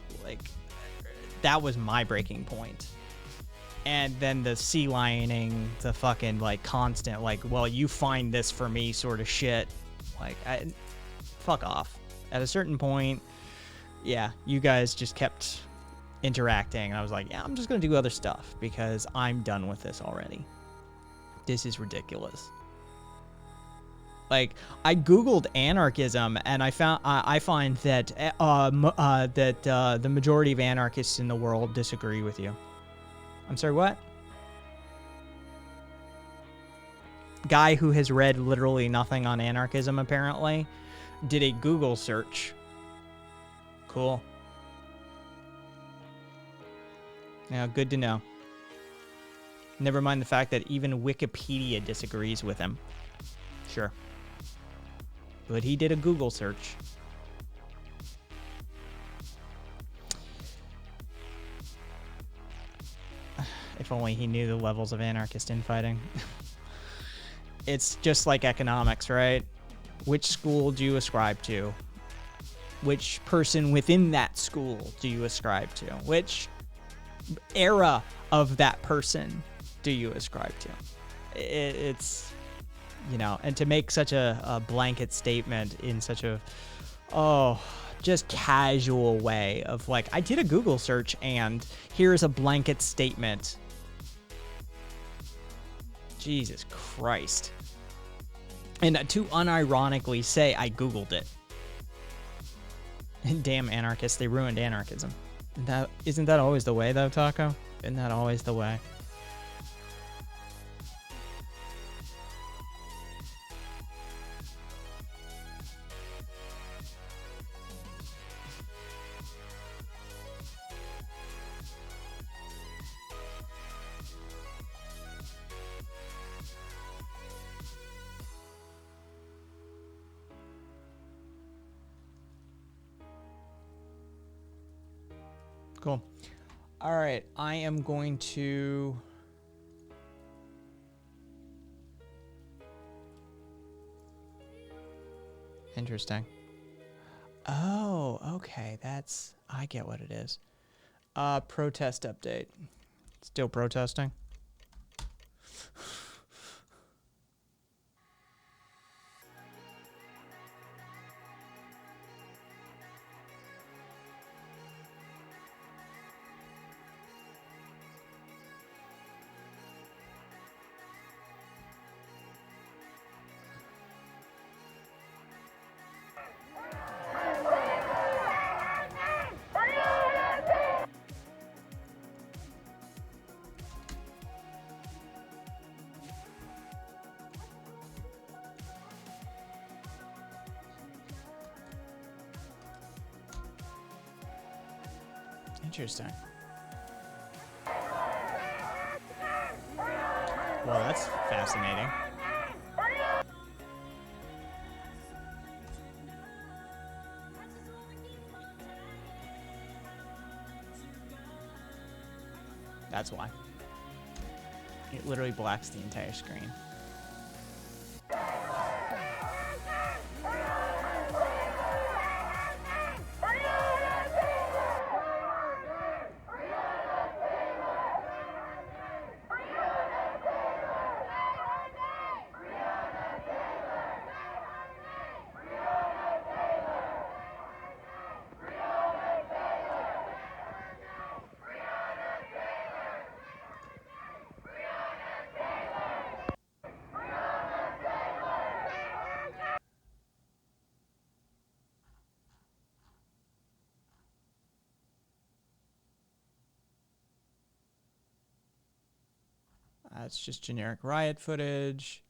my breaking point. And then the sea lioning, the fucking like constant, like, well, you find this for me sort of shit. Like, fuck off. At a certain point, yeah, you guys just kept interacting. And I was like, yeah, I'm just going to do other stuff because I'm done with this already. This is ridiculous. Like, I Googled anarchism and I find that the majority of anarchists in the world disagree with you. I'm sorry, what? Guy who has read literally nothing on anarchism, apparently, did a Google search. Cool. Yeah, good to know. Never mind the fact that even Wikipedia disagrees with him. Sure. But he did a Google search. If only he knew the levels of anarchist infighting. It's just like economics, right? Which school do you ascribe to? Which person within that school do you ascribe to? Which era of that person do you ascribe to? It's you know, and to make such a blanket statement in such a, oh, just casual way of like, I did a Google search and here's a blanket statement. Jesus Christ. And to unironically say I Googled it. And damn anarchists, they ruined anarchism. Isn't that always the way though, Taco? Isn't that always the way? Cool. All right, I am going to... Interesting. Oh, okay, that's... I get what it is. Protest update. Still protesting? Interesting. Well, that's fascinating. That's why. It literally blacks the entire screen. It's just generic riot footage.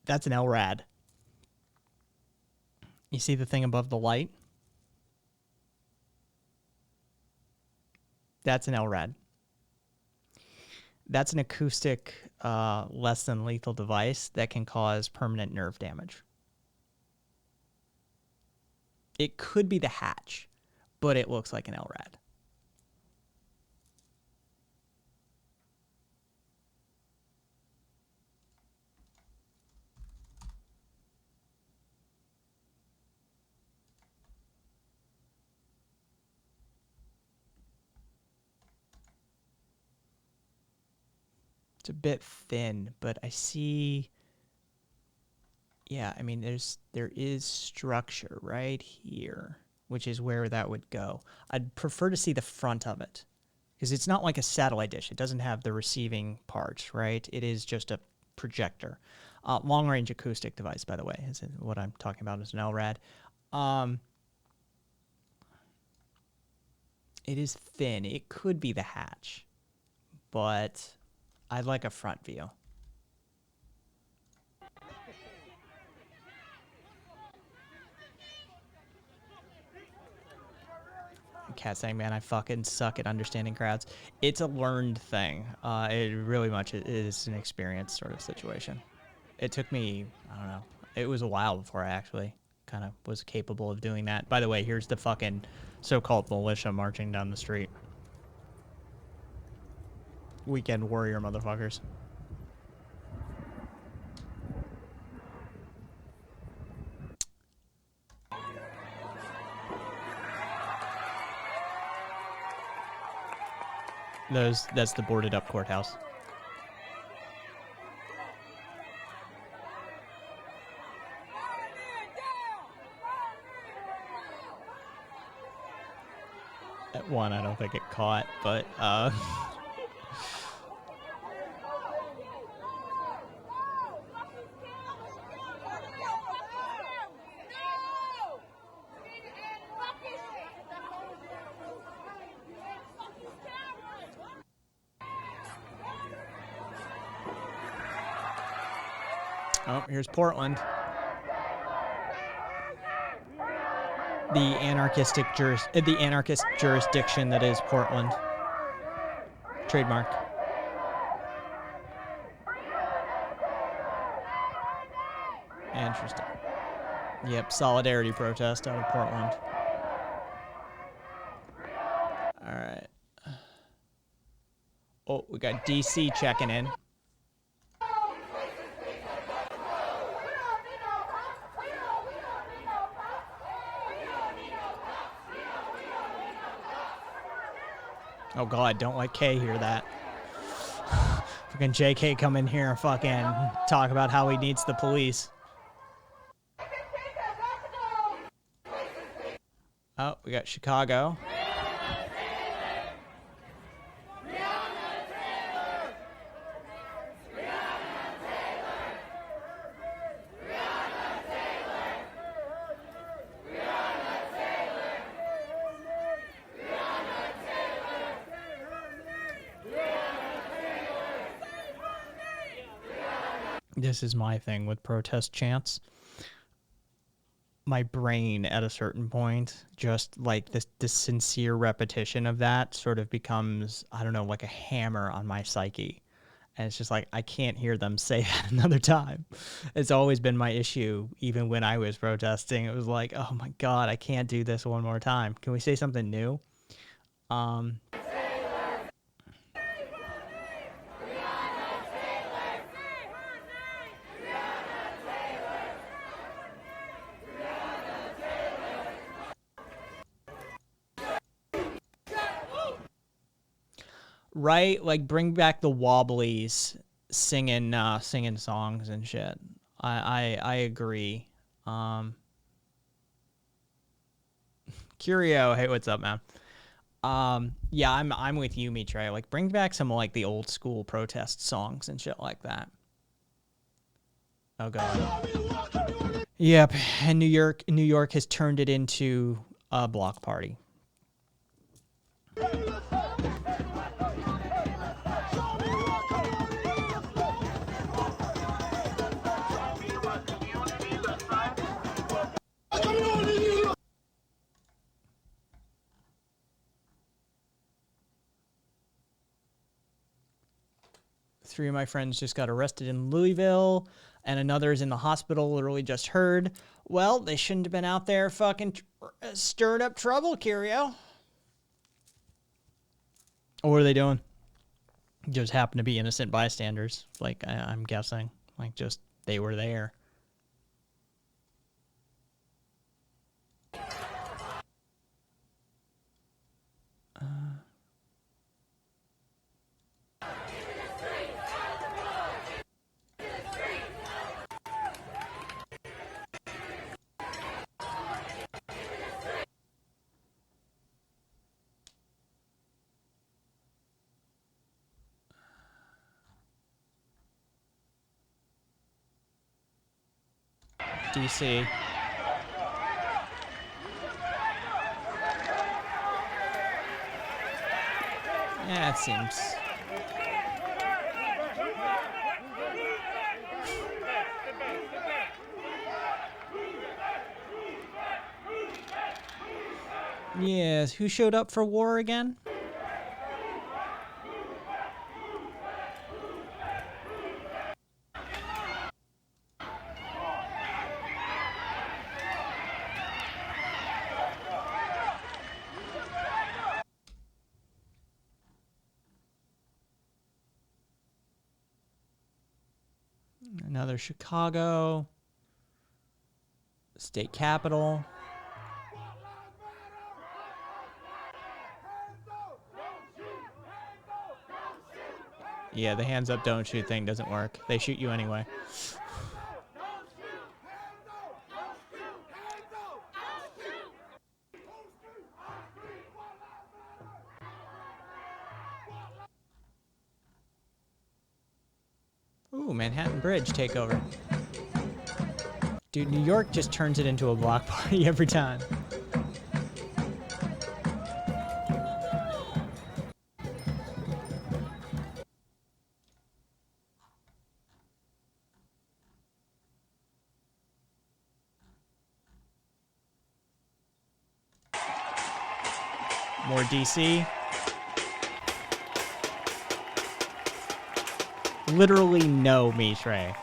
That's an LRAD. You see the thing above the light? That's an LRAD. That's an acoustic, less than lethal device that can cause permanent nerve damage. It could be the hatch, but it looks like an LRAD. It's a bit thin, but I see... Yeah, I mean, there is structure right here, which is where that would go. I'd prefer to see the front of it, because it's not like a satellite dish. It doesn't have the receiving parts, right? It is just a projector. Long-range acoustic device, by the way, is what I'm talking about is an LRAD. It is thin. It could be the hatch, but I'd like a front view. Cat saying, man, I fucking suck at understanding crowds. It's a learned thing. It really much is an experience sort of situation. It took me, I don't know, it was a while before I actually kind of was capable of doing that. By the way, here's the fucking so-called militia marching down the street. Weekend warrior motherfuckers. That's the boarded up courthouse. At one, I don't think it caught, but oh, here's Portland. The anarchist jurisdiction that is Portland. Trademark. Interesting. Yep, solidarity protest out of Portland. All right. Oh, we got DC checking in. Oh God, don't let Kay hear that. Fucking JK come in here and fucking talk about how he needs the police. Oh, we got Chicago. This is my thing with protest chants. My brain at a certain point, just like this sincere repetition of that sort of becomes, I don't know, like a hammer on my psyche. And it's just like, I can't hear them say that another time. It's always been my issue, even when I was protesting. It was like, oh my God, I can't do this one more time. Can we say something new? Right, like bring back the Wobblies singing songs and shit. I agree. Curio, hey, what's up, man? Yeah, I'm with you, Mitre. Like bring back some like the old school protest songs and shit like that. Oh God. Yep, and New York has turned it into a block party. Three of my friends just got arrested in Louisville, and another is in the hospital, literally just heard. Well, they shouldn't have been out there fucking stirring up trouble, Curio. What are they doing? Just happen to be innocent bystanders, like I'm guessing. Like just they were there. DC. Yeah, it seems. Yes, who showed up for war again? Another Chicago. State Capitol. Yeah, the hands up, don't shoot thing doesn't work. They shoot you anyway. Ooh, Manhattan Bridge takeover. Dude, New York just turns it into a block party every time. More DC. Literally no Mishray.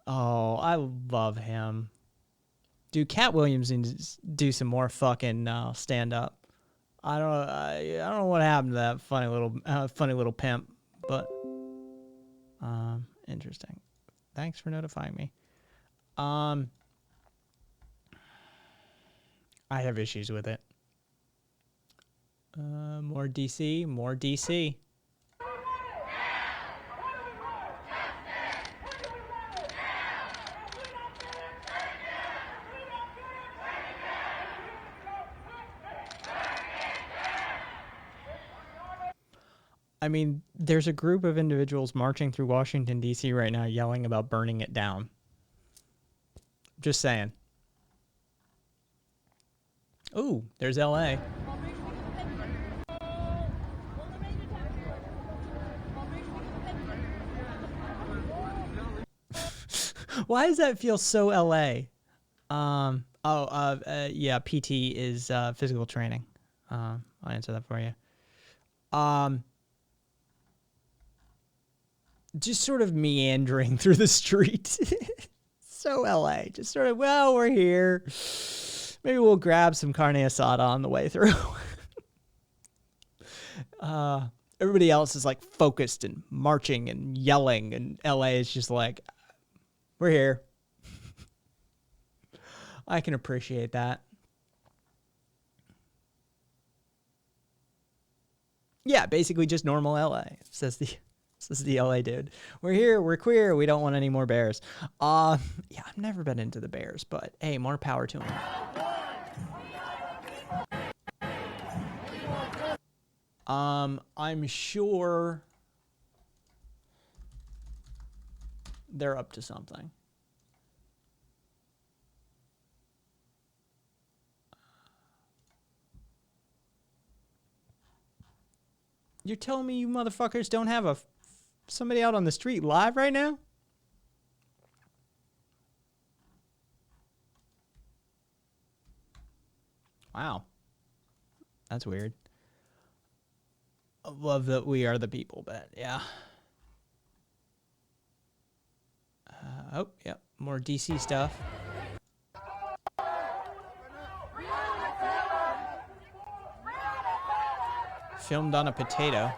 Oh, I love him. Dude, Cat Williams needs to do some more fucking stand up. I don't know what happened to that funny little pimp, but interesting. Thanks for notifying me. I have issues with it. More DC, more DC. I mean, there's a group of individuals marching through Washington, D.C. right now yelling about burning it down. Just saying. Ooh, there's L.A. Why does that feel so L.A.? Yeah, PT is physical training. I'll answer that for you. Just sort of meandering through the street. So LA. Just sort of, well, we're here. Maybe we'll grab some carne asada on the way through. Everybody else is like focused and marching and yelling, and LA is just like, we're here. I can appreciate that. Yeah, basically just normal LA, says the LA dude. We're here, we're queer, we don't want any more bears. Yeah, I've never been into the bears, but hey, more power to them. I'm sure they're up to something. You're telling me you motherfuckers don't have somebody out on the street live right now? Wow. That's weird. I love that we are the people, but yeah. Oh, yep. More DC stuff. Filmed on a potato.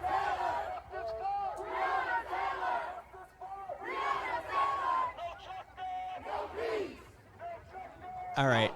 All right.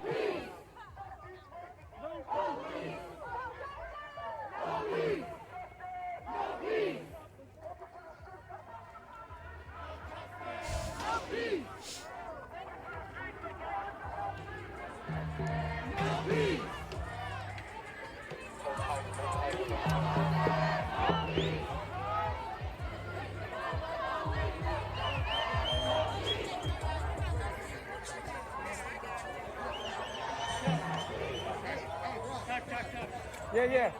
Yeah.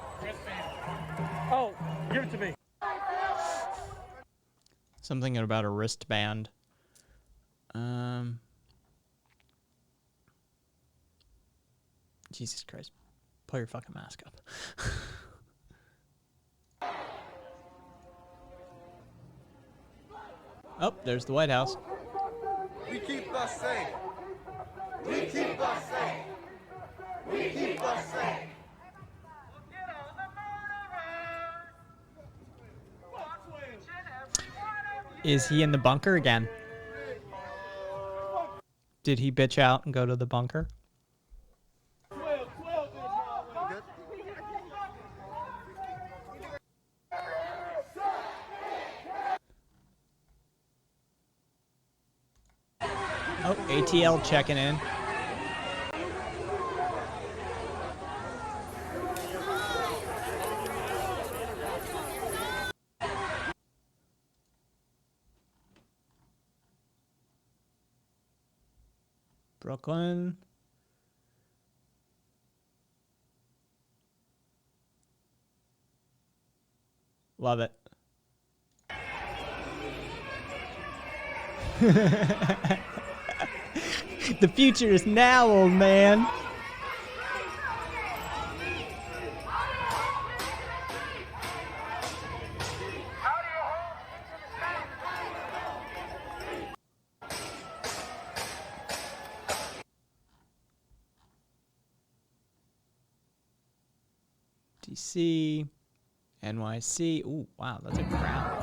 Oh, give it to me. Something about a wristband. Jesus Christ. Pull your fucking mask up. Oh, there's the White House. We keep us safe. We keep us safe. We keep us safe. Get all the murderers. Watch each and every one of Is he in the bunker again? Did he bitch out and go to the bunker? Oh, ATL checking in. Brooklyn. Love it. The future is now, old man. DC, NYC. Ooh, wow, that's a crowd.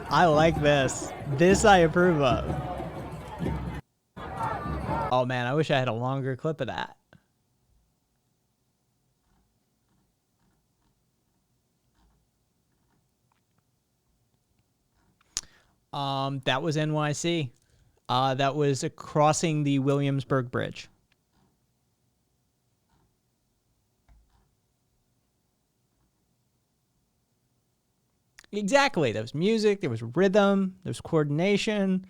I like this. This I approve of. Oh man, I wish I had a longer clip of that. That was NYC. That was crossing the Williamsburg Bridge. Exactly. There was music. There was rhythm. There was coordination.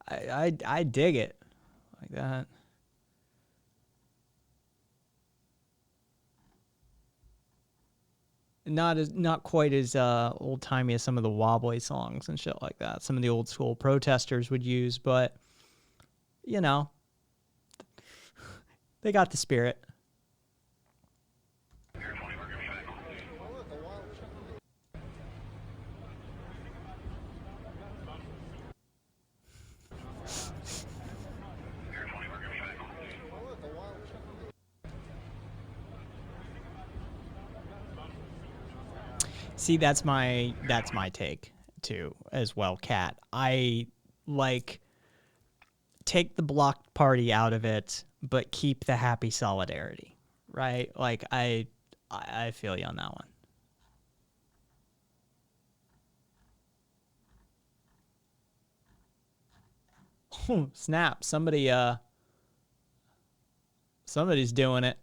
I dig it like that. Not quite as old timey as some of the wobbly songs and shit like that. Some of the old school protesters would use, but you know, they got the spirit. See, that's my take too as well, Kat. I like take the block party out of it, but keep the happy solidarity, right? Like I feel you on that one. Snap! Somebody's doing it.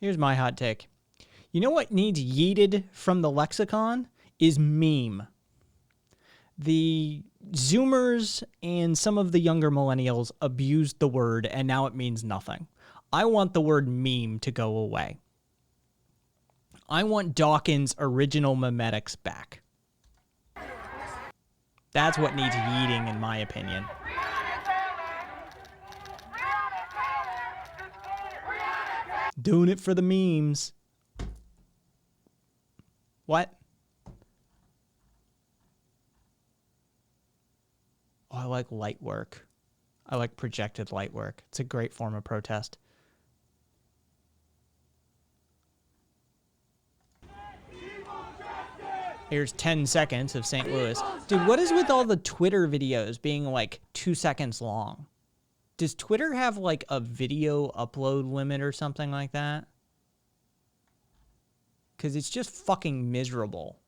Here's my hot take. You know what needs yeeted from the lexicon is meme. The Zoomers and some of the younger millennials abused the word, and now it means nothing. I want the word meme to go away. I want Dawkins' original memetics back. That's what needs yeeting, in my opinion. Doing it for the memes. What? Oh, I like light work. I like projected light work. It's a great form of protest. Here's 10 seconds of St. Louis. Dude, what is with all the Twitter videos being like 2 seconds long? Does Twitter have like a video upload limit or something like that? Because it's just fucking miserable.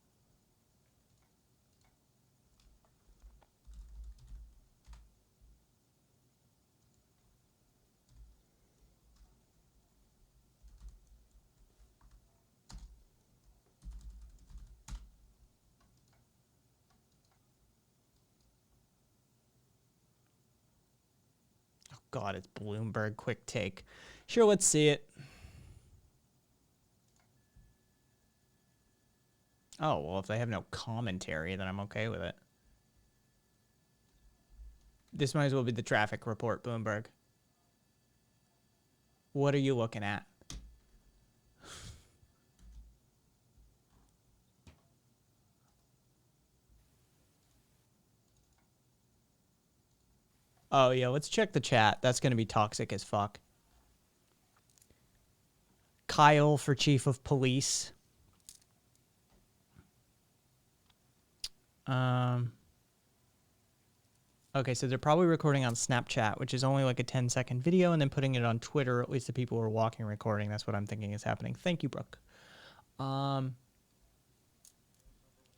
God, it's Bloomberg quick take. Sure, let's see it. Oh, well, if they have no commentary, then I'm okay with it. This might as well be the traffic report, Bloomberg. What are you looking at? Oh, yeah, let's check the chat. That's going to be toxic as fuck. Kyle for chief of police. Okay, so they're probably recording on Snapchat, which is only like a 10-second video, and then putting it on Twitter, at least the people who are walking recording. That's what I'm thinking is happening. Thank you, Brooke.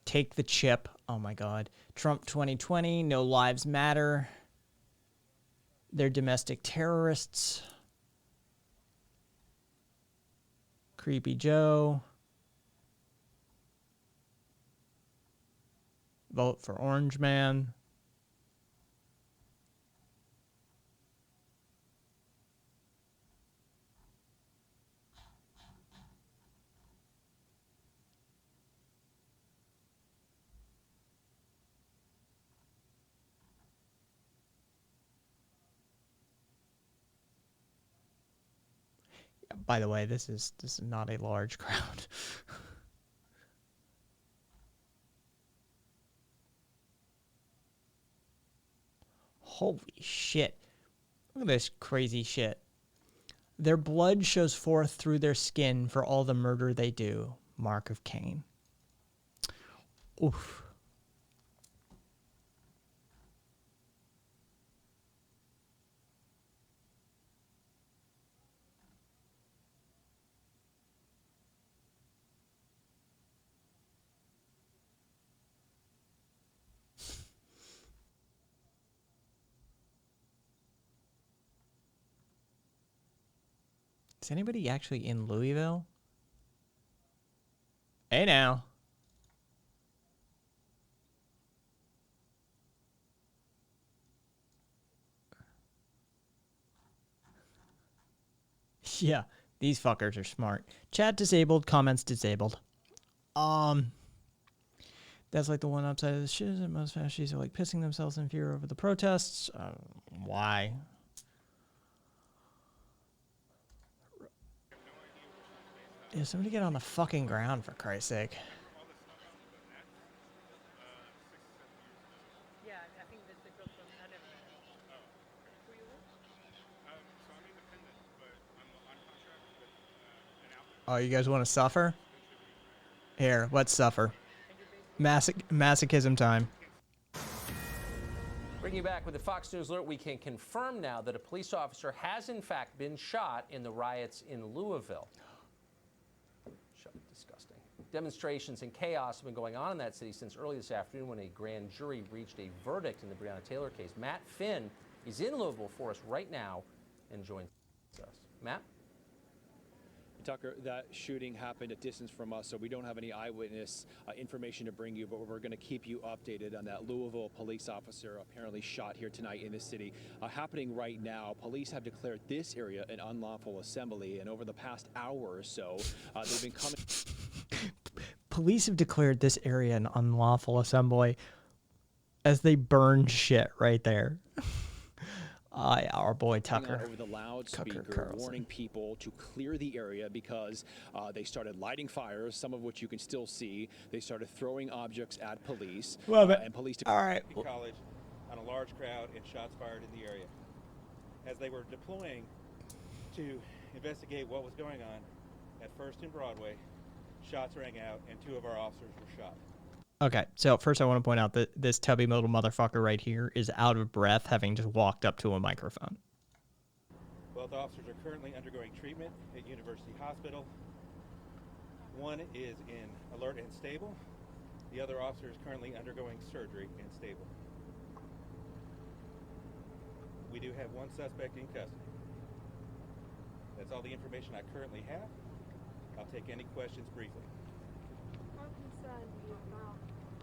Take the chip. Oh, my God. Trump 2020. No lives matter. They're domestic terrorists. Creepy Joe. Vote for Orange Man. By the way, this is not a large crowd. Holy shit. Look at this crazy shit. Their blood shows forth through their skin for all the murder they do. Mark of Cain. Oof. Is anybody actually in Louisville? Hey now. Yeah, these fuckers are smart. Chat disabled, comments disabled. That's like the one outside of the shit. Most fascists are like pissing themselves in fear over the protests. Why? Yeah, somebody get on the fucking ground, for Christ's sake. Yeah, I think this is from Adam. Who you with? So I'm independent, but I'm on contract with an outlet. Oh, you guys want to suffer? Here, let's suffer. Masochism time. Bringing you back with the Fox News alert, we can confirm now that a police officer has in fact been shot in the riots in Louisville. Disgusting. Demonstrations and chaos have been going on in that city since early this afternoon when a grand jury reached a verdict in the Breonna Taylor case. Matt Finn is in Louisville for us right now and joins us. Matt? Tucker, that shooting happened a distance from us, so we don't have any eyewitness information to bring you, but we're going to keep you updated on that Louisville police officer apparently shot here tonight in the city. Happening right now, police have declared this area an unlawful assembly, and over the past hour or so, they've been coming... Police have declared this area an unlawful assembly as they burn shit right there. Our boy Tucker. Over the loudspeaker, warning people to clear the area because they started lighting fires, some of which you can still see. They started throwing objects at police. Love it. And police. All right. College on a large crowd and shots fired in the area. As they were deploying to investigate what was going on at First and Broadway, shots rang out and 2 of our officers were shot. Okay, so first I want to point out that this tubby little motherfucker right here is out of breath, having just walked up to a microphone. Both officers are currently undergoing treatment at University Hospital. One is in alert and stable. The other officer is currently undergoing surgery and stable. We do have 1 suspect in custody. That's all the information I currently have. I'll take any questions briefly. How concerned are you about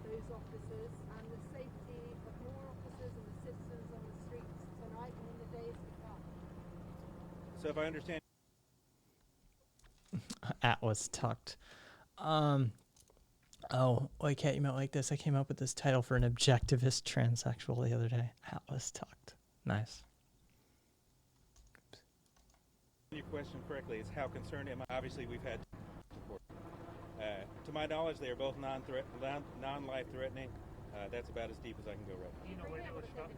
those officers and the safety of more officers and the citizens on the streets tonight and in the days to come? So if I understand, Atlas tucked. Oh, why can't you melt like this? I came up with this title for an objectivist transsexual the other day. Atlas tucked. Nice. your question correctly, it's how concerned am I? Obviously, we've had support. To my knowledge, they are both non-life threatening. That's about as deep as I can go right now. Do you know where they were shot?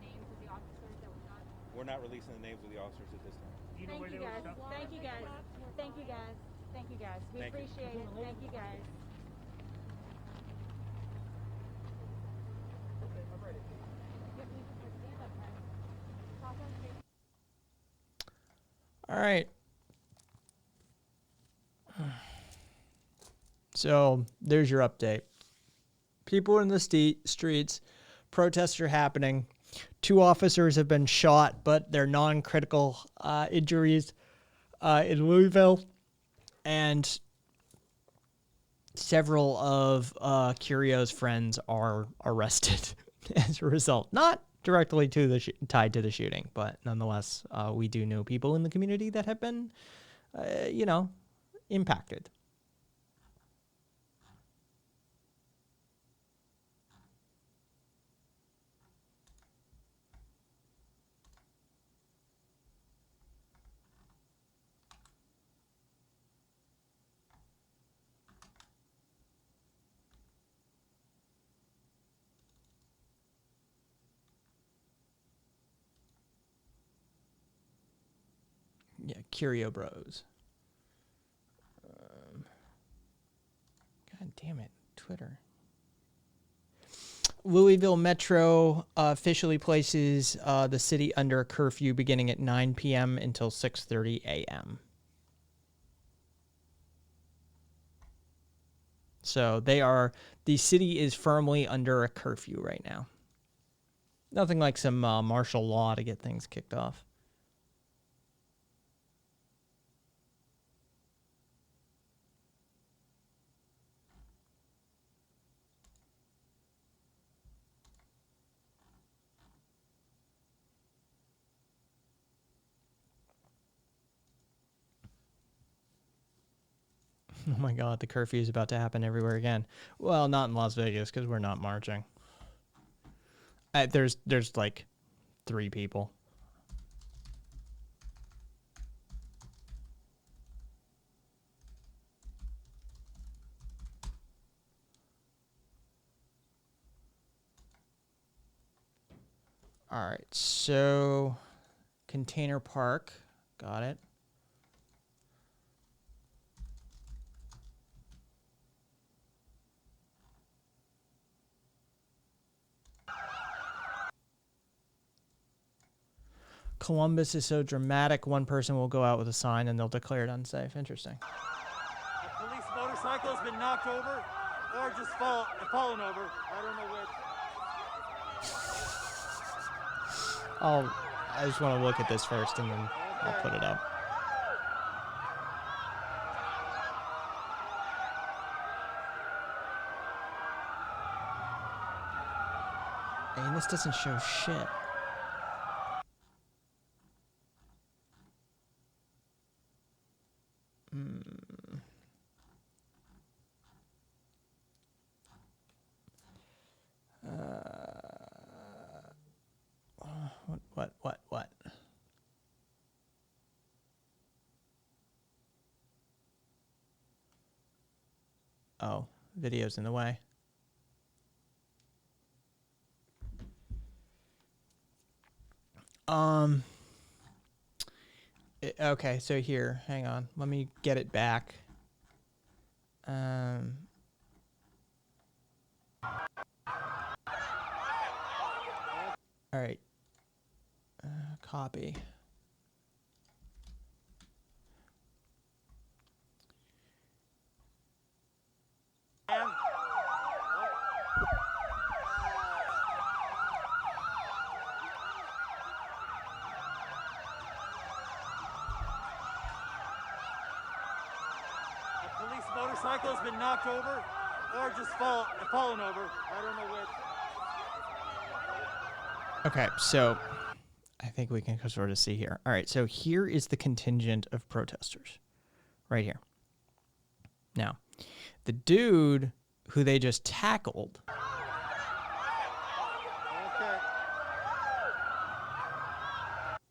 We're not releasing the names of the officers at this time. Do you know where they were shot? Thank you guys. Thank you guys. Thank you guys. We Thank you. appreciate it. Thank you guys. All right. So there's your update. People in the streets, protests are happening. 2 officers have been shot, but they're non-critical injuries in Louisville, and several of Curio's friends are arrested as a result. Not directly to the tied to the shooting, but nonetheless, we do know people in the community that have been, impacted. Yeah, Curio Bros. God damn it, Twitter. Louisville Metro officially places the city under a curfew beginning at 9 p.m. until 6:30 a.m. So the city is firmly under a curfew right now. Nothing like some martial law to get things kicked off. Oh my God, the curfew is about to happen everywhere again. Well, not in Las Vegas because we're not marching. There's like 3 people. All right, so Container Park, got it. Columbus is so dramatic, one person will go out with a sign and they'll declare it unsafe. Interesting. A police motorcycle has been knocked over or just fallen over. I don't know which. I just want to look at this first and then I'll put it up. And this doesn't show shit. What? Oh, video's in the way. Okay, so here, hang on. Let me get it back. All right. Copy. A police motorcycle has been knocked over or just fallen over. I don't know which. Okay, so I think we can sort of see here. All right, so here is the contingent of protesters. Right here. Now, the dude who they just tackled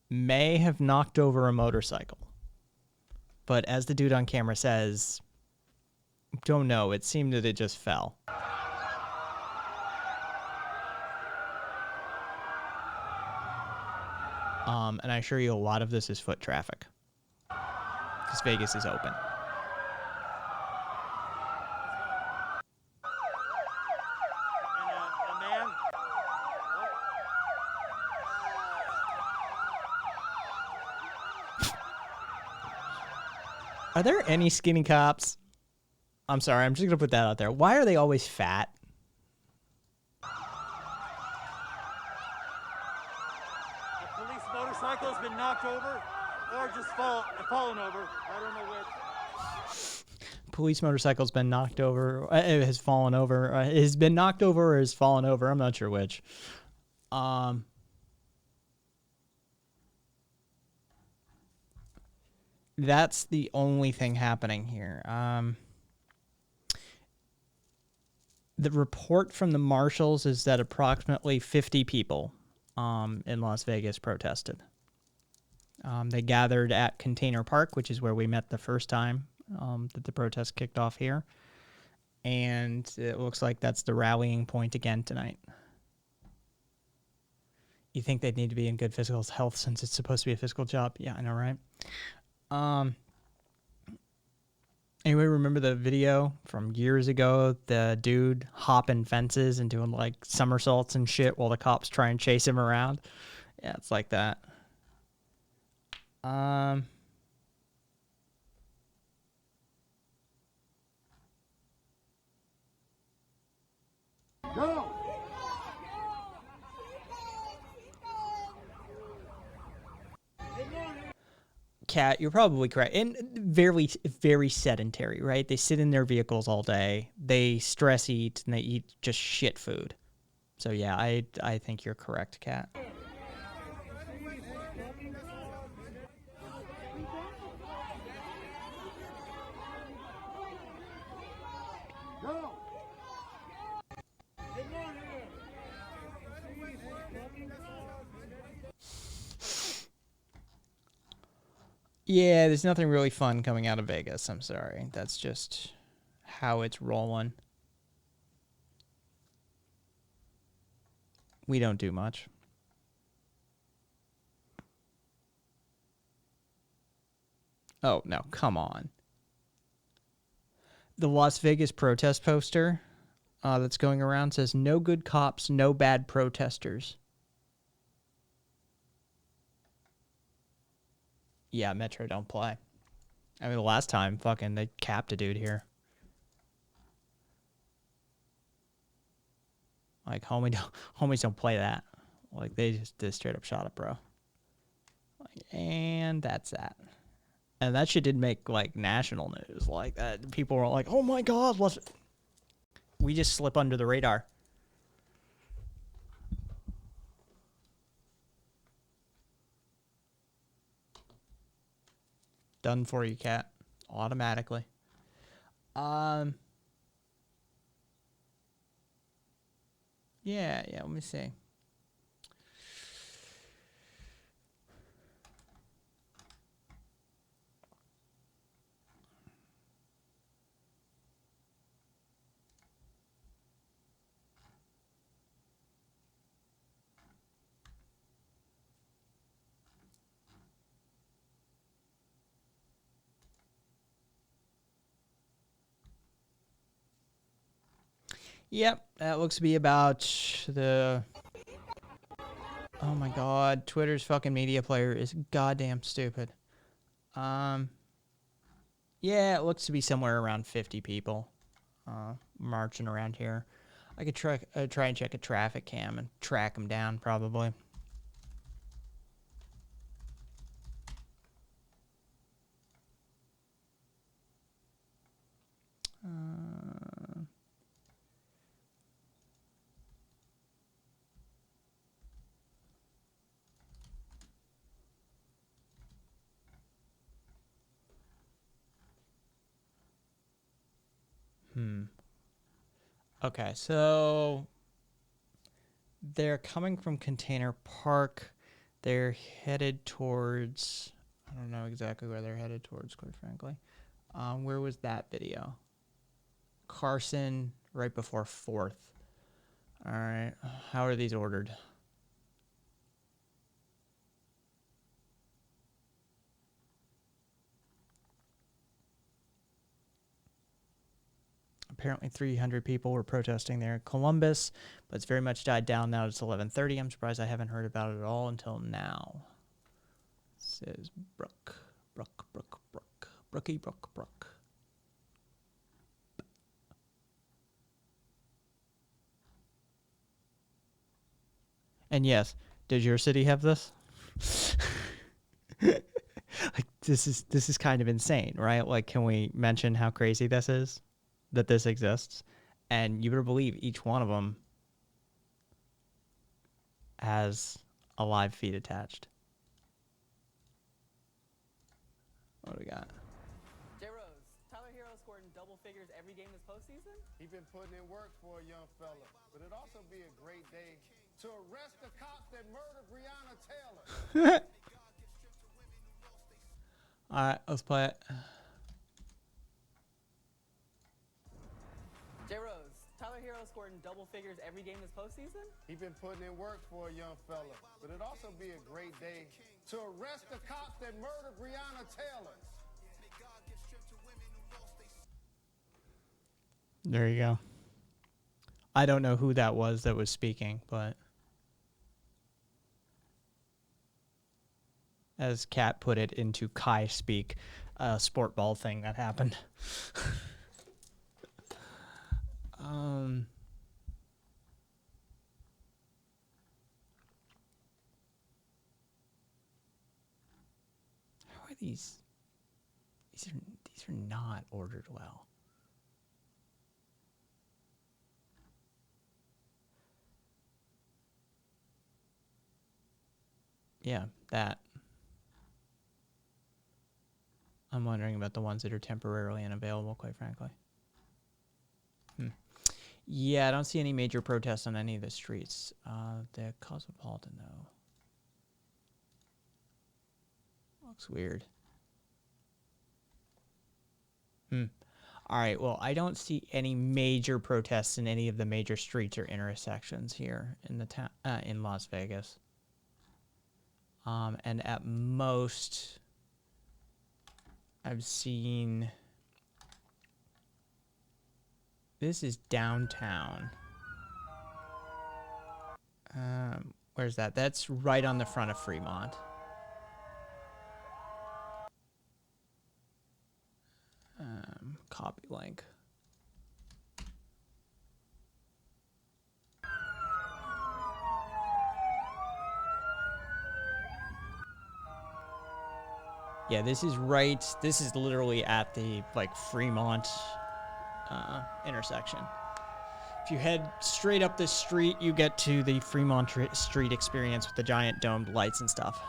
may have knocked over a motorcycle. But as the dude on camera says, don't know, it seemed that it just fell. And I assure you a lot of this is foot traffic. Because Vegas is open. Are there any skinny cops? I'm sorry, I'm just going to put that out there. Why are they always fat? A police motorcycle has been knocked over or just fallen over. I don't know which. Police motorcycle's been knocked over. It has fallen over. It has been knocked over or has fallen over. I'm not sure which. That's the only thing happening here. The report from the marshals is that approximately 50 people in Las Vegas protested. They gathered at Container Park, which is where we met the first time that the protest kicked off here. And it looks like that's the rallying point again tonight. You think they'd need to be in good physical health since it's supposed to be a physical job? Yeah, I know, right? Anybody remember the video from years ago? The dude hopping fences and doing like somersaults and shit while the cops try and chase him around? Yeah, it's like that. Go! Kat, you're probably correct. And very, very sedentary, right? They sit in their vehicles all day. They stress eat, and they eat just shit food. So yeah, I think you're correct, Kat. Go! Yeah, there's nothing really fun coming out of Vegas. I'm sorry. That's just how it's rolling. We don't do much. Oh, no, come on. The Las Vegas protest poster that's going around says, "No good cops, no bad protesters." Yeah, Metro don't play. I mean, the last time, fucking, they capped a dude here. Like, homies don't play that. Like, they just straight up shot it, bro. Like, and that's that. And that shit did make, like, national news. Like, that. People were like, oh my god, we just slip under the radar. Done for you, Kat. Automatically. Yeah, let me see. Yep, that looks to be about the... Oh my god, Twitter's fucking media player is goddamn stupid. Yeah, it looks to be somewhere around 50 people marching around here. I could try and check a traffic cam and track them down, probably. Okay, so they're coming from Container Park. They're headed towards... I don't know exactly where they're headed towards, quite frankly. Where was that video? Carson, right before 4th. All right. How are these ordered? Apparently 300 people were protesting there in Columbus, but it's very much died down now. It's 11:30. I'm surprised I haven't heard about it at all until now. Says Brooke. Brookie. And yes, does your city have this? Like this is kind of insane, right? Like, can we mention how crazy this is, that this exists? And you better believe each one of them has a live feed attached. What do we got? J-Rose, Tyler Hero scored in double figures every game this postseason? He been putting in work for a young fella, but it'd also be a great day to arrest the cops that murdered Breonna Taylor. All right, let's play it. J-Rose, Tyler Hero scored in double figures every game this postseason? He been putting in work for a young fella, but it'd also be a great day to arrest the cops that murdered Breonna Taylor. There you go. I don't know who that was speaking, but as Kat put it into Kai speak, a sport ball thing that happened. How are these? These are not ordered well. Yeah, that. I'm wondering about the ones that are temporarily unavailable, quite frankly. Yeah, I don't see any major protests on any of the streets. The Cosmopolitan, though. Looks weird. All right, well, I don't see any major protests in any of the major streets or intersections here in the town, in Las Vegas. And at most, I've seen... This is downtown. Where's that? That's right on the front of Fremont. Copy link. Yeah, this is right. This is literally at the Fremont intersection. If you head straight up this street, you get to the Fremont Street experience with the giant domed lights and stuff.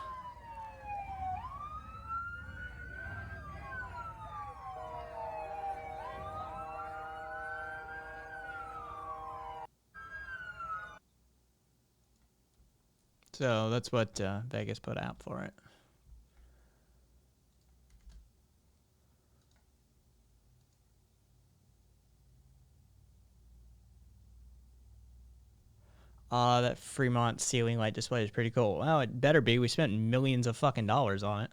So that's what Vegas put out for it. That Fremont ceiling light display is pretty cool. Well, it better be. We spent millions of fucking dollars on it.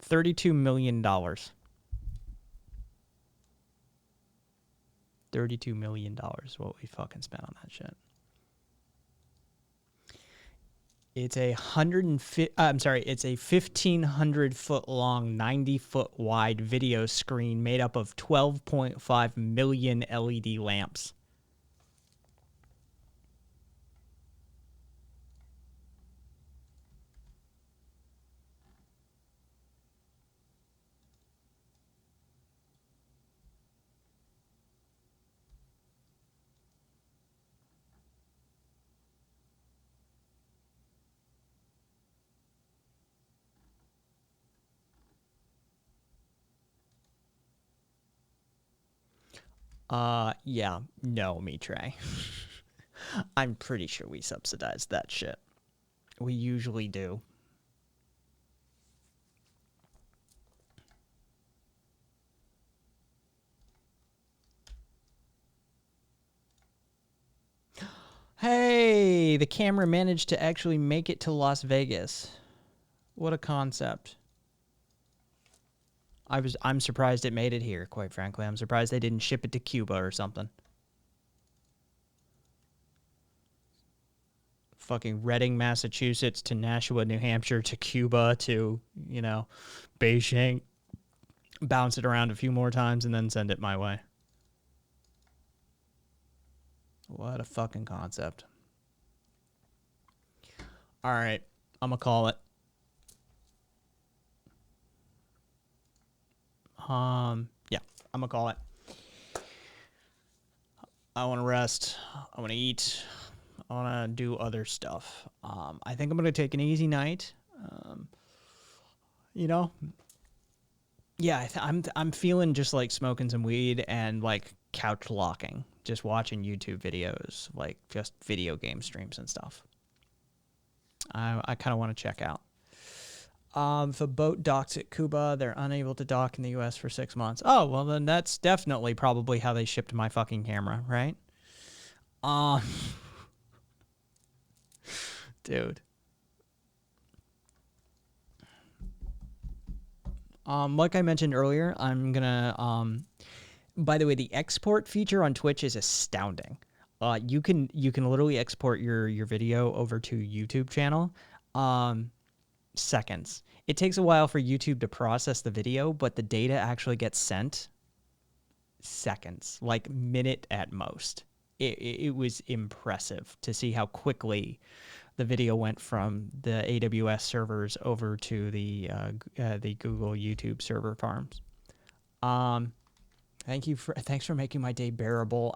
$32 million. $32 million is what we fucking spent on that shit. It's a 1,500 foot long, 90 foot wide video screen made up of 12.5 million LED lamps. Yeah, no, Mitre. I'm pretty sure we subsidize that shit. We usually do. Hey, the camera managed to actually make it to Las Vegas. What a concept. I'm surprised it made it here, quite frankly. I'm surprised they didn't ship it to Cuba or something. Fucking Reading, Massachusetts to Nashua, New Hampshire to Cuba to, you know, Beijing. Bounce it around a few more times and then send it my way. What a fucking concept. All right, I'm gonna call it. Yeah, I'm gonna call it. I want to rest. I want to eat. I want to do other stuff. I think I'm gonna take an easy night. You know. Yeah, I'm feeling just like smoking some weed and like couch locking, just watching YouTube videos, like just video game streams and stuff. I kind of want to check out. If a boat docks at Cuba, they're unable to dock in the U.S. for 6 months. Oh, well, then that's definitely probably how they shipped my fucking camera, right? Dude. Like I mentioned earlier, I'm gonna, by the way, the export feature on Twitch is astounding. You can literally export your video over to YouTube channel, seconds. It takes a while for YouTube to process the video, but the data actually gets sent seconds, like minute at most. It was impressive to see how quickly the video went from the AWS servers over to the Google YouTube server farms. Thanks for making my day bearable.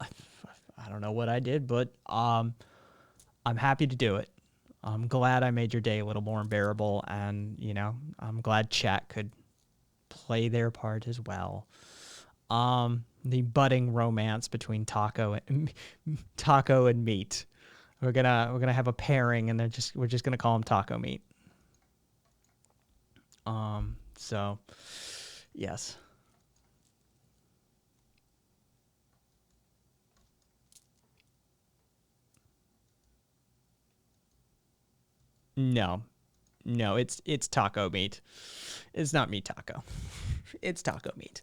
I don't know what I did, but I'm happy to do it. I'm glad I made your day a little more bearable, and you know, I'm glad chat could play their part as well. The budding romance between Taco and Meat. We're gonna have a pairing, and we're just gonna call him Taco Meat. So yes. No, it's Taco Meat. It's not Meat Taco. It's Taco Meat.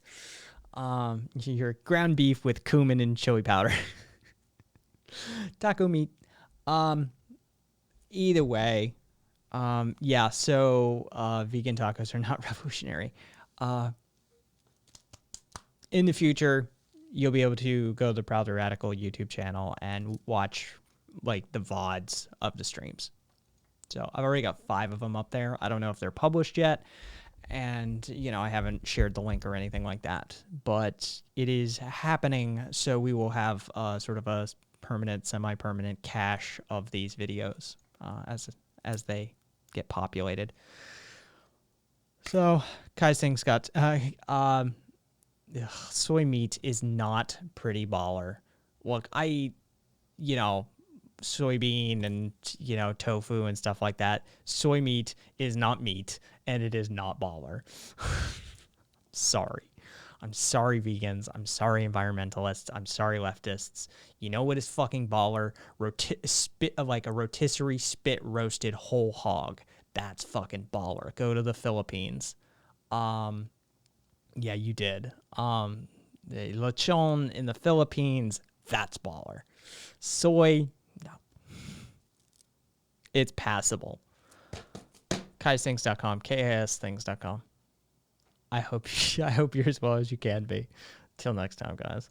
Your ground beef with cumin and chili powder. Taco Meat. Either way, yeah. So vegan tacos are not revolutionary. In the future, you'll be able to go to the Proudly Radical YouTube channel and watch like the VODs of the streams. So I've already got 5 of them up there. I don't know if they're published yet. And, you know, I haven't shared the link or anything like that. But it is happening. So we will have sort of a permanent, semi-permanent cache of these videos as they get populated. So Kai Singh's got... soy meat is not pretty baller. Look, I eat, you know, soybean and, you know, tofu and stuff like that. Soy meat is not meat, and it is not baller. Sorry. I'm sorry, vegans. I'm sorry, environmentalists. I'm sorry, leftists. You know what is fucking baller? Like a rotisserie spit roasted whole hog. That's fucking baller. Go to the Philippines. Yeah, you did. The lechon in the Philippines, that's baller. Soy, no. It's passable. KaiSthings.com, KASthings.com. I hope you're as well as you can be. Till next time, guys.